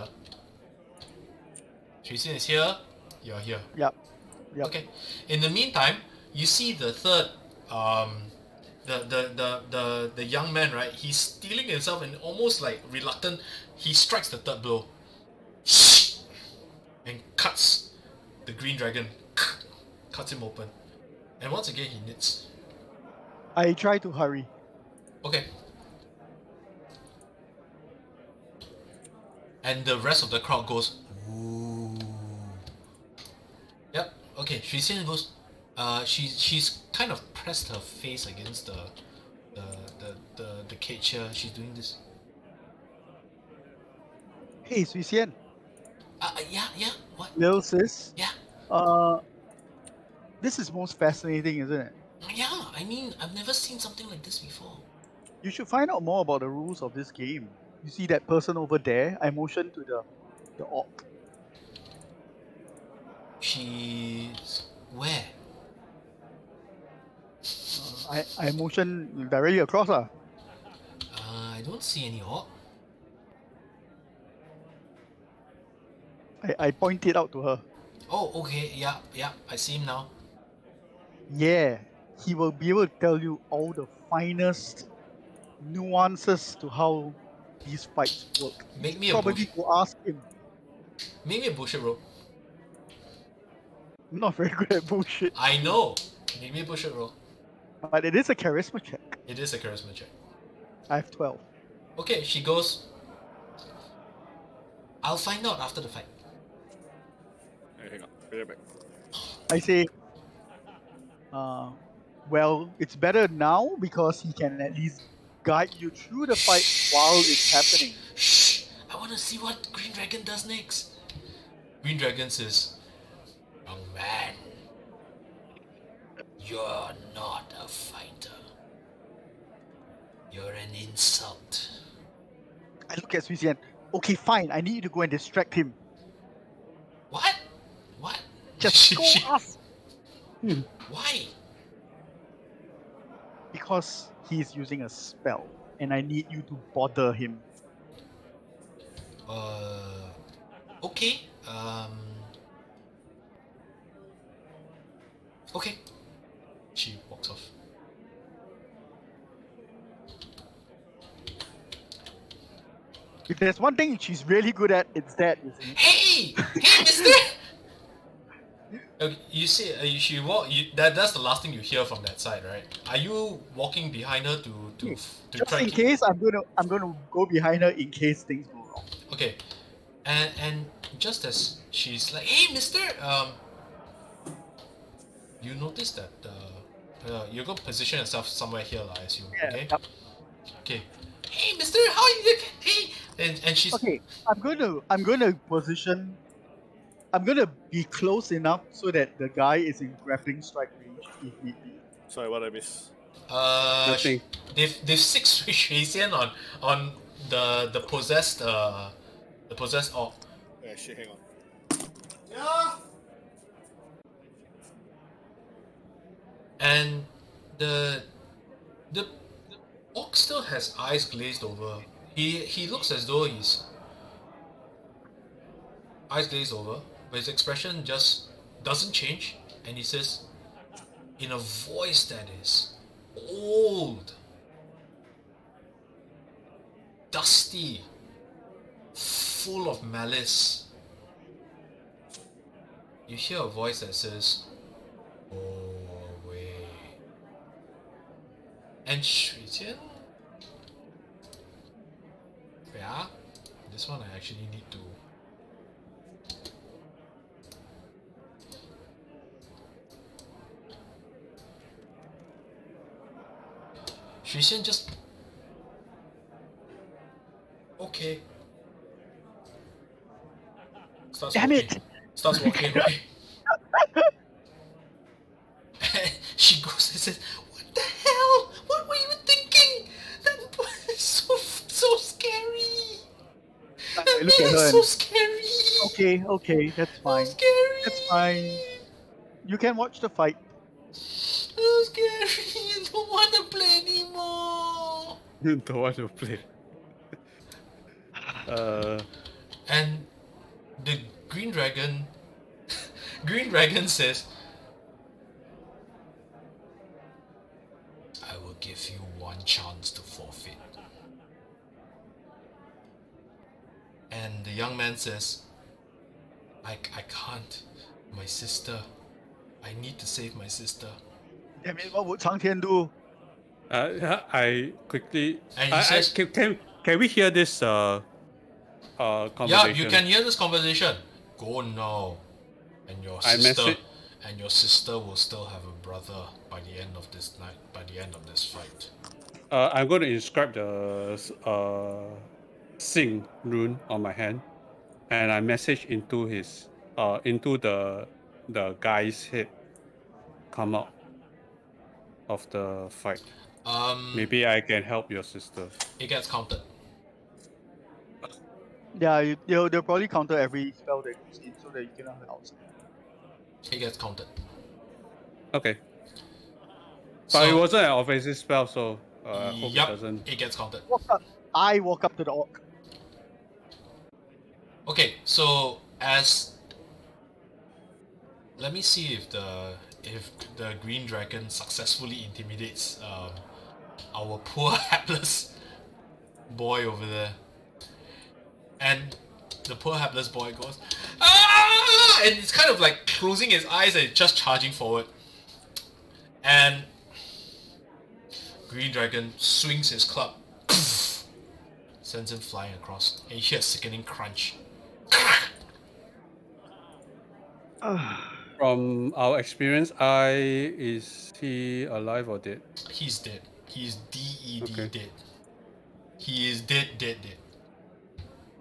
S1: Suisian is here, you're here.
S5: Yep.
S1: Okay. In the meantime, you see the third the young man, right? He's steeling himself and almost like reluctant. He strikes the third blow and cuts the green dragon. Cuts him open. And once again he knits.
S5: I try to hurry.
S1: Okay. And the rest of the crowd goes, ooh. Yep. Okay. Xianxia goes. She's kind of pressed her face against the cage here. She's doing this.
S5: Hey, Xian.
S1: Yeah. What?
S5: Lil sis.
S1: Yeah.
S5: This is most fascinating, isn't it?
S1: Yeah. I mean, I've never seen something like this before.
S5: You should find out more about the rules of this game. You see that person over there? I motioned to the orc.
S1: She's where?
S5: I motioned directly across lah.
S1: I don't see any orc.
S5: I pointed out to her.
S1: Oh, okay. Yeah. I see him now.
S5: Yeah, he will be able to tell you all the finest nuances to how these fights work.
S1: Make me a
S5: Probably
S1: bush.
S5: go ask him.
S1: Make me a bullshit roll.
S5: I'm not very good at bullshit,
S1: I know. Make me a bullshit roll.
S5: but it is a charisma check.
S1: It is a charisma check.
S5: I have 12.
S1: Okay, she goes. I'll find out after the fight.
S4: Hey, hang on. Be right back.
S5: I say, well, it's better now because he can at least guide you through the fight while it's happening.
S1: Shh! I want to see what Green Dragon does next. Green Dragon says, young man, you're not a fighter. You're an insult.
S5: I look at Suisian. Okay, fine. I need you to go and distract him.
S1: What? What?
S5: Just go ask.
S1: Why?
S5: Because he's using a spell, and I need you to bother him.
S1: Okay. Okay. She walks off.
S5: If there's one thing she's really good at, it's that, you see.
S1: Hey, mister! You see, she walk. That's the last thing you hear from that side, right? Are you walking behind her to
S5: Just
S1: try
S5: in
S1: keep-
S5: case, I'm gonna go behind her in case things go wrong.
S1: Okay, and just as she's like, "Hey, mister," you notice that you're gonna position yourself somewhere here, I assume. Okay.
S5: Yep.
S1: Okay. Hey, mister, how are you? Hey, and she's
S5: Okay, I'm gonna position. I'm gonna be close enough so that the guy is in grappling strike range if need be.
S4: Sorry, what I miss?
S2: Nothing.
S1: They've six Xianxian on the possessed orc.
S4: Yeah, shit, hang on.
S1: And the orc still has eyes glazed over. He looks as though he's eyes glazed over, but his expression just doesn't change, and he says in a voice that is old, dusty, full of malice. You hear a voice that says, "Go away." And Shuijian? Yeah, this one I actually need to. Shuijian just. Okay. Starts
S5: Damn
S1: walking.
S5: it!
S1: Starts walking away. She goes and says, "What the hell? What were you thinking? That is so scary.
S5: I
S1: That
S5: look at
S1: man
S5: her
S1: is so
S5: and-
S1: scary.
S5: Okay, that's fine.
S1: So scary.
S5: That's fine. You can watch the fight.
S1: So scary. I don't want to play anymore."
S2: Don't want to play.
S1: And the green dragon says, "I will give give you one chance to forfeit. And the young man says, I can't. My sister. I need to save my sister.
S5: Damn it, what would Cang Tian do?
S2: I quickly.
S1: And he says,
S2: can we hear this conversation?
S1: yeah, you can hear this conversation. Go now. And your sister will still have a brother by the end of this night, by the end of this fight.
S2: I'm going to inscribe the Sing rune on my hand, and I message into his into the guy's head. Come out of the fight. Maybe I can help your sister.
S1: It gets counted.
S5: Yeah, they'll probably counter every spell that goes in so that you cannot have outside.
S1: It gets counted.
S2: Okay. But it wasn't an offensive spell, so I hope it
S1: Yep,
S2: doesn't.
S1: it gets counted.
S5: I walk up to the orc.
S1: Okay, so let me see if the green dragon successfully intimidates our poor hapless boy over there. And the poor hapless boy goes, ah! And it's kind of like closing his eyes and just charging forward. And green dragon swings his club, sends him flying across, and you hear a sickening crunch.
S2: From our experience, is he alive or dead?
S1: He's dead. He's DED
S2: Okay.
S1: dead. He is dead.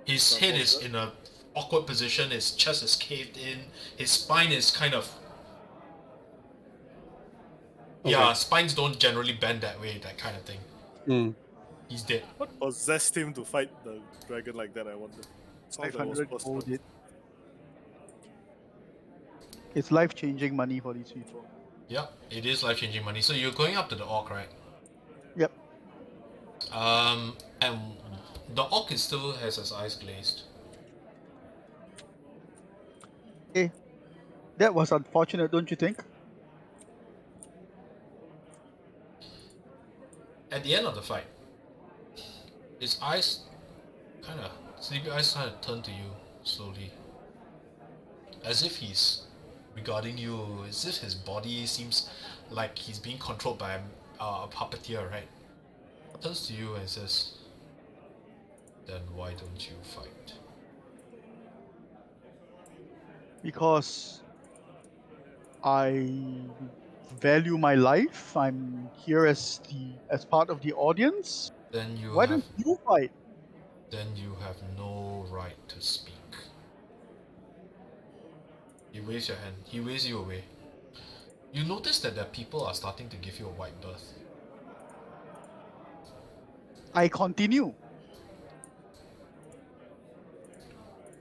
S1: His head is in a awkward position, his chest is caved in, his spine is kind of... Yeah,
S2: Okay.
S1: spines don't generally bend that way, that kind of thing.
S2: Mm.
S1: He's dead.
S4: What possessed him to fight the dragon like that, I wonder? Sounds like it was
S5: 500
S4: personal.
S5: gold. It's life-changing money for these people.
S1: Yep, it is life-changing money. So you're going up to the orc, right?
S5: Yep.
S1: And the orc still has his eyes glazed.
S5: Okay. That was unfortunate, don't you think?
S1: At the end of the fight, his eyes sleepy eyes kind of turn to you slowly. As if he's regarding you, as if his body seems like he's being controlled by a puppeteer, right? Turns to you and says, then why don't you fight?
S5: Because I value my life. I'm here as part of the audience.
S1: Then you
S5: Why
S1: have
S5: don't you fight?
S1: then you have no right to speak. He waves your hand. He waves you away. You notice that the people are starting to give you a white berth.
S5: I continue.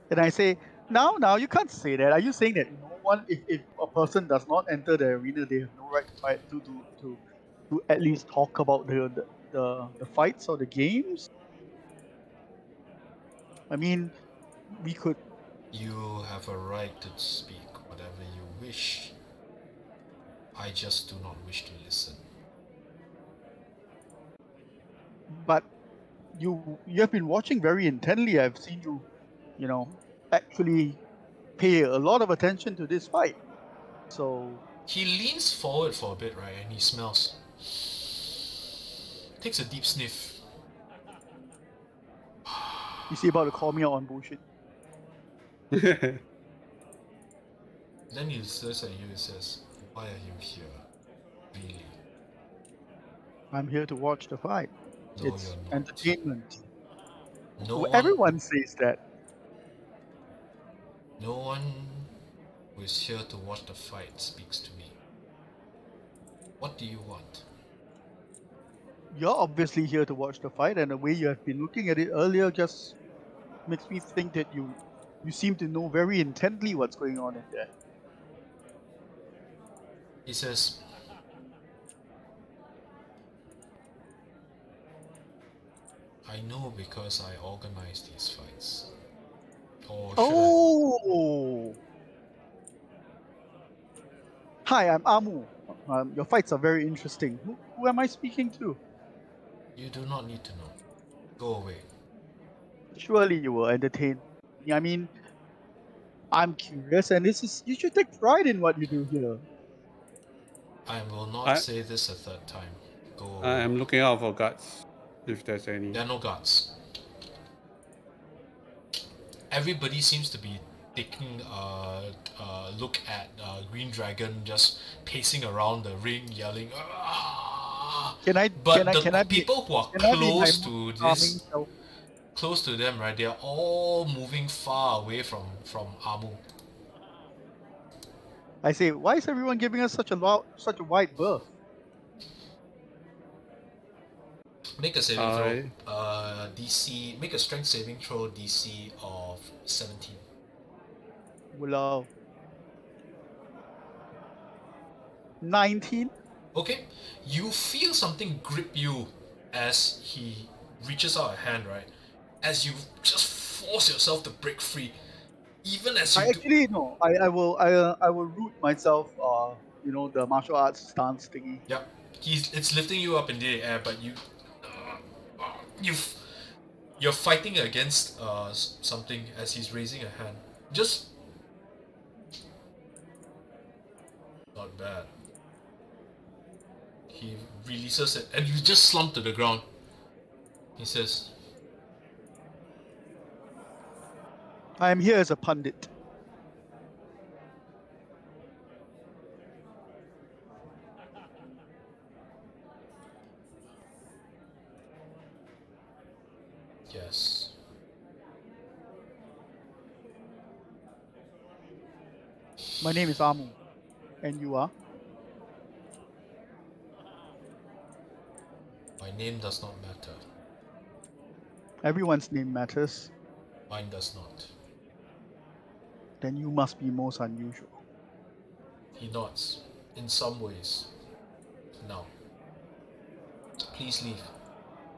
S5: And I say, now you can't say that. Are you saying that no one, if a person does not enter the arena, they have no right to fight to at least talk about the fights or the games? I mean, we could.
S1: You have a right to speak whatever you wish. I just do not wish to listen.
S5: But you have been watching very intently. I've seen you, actually pay a lot of attention to this fight. So
S1: He leans forward for a bit, right, and he smells. Takes a deep sniff.
S5: you see about to call me out on bullshit.
S1: Then he looks at you and says, why are you here? Really?
S5: I'm here to watch the fight.
S1: No,
S5: It's
S1: you're not.
S5: entertainment.
S1: No
S5: Everyone says that.
S1: No one who is here to watch the fight speaks to me. What do you want?
S5: You're obviously here to watch the fight, and the way you have been looking at it earlier just makes me think that you seem to know very intently what's going on in there.
S1: He says, I know because I organize these fights. Or should
S5: Oh! Hi, I'm Amu. Your fights are very interesting. Who am I speaking to?
S1: You do not need to know. Go away.
S5: Surely you will entertain me. I mean, I'm curious, and you should take pride in what you do here.
S1: I will not
S2: I-
S1: say this a third time. Go away.
S2: I am looking out for guards, if there's any.
S1: There are no guards. Everybody seems to be taking a look at Green Dragon just pacing around the ring, yelling. "Ah!"
S5: Can I?
S1: But
S5: can I be?
S1: people who are
S5: Can I be my
S1: close to
S5: most
S1: this,
S5: charming self?
S1: close to them, right? They are all moving far away from Amu.
S5: I say, why is everyone giving us such a wide berth?
S1: Make a saving throw. DC. Make a strength saving throw. DC of 17.
S5: Wow. 19.
S1: Okay, you feel something grip you as he reaches out a hand, right? As you just force yourself to break free, even as you
S5: I actually no. I will root myself. The martial arts stance thingy.
S1: Yep, it's lifting you up in the air, but you're fighting against something as he's raising a hand. Just not bad. He releases it, and you just slump to the ground. He says,
S5: I am here as a pundit.
S1: yes.
S5: My name is Amu, and you are.
S1: My name does not matter.
S5: Everyone's name matters.
S1: Mine does not.
S5: Then you must be most unusual.
S1: He nods. In some ways. Now, please leave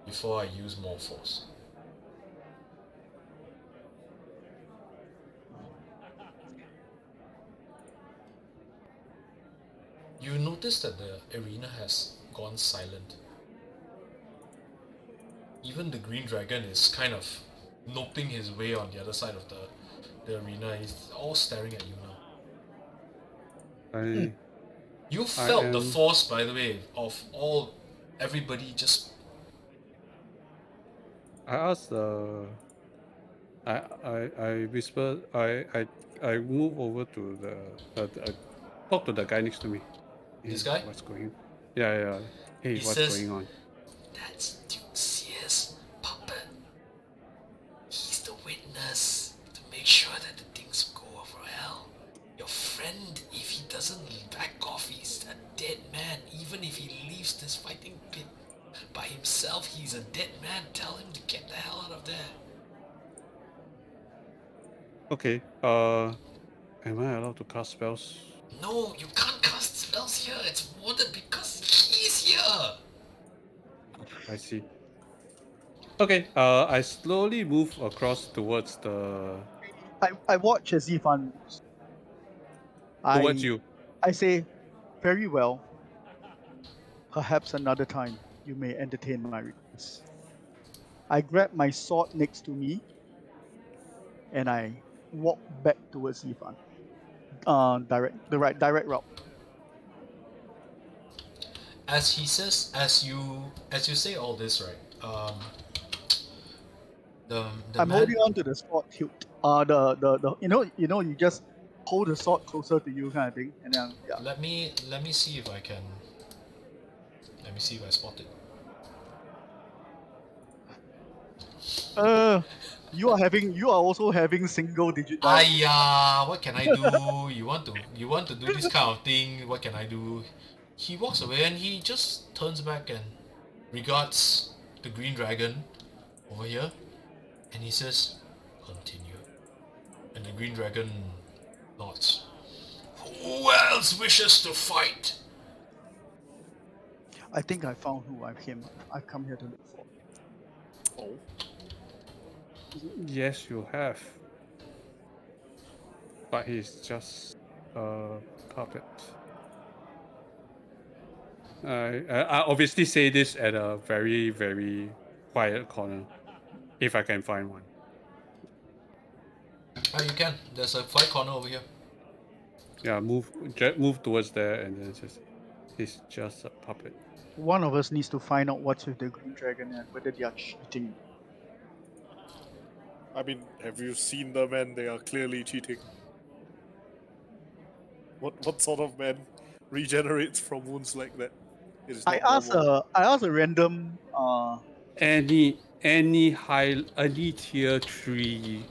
S1: before I use more force. You notice that the arena has gone silent. Even the green dragon is kind of noping his way on the other side of the arena. He's all staring at you now. You felt the force, by the way, of everybody just.
S2: I asked I whisper. I move over to the talk to the guy next to me.
S1: This
S2: Hey,
S1: guy?
S2: what's going? Yeah. Hey,
S1: He
S2: what's
S1: says-
S2: going on?
S1: That's Duxia's puppet. He's the witness to make sure that the things go over well. Your friend, if he doesn't back off, he's a dead man. Even if he leaves this fighting pit by himself, he's a dead man. Tell him to get the hell out of there.
S2: Okay. Am I allowed to cast spells?
S1: No, you can't cast spells here. It's warded because he's here.
S2: I see. Okay. I slowly move across towards the
S5: I watch as Yifan moves.
S2: towards you.
S5: I say, very well. Perhaps another time you may entertain my request. I grab my sword next to me, and I walk back towards Yifan. Direct route.
S1: As he says, as you say all this, right? The
S5: I'm
S1: man.
S5: holding on to the sword hilt. You just hold the sword closer to you, kind of thing, and then yeah.
S1: Let me see if I can. Let me see if I spot it.
S5: You are also having single digit.
S1: Ayya, what can I do? You want to do this kind of thing? What can I do? He walks away and he just turns back and regards the green dragon over here, and he says, "Continue." And the green dragon nods. Who else wishes to fight?
S5: I think I found who I've come here to look for.
S4: Oh,
S2: Yes, you have. But he's just a puppet. I obviously say this at a very, very quiet corner, if I can find one.
S1: You can. There's a quiet corner over here.
S2: Yeah, move towards there, and then he's just a puppet.
S5: One of us needs to find out what's with the green dragon and whether they are cheating.
S4: I mean, have you seen the men? They are clearly cheating. What sort of man regenerates from wounds like that? It is
S5: I
S4: not
S5: asked
S4: normal.
S5: a random
S2: Any tier 3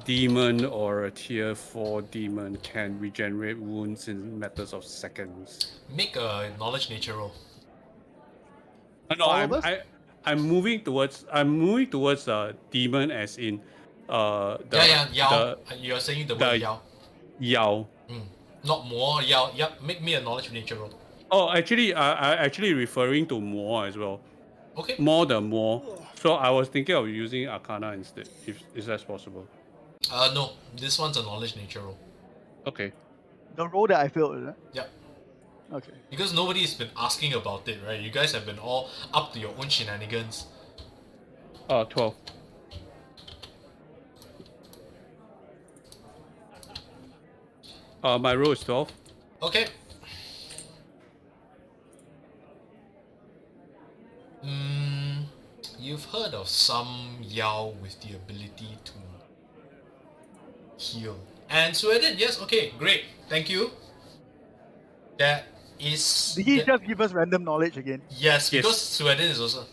S2: demon or a tier 4 demon can regenerate wounds in matters of seconds.
S1: Make a knowledge nature roll.
S2: No,
S5: All of us?
S2: I'm moving towards demon as in
S1: Yao. You're saying the word Yao.
S2: Yao.
S1: Not more. Yao. Yep. Make me a knowledge nature roll.
S2: Oh, actually, I actually referring to more as well.
S1: Okay.
S2: More. So I was thinking of using Arcana instead, if that's possible.
S1: No. This one's a knowledge nature roll.
S2: Okay.
S5: the roll that I failed, is it?
S1: Yep.
S5: Okay.
S1: Because nobody's been asking about it, right? You guys have been all up to your own shenanigans.
S2: 12. My roll is 12.
S1: Okay. You've heard of some Yao with the ability to heal. And Sweden, yes, okay, great. Thank you. That is...
S5: Did he
S1: that-
S5: just give us random knowledge again?
S1: Yes, because
S2: Yes.
S1: Sweden is also...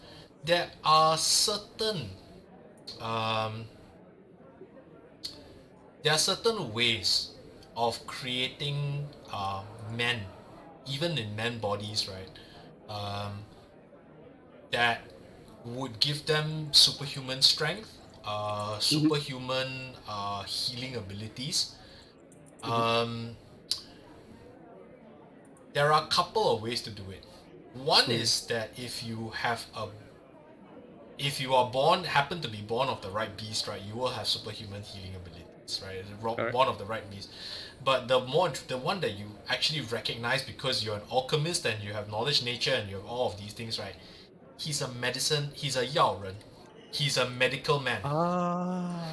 S1: There are certain... there are certain ways of creating men, even in men bodies, right? That would give them superhuman strength, superhuman healing abilities. There are a couple of ways to do it. One is that if you happen to be born of the right beast, right, you will have superhuman healing abilities, right?
S2: Correct.
S1: Born of the right beast. But the one that you actually recognize because you're an alchemist and you have knowledge nature and you have all of these things, right? He's a Yao Ren. He's a medical man.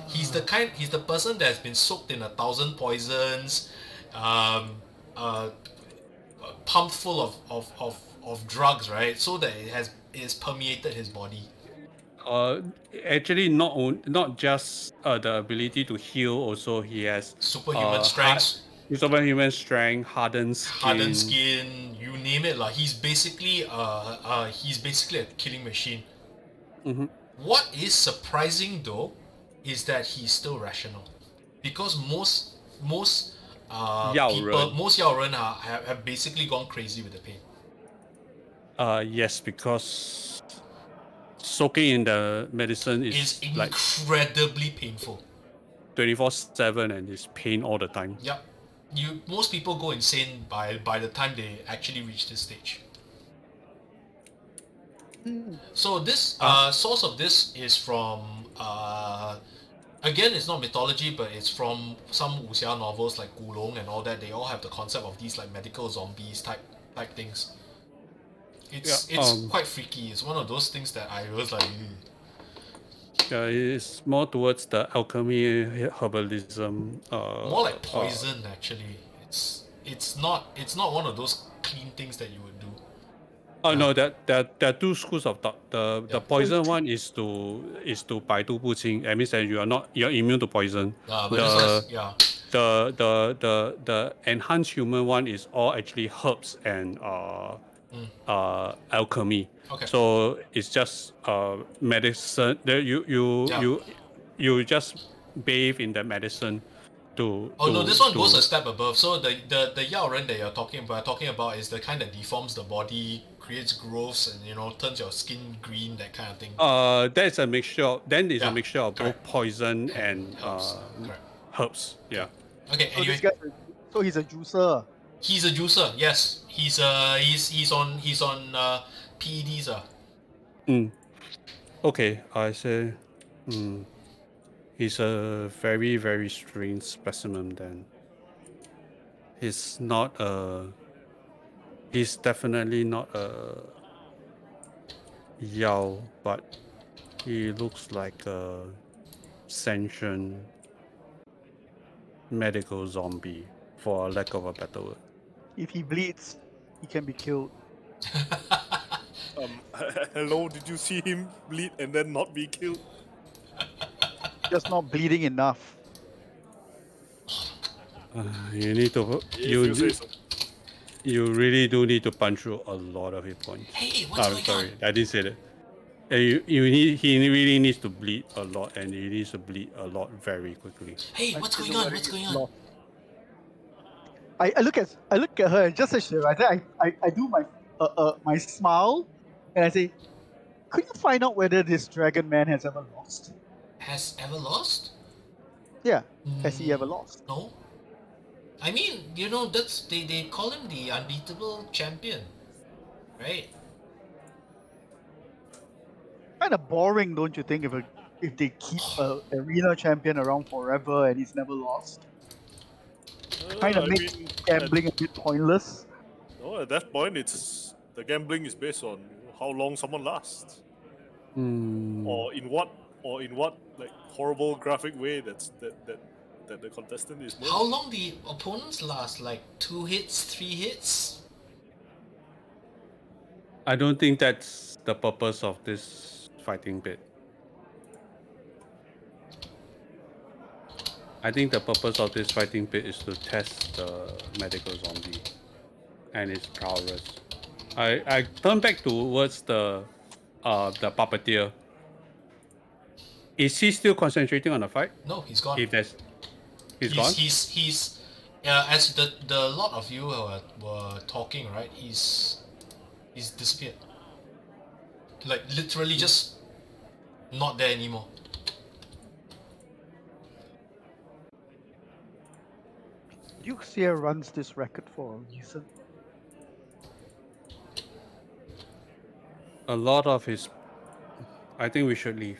S1: He's the person that's been soaked in 1,000 poisons, pumped full of drugs, right? So that it's permeated his body.
S2: Actually, not just the ability to heal. Also, he has
S1: Superhuman strength,
S2: superhuman strength, hardened
S1: skin, you name it, like he's basically a killing machine. What is surprising though is that he's still rational, because most
S2: Yao
S1: people,
S2: Ren.
S1: most Yao Ren have basically gone crazy with the pain.
S2: Yes, because soaking in the medicine is
S1: It's
S2: like
S1: incredibly painful.
S2: 24/7 and it's pain all the time.
S1: Yep. Most people go insane by the time they actually reach this stage. So this source of this is from again, it's not mythology, but it's from some wuxia novels like Gulong and all that. They all have the concept of these like medical zombies type things. It's quite freaky. It's one of those things that I was like,
S2: It's more towards the alchemy herbalism.
S1: more like poison actually. It's not one of those clean things that you would do.
S2: No, there are two schools of thought. The poison one is to 百毒不侵. That means that you're immune to poison.
S1: But this has,
S2: The enhanced human one is all actually herbs and alchemy.
S1: Okay.
S2: So it's just medicine. You just bathe in the medicine to.
S1: no, this one goes a step above. So the Yao Ren that you're talking about is the kind that deforms the body, creates growths, and turns your skin green, that kind of thing.
S2: That's a mixture. Then it's
S1: Yeah,
S2: a mixture of
S1: correct.
S2: both poison and
S1: Correct.
S2: herbs. Yeah.
S1: Okay.
S5: So
S1: Anyway,
S5: so he's a juicer.
S1: he's a juicer. Yes, he's on PEDs.
S2: Okay, I say, he's a very, very strange specimen then. He's not a He's definitely not a Yao, but he looks like a sentient medical zombie, for lack of a better word.
S5: If he bleeds, he can be killed.
S4: Hello, did you see him bleed and then not be killed?
S5: Just not bleeding enough.
S2: You need to
S4: If you say so.
S2: you really do need to punch through a lot of hit points.
S1: Hey, what's going
S2: sorry,
S1: on?
S2: I didn't say that. He really needs to bleed a lot, and he needs to bleed a lot very quickly.
S1: Hey, what's going on? What's going on?
S5: I look at her and just as she arrives, I do my smile and I say, could you find out whether this dragon man has ever lost?
S1: Has ever lost?
S5: Yeah, has he ever lost?
S1: No. I mean, you know, that's they call him the unbeatable champion, right?
S5: Kind of boring, don't you think? If they keep a arena champion around forever and he's never lost, kind of
S4: I
S5: makes
S4: mean,
S5: gambling a bit pointless.
S4: No, at that point, it's the gambling is based on how long someone lasts, or in what like horrible graphic way that the contestant is.
S1: How long the opponents last? Like 2 hits, 3 hits?
S2: I don't think that's the purpose of this fighting pit. I think the purpose of this fighting pit is to test the medical zombie and its prowess. I turn back towards the puppeteer. Is he still concentrating on the fight?
S1: No, he's gone.
S2: If that's he's gone.
S1: He's as the lot of you were talking, right? He's disappeared. Like literally just not there anymore.
S5: Xianxia runs this record for a reason.
S2: A lot of his. I think we should leave.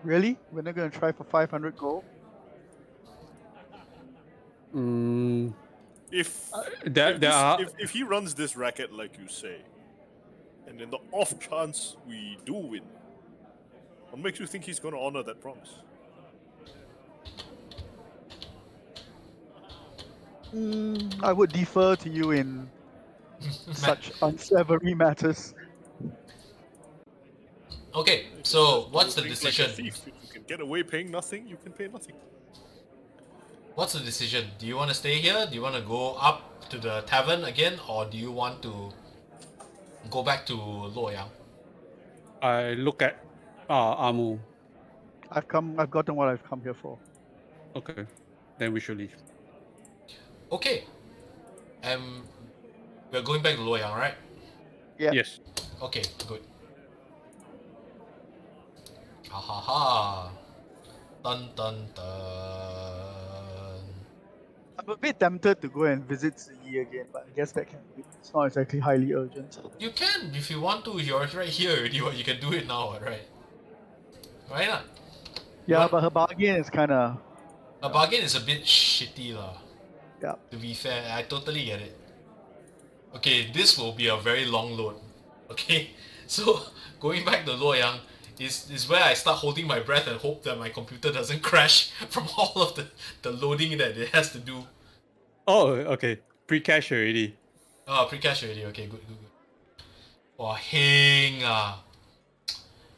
S5: Really? We're not gonna try for 500 gold?
S4: If he runs this racket like you say, and in the off chance we do win, what makes you think he's going to honor that promise?
S5: I would defer to you in such unsavory matters.
S1: Okay, so what's the
S4: Things like a
S1: decision?
S4: thief. If you can get away paying nothing, you can pay nothing.
S1: What's the decision? Do you want to stay here? Do you want to go up to the tavern again, or do you want to go back to Luoyang?
S2: I look at Amu.
S5: I've gotten what I've come here for.
S2: Okay, then we should leave.
S1: Okay. We're going back to Luoyang, right?
S5: Yeah.
S2: Yes.
S1: Okay, good. Ha ha ha. Dun dun dun.
S5: I'm a bit tempted to go and visit Ziyi again, but I guess that can wait. It's not exactly highly urgent.
S1: You can if you want to. You're right here already. You can do it now, right? Why not?
S5: Yeah,
S1: What?
S5: but her bargain is kind of.
S1: A bargain is a bit shitty, lah.
S5: Yeah.
S1: To be fair, I totally get it. Okay, this will be a very long load. Okay, so going back to Luoyang is where I start holding my breath and hope that my computer doesn't crash from all of the loading that it has to do.
S2: Oh, okay. Pre-cash already.
S1: Oh, pre-cash already. Okay, good. Oh, heng ah.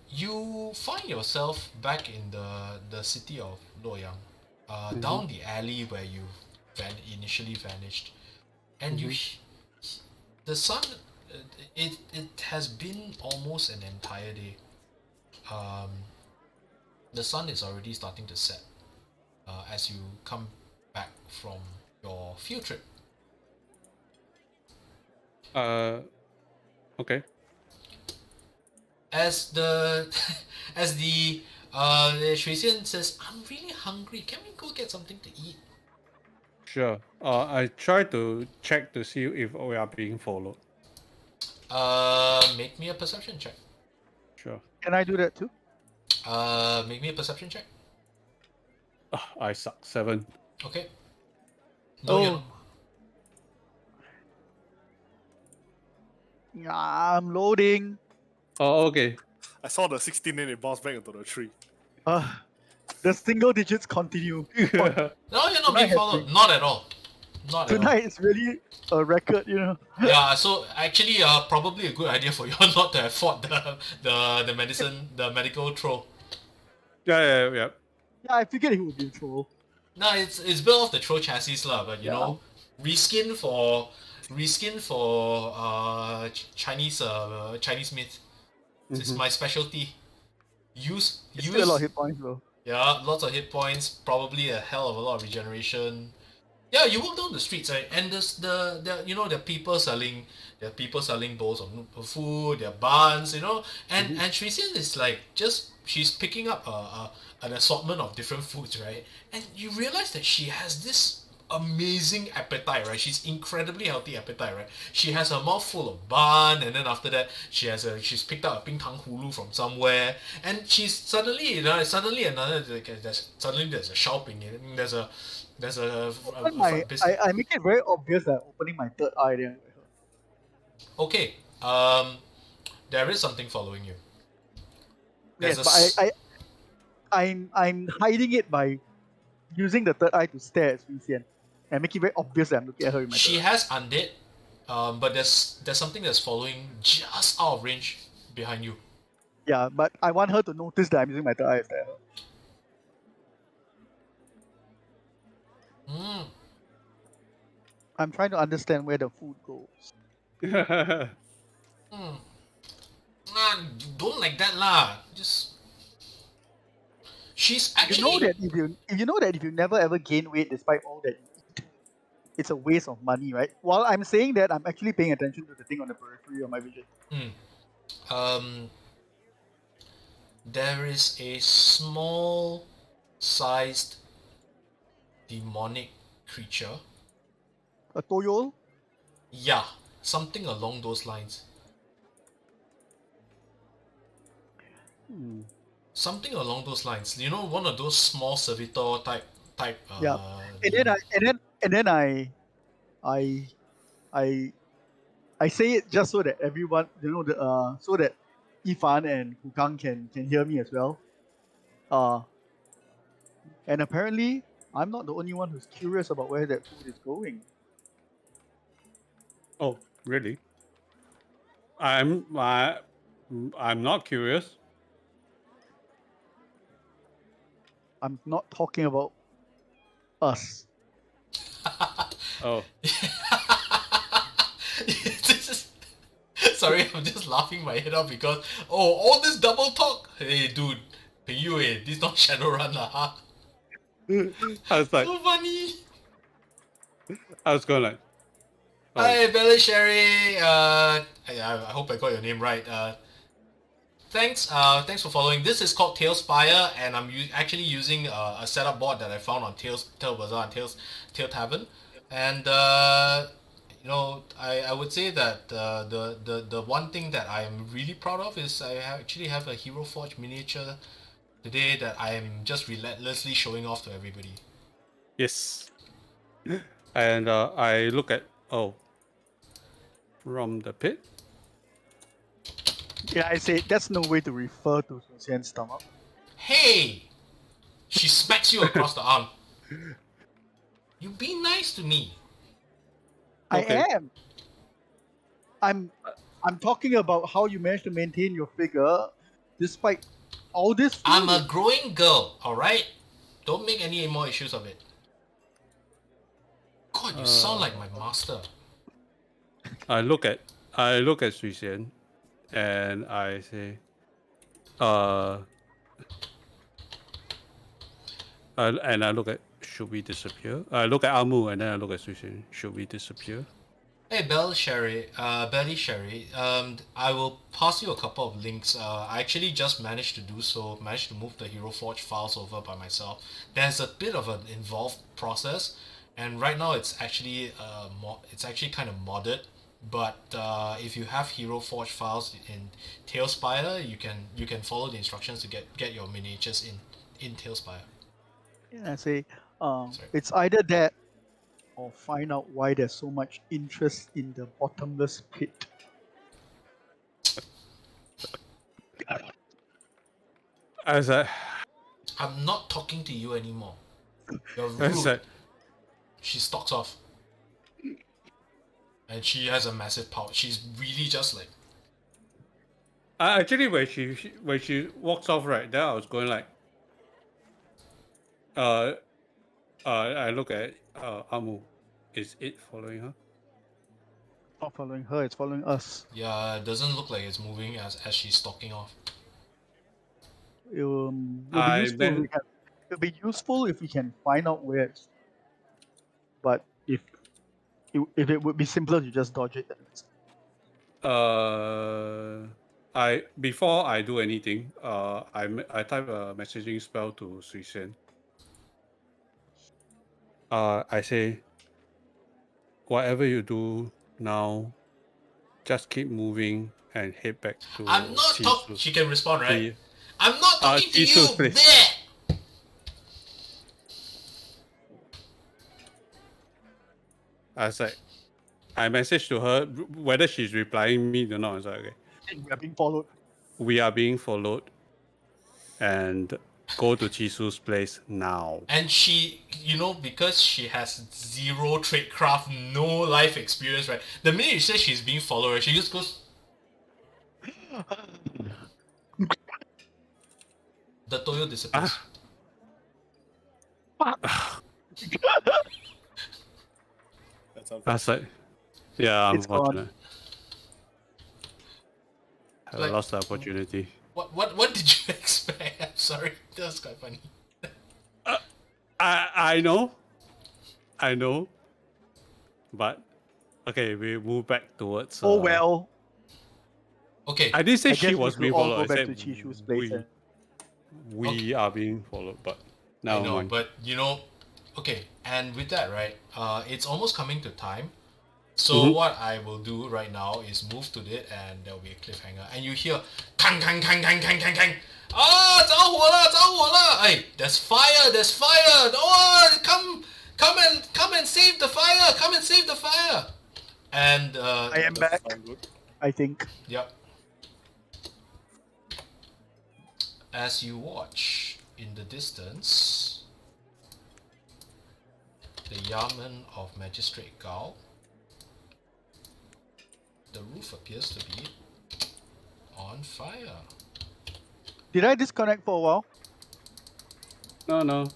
S1: You find yourself back in the city of Luoyang, down the alley where you initially vanished, and the sun. It has been almost an entire day. The sun is already starting to set as you come back from your field trip.
S2: Okay.
S1: As the Shui Xian says, I'm really hungry. Can we go get something to eat?
S2: Sure. I try to check to see if we are being followed.
S1: Make me a perception check.
S2: Sure.
S5: Can I do that too?
S1: Make me a perception check.
S2: I suck. 7.
S1: Okay. No,
S5: I'm loading.
S2: Oh, okay.
S4: I saw the 16 and it bounced back into the tree.
S5: The single digits continue.
S1: No, you're not
S5: Tonight
S1: being
S5: has
S1: followed.
S5: been-
S1: Not at all. Not at all.
S5: Tonight is really a record,
S1: Yeah, so actually, probably a good idea for you all not to have fought the medical troll.
S2: Yeah.
S5: Yeah, I figured he would be a troll.
S1: No, it's built off the troll chassis lah, but you know, reskin for Chinese myth. It's my specialty. Use
S5: Still a lot of hit points though.
S1: yeah, lots of hit points, probably a hell of a lot of regeneration. Yeah, you walk down the streets, right? And there's the you know there are people selling bowls of food, there are buns, and Shuixian is like she's picking up an assortment of different foods, right? And you realize that she has this amazing appetite, right? She's incredibly healthy appetite, right? She has a mouth full of bun, and then after that she's picked up a ping tang hulu from somewhere, and she's suddenly there's a shopping, there's a
S5: I make it very obvious that I'm opening my third eye there.
S1: Okay, there is something following you.
S5: Yes, but I'm hiding it by using the third eye to stare at Suisian and make it very obvious that I'm looking at her.
S1: She has undead, but there's something that's following just out of range behind you.
S5: Yeah, but I want her to notice that I'm using my third eye to stare at her. I'm trying to understand where the food goes.
S1: Don't like that lah. Just she's actually.
S5: You know that if you never ever gain weight despite all that you eat, it's a waste of money, right? While I'm saying that, I'm actually paying attention to the thing on the periphery of my vision.
S1: There is a small sized demonic creature.
S5: A Toyol?
S1: Yeah, something along those lines. Something along those lines. You know, one of those small servitor type.
S5: Yeah. And then I say it just so that everyone, so that Yifan and Wudang can hear me as well. And apparently, I'm not the only one who's curious about where that food is going.
S2: Oh, really? I'm not curious.
S5: I'm not talking about us.
S2: Oh.
S1: Sorry, I'm just laughing my head off because all this double talk. Hey, dude, pay you this is not Shadowrun lah, huh?
S2: I was like,
S1: So funny.
S2: I was going like, oh.
S1: Hi, Belly Sherry. I hope I got your name right. Thanks for following. This is called Talespire, and I'm actually using a setup board that I found on Tail Bazaar and Tail Tavern, and I would say that the one thing that I am really proud of is I actually have a Hero Forge miniature today that I am just relentlessly showing off to everybody.
S2: Yes. And I look at from the pit.
S5: Yeah, I say that's no way to refer to Suisian's stomach.
S1: Hey! She smacks you across the arm. You be nice to me.
S2: Okay.
S5: I am. I'm talking about how you managed to maintain your figure despite all this food.
S1: I'm a growing girl, alright? Don't make any more issues of it. God, you sound like my master.
S2: I look at Suisian and I say, and I look at, should we disappear? I look at Amu and then I look at Suisian, should we disappear?
S1: Hey, Belly Sherry, I will pass you a couple of links. I actually just managed to do so, managed to move the Hero Forge files over by myself. There's a bit of an involved process, and right now it's actually kind of modded. But if you have Hero Forge files in Talespire, you can follow the instructions to get your miniatures in Talespire.
S5: Yeah, I say it's either that or find out why there's so much interest in the bottomless pit.
S2: I said,
S1: I'm not talking to you anymore. You're
S2: I
S1: rude.
S2: said,
S1: She stalks off. And she has a massive pouch. She's really just like...
S2: actually, when she walks off, right, then I was going like, I look at Amu. Is it following her?
S5: Not following her, it's following us.
S1: Yeah, it doesn't look like it's moving as she's stalking off.
S5: It'll be useful if we can find out where it's. But if it would be simpler to just dodge it.
S2: Before I do anything, I type a messaging spell to Sui Shen. I say, whatever you do now, just keep moving and head back to.
S1: I'm not talking. She can respond, right? I'm not talking to you.
S2: Please. I was like, I messaged to her whether she's replying me or not. I was like, okay.
S5: We are being followed.
S2: We are being followed, and go to Chisu's place now.
S1: And she, because she has zero tradecraft, no life experience, right? The minute you say she's being followed, right, she just goes. The Toyo disappears.
S4: That's
S2: like, yeah,
S5: It's
S2: unfortunate. I
S1: Like-
S2: lost the opportunity.
S1: What did you expect? I'm sorry, that was quite funny.
S2: I know, but okay, we move back towards.
S5: Oh well.
S1: Okay,
S2: I did say
S5: I
S2: she
S5: guess
S2: was
S5: we
S2: being
S5: could all
S2: followed.
S5: go
S2: I
S5: back
S2: said
S5: to Chishu's place.
S2: we are being followed, but now
S1: I know, but okay, and with that, right? It's almost coming to time. So what I will do right now is move to it, and there will be a cliffhanger, and you hear kang kang kang kang kang kang kang. Ah, 着火了，着火了! Hey, there's fire! There's fire! Oh, come and save the fire! Come and save the fire! And
S5: I am back. I think.
S1: Yep. As you watch in the distance, the Yamen of Magistrate Gao, the roof appears to be on fire.
S5: Did I disconnect for a while?
S2: No.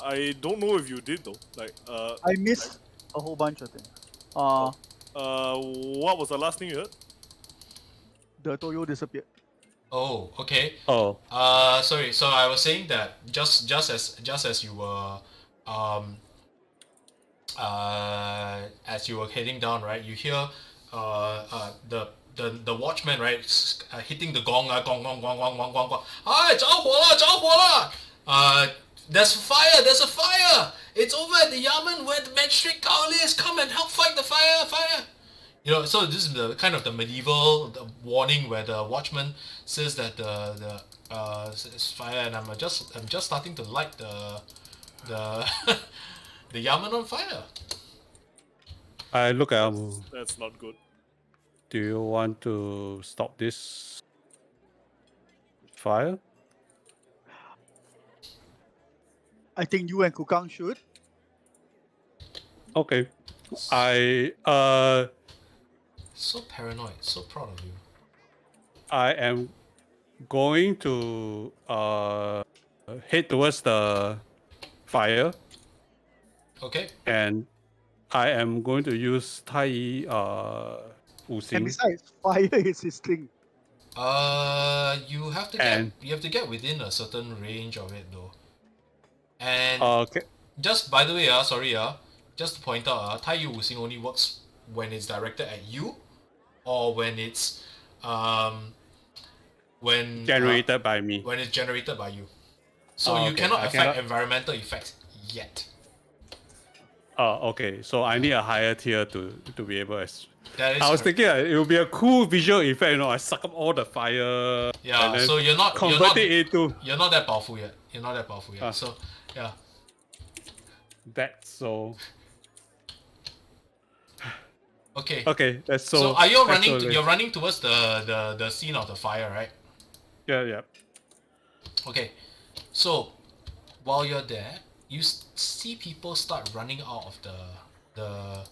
S4: I don't know if you did though.
S5: I missed a whole bunch of things.
S4: What was the last thing you heard?
S5: The Toyo disappeared.
S1: Oh, okay.
S2: Oh,
S1: Sorry. So I was saying that just as you were as you were heading down, right? You hear the watchman, right, hitting the gong, gong gong gong gong gong gong gong. Hi, 着火了，着火了! There's fire! There's a fire! It's over at the Yamen where the magistrate Gao is. Come and help fight the fire! Fire! So this is the kind of the medieval warning where the watchman says that the it's fire, and I'm just starting to light the the Yamen on fire.
S2: I look at Amu.
S4: That's not good.
S2: Do you want to stop this fire?
S5: I think you and Kukang should.
S2: Okay. I
S1: So paranoid, so proud of you.
S2: I am going to head towards the fire,
S1: Okay.
S2: and I am going to use Tai Wu
S5: And
S2: Xing.
S5: besides, fire is his thing.
S1: You have to
S2: And-
S1: get within a certain range of it though. And
S2: Okay.
S1: just by the way, just to point out, Tai Yu Wuxing only works when it's directed at you, or when it's
S2: Generated by me.
S1: when it's generated by you. So
S2: Oh,
S1: you
S2: okay.
S1: cannot
S2: I
S1: affect
S2: cannot-
S1: environmental effects yet.
S2: Okay. So I need a higher tier to be able to.
S1: That is
S2: I was
S1: correct.
S2: thinking it would be a cool visual effect. I suck up all the fire.
S1: Yeah,
S2: and then
S1: so you're not
S2: convert it into
S1: you're not that powerful yet. You're not that powerful yet.
S2: Ah.
S1: So yeah.
S2: that. So
S1: Okay.
S2: okay. That's so.
S1: So are you
S2: that's
S1: running?
S2: so-
S1: You're running towards the scene of the fire, right?
S2: Yeah.
S1: Okay, so while you're there, you see people start running out of the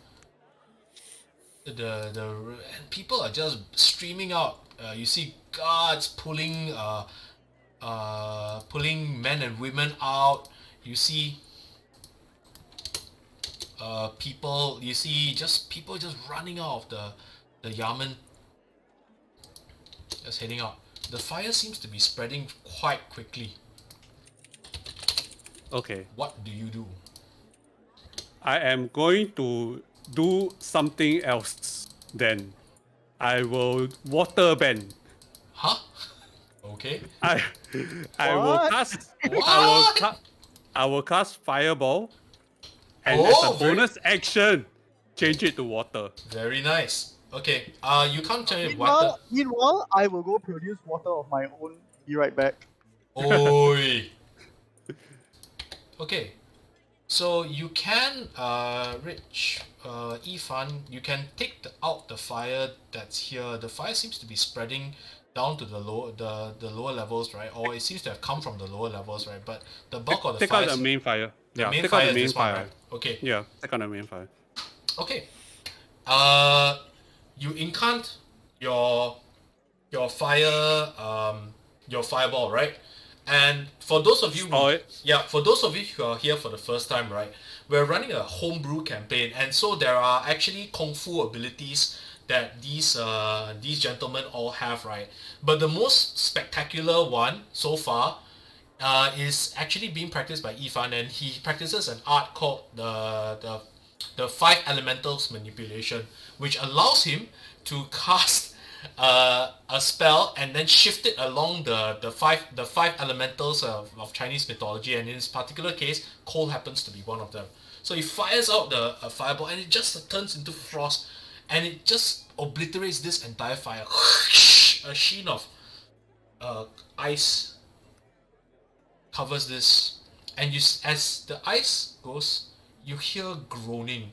S1: and people are just streaming out. You see guards pulling men and women out. You see people. You see people just running out of the yamen, just heading out. The fire seems to be spreading quite quickly.
S2: Okay.
S1: What do you do?
S2: I am going to do something else then. I will water bend.
S1: Huh? Okay.
S2: I will
S5: What?
S2: cast
S1: What?
S2: I will cast fireball, and as a bonus action, change it to water.
S1: Very nice. Okay. You can't turn it water.
S5: Meanwhile, I will go produce water of my own. Be right back.
S1: Oi. Okay. So you can, Yifan, you can take out the fire that's here. The fire seems to be spreading down to the lower levels, right? Or it seems to have come from the lower levels, right? But the bulk of the
S2: Take
S1: fire.
S2: out the main fire.
S1: The main
S2: take
S1: fire
S2: out the
S1: is
S2: main
S1: this one,
S2: fire.
S1: right? Okay.
S2: Yeah, take out the main fire.
S1: Okay. You incant your fire your fireball, right? And for those of you for those of you who are here for the first time, right, we're running a homebrew campaign, and so there are actually kung fu abilities that these gentlemen all have, right? But the most spectacular one so far is actually being practiced by Yifan, and he practices an art called the five elementals manipulation, which allows him to cast a spell and then shift it along the five elementals of Chinese mythology, and in this particular case, coal happens to be one of them. So he fires out the fireball, and it just turns into frost, and it just obliterates this entire fire. A sheen of ice covers this, and as the ice goes, you hear groaning.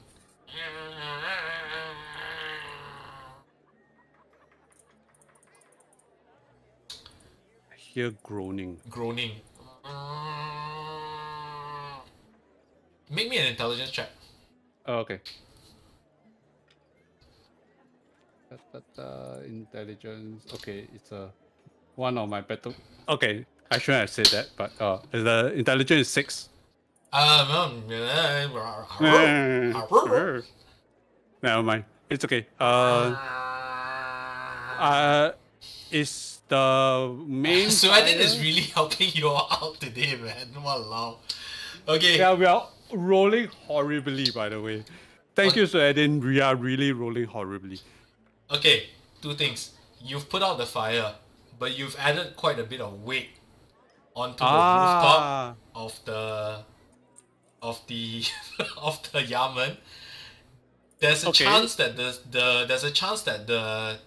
S2: I hear groaning.
S1: Make me an intelligence check.
S2: Oh, okay. Intelligence. Okay, it's one of my battle. Okay, I shouldn't have said that, but the intelligence is 6. Never mind. It's okay. Is the main
S1: Suadin is really helping you all out today, man. Walao. Okay.
S2: Yeah, we are rolling horribly, by the way. Thank you, Suadin. We are really rolling horribly.
S1: Okay, two things. You've put out the fire, but you've added quite a bit of weight onto the rooftop of the of the yamen. There's a chance that the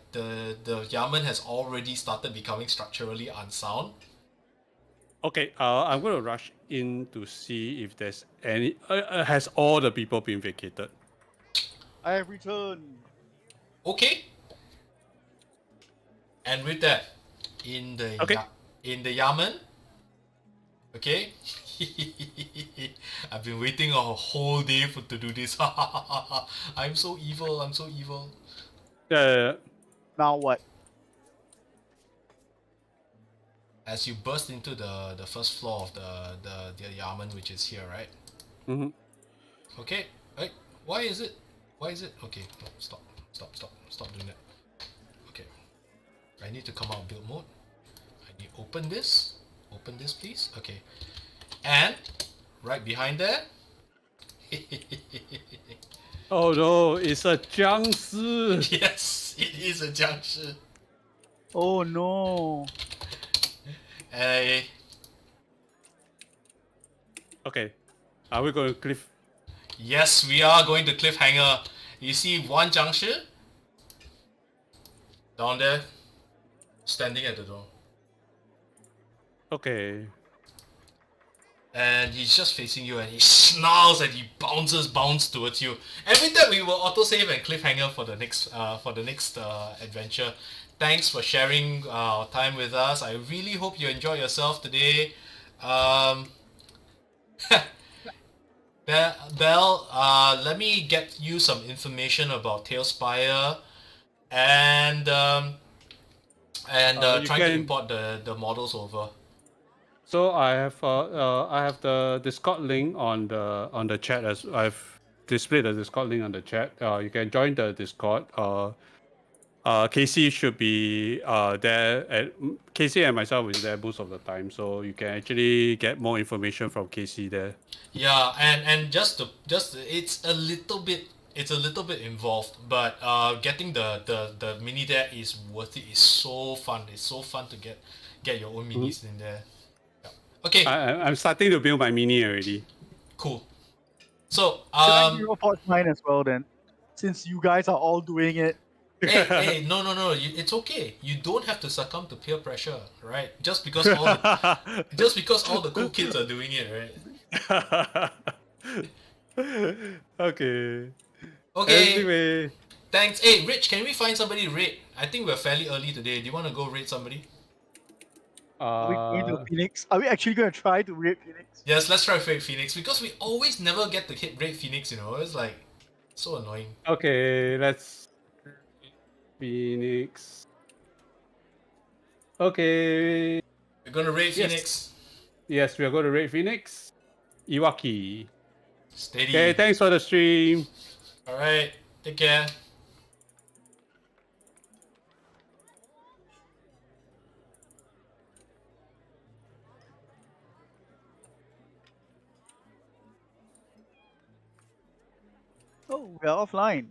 S1: yamen has already started becoming structurally unsound.
S2: Okay, I'm going to rush in to see if there's any. Has all the people been vacated?
S5: I have returned.
S1: Okay. And with that, in the yamen, okay. I've been waiting a whole day to do this. I'm so evil.
S2: Yeah.
S5: Now what?
S1: As you burst into the first floor of the yamen, which is here, right?
S2: Mm-hmm.
S1: Okay. Right. Why is it? Okay. No, stop doing that. Okay. I need to come out of build mode. I need open this, please. Okay. And right behind there.
S2: Oh no, it's a Jiangshi.
S1: Yes, it is a Jiangshi.
S5: Oh no.
S2: Okay. Are we going to cliff?
S1: Yes, we are going to cliffhanger. You see one Jiangshi down there, standing at the door.
S2: Okay.
S1: and he's just facing you, and he snarls and he bounds towards you. And with that, we will autosave and cliffhanger for the next adventure. Thanks for sharing time with us. I really hope you enjoy yourself today. Belle, let me get you some information about Talespire, and trying to import the models over.
S2: So I have the Discord link on the chat, as I've displayed the Discord link on the chat. You can join the Discord. Casey should be there. Casey and myself is there most of the time, so you can actually get more information from Casey there.
S1: Yeah, and just it's a little bit involved, but getting the mini there is worth it. It's so fun. It's so fun to get your own minis in there. Yeah. Okay.
S2: I'm starting to build my mini already.
S1: Cool. So
S5: Can I report mine as well then? Since you guys are all doing it.
S1: hey, no, it's okay. You don't have to succumb to peer pressure, right? Just because all the cool kids are doing it, right?
S2: Okay.
S1: Anyway. Thanks. Hey, Rich, can we find somebody to raid? I think we're fairly early today. Do you want to go raid somebody?
S5: Are we going to Phoenix? Are we actually going to try to raid Phoenix?
S1: Yes, let's try raid Phoenix, because we always never get to hit raid Phoenix, you know? It's like so annoying.
S2: Okay, let's Phoenix. Okay.
S1: We're gonna raid Phoenix.
S2: Yes, we are going to raid Phoenix. Iwaki.
S1: Steady.
S2: Okay, thanks for the stream.
S1: Alright, take care.
S5: Oh, we're offline.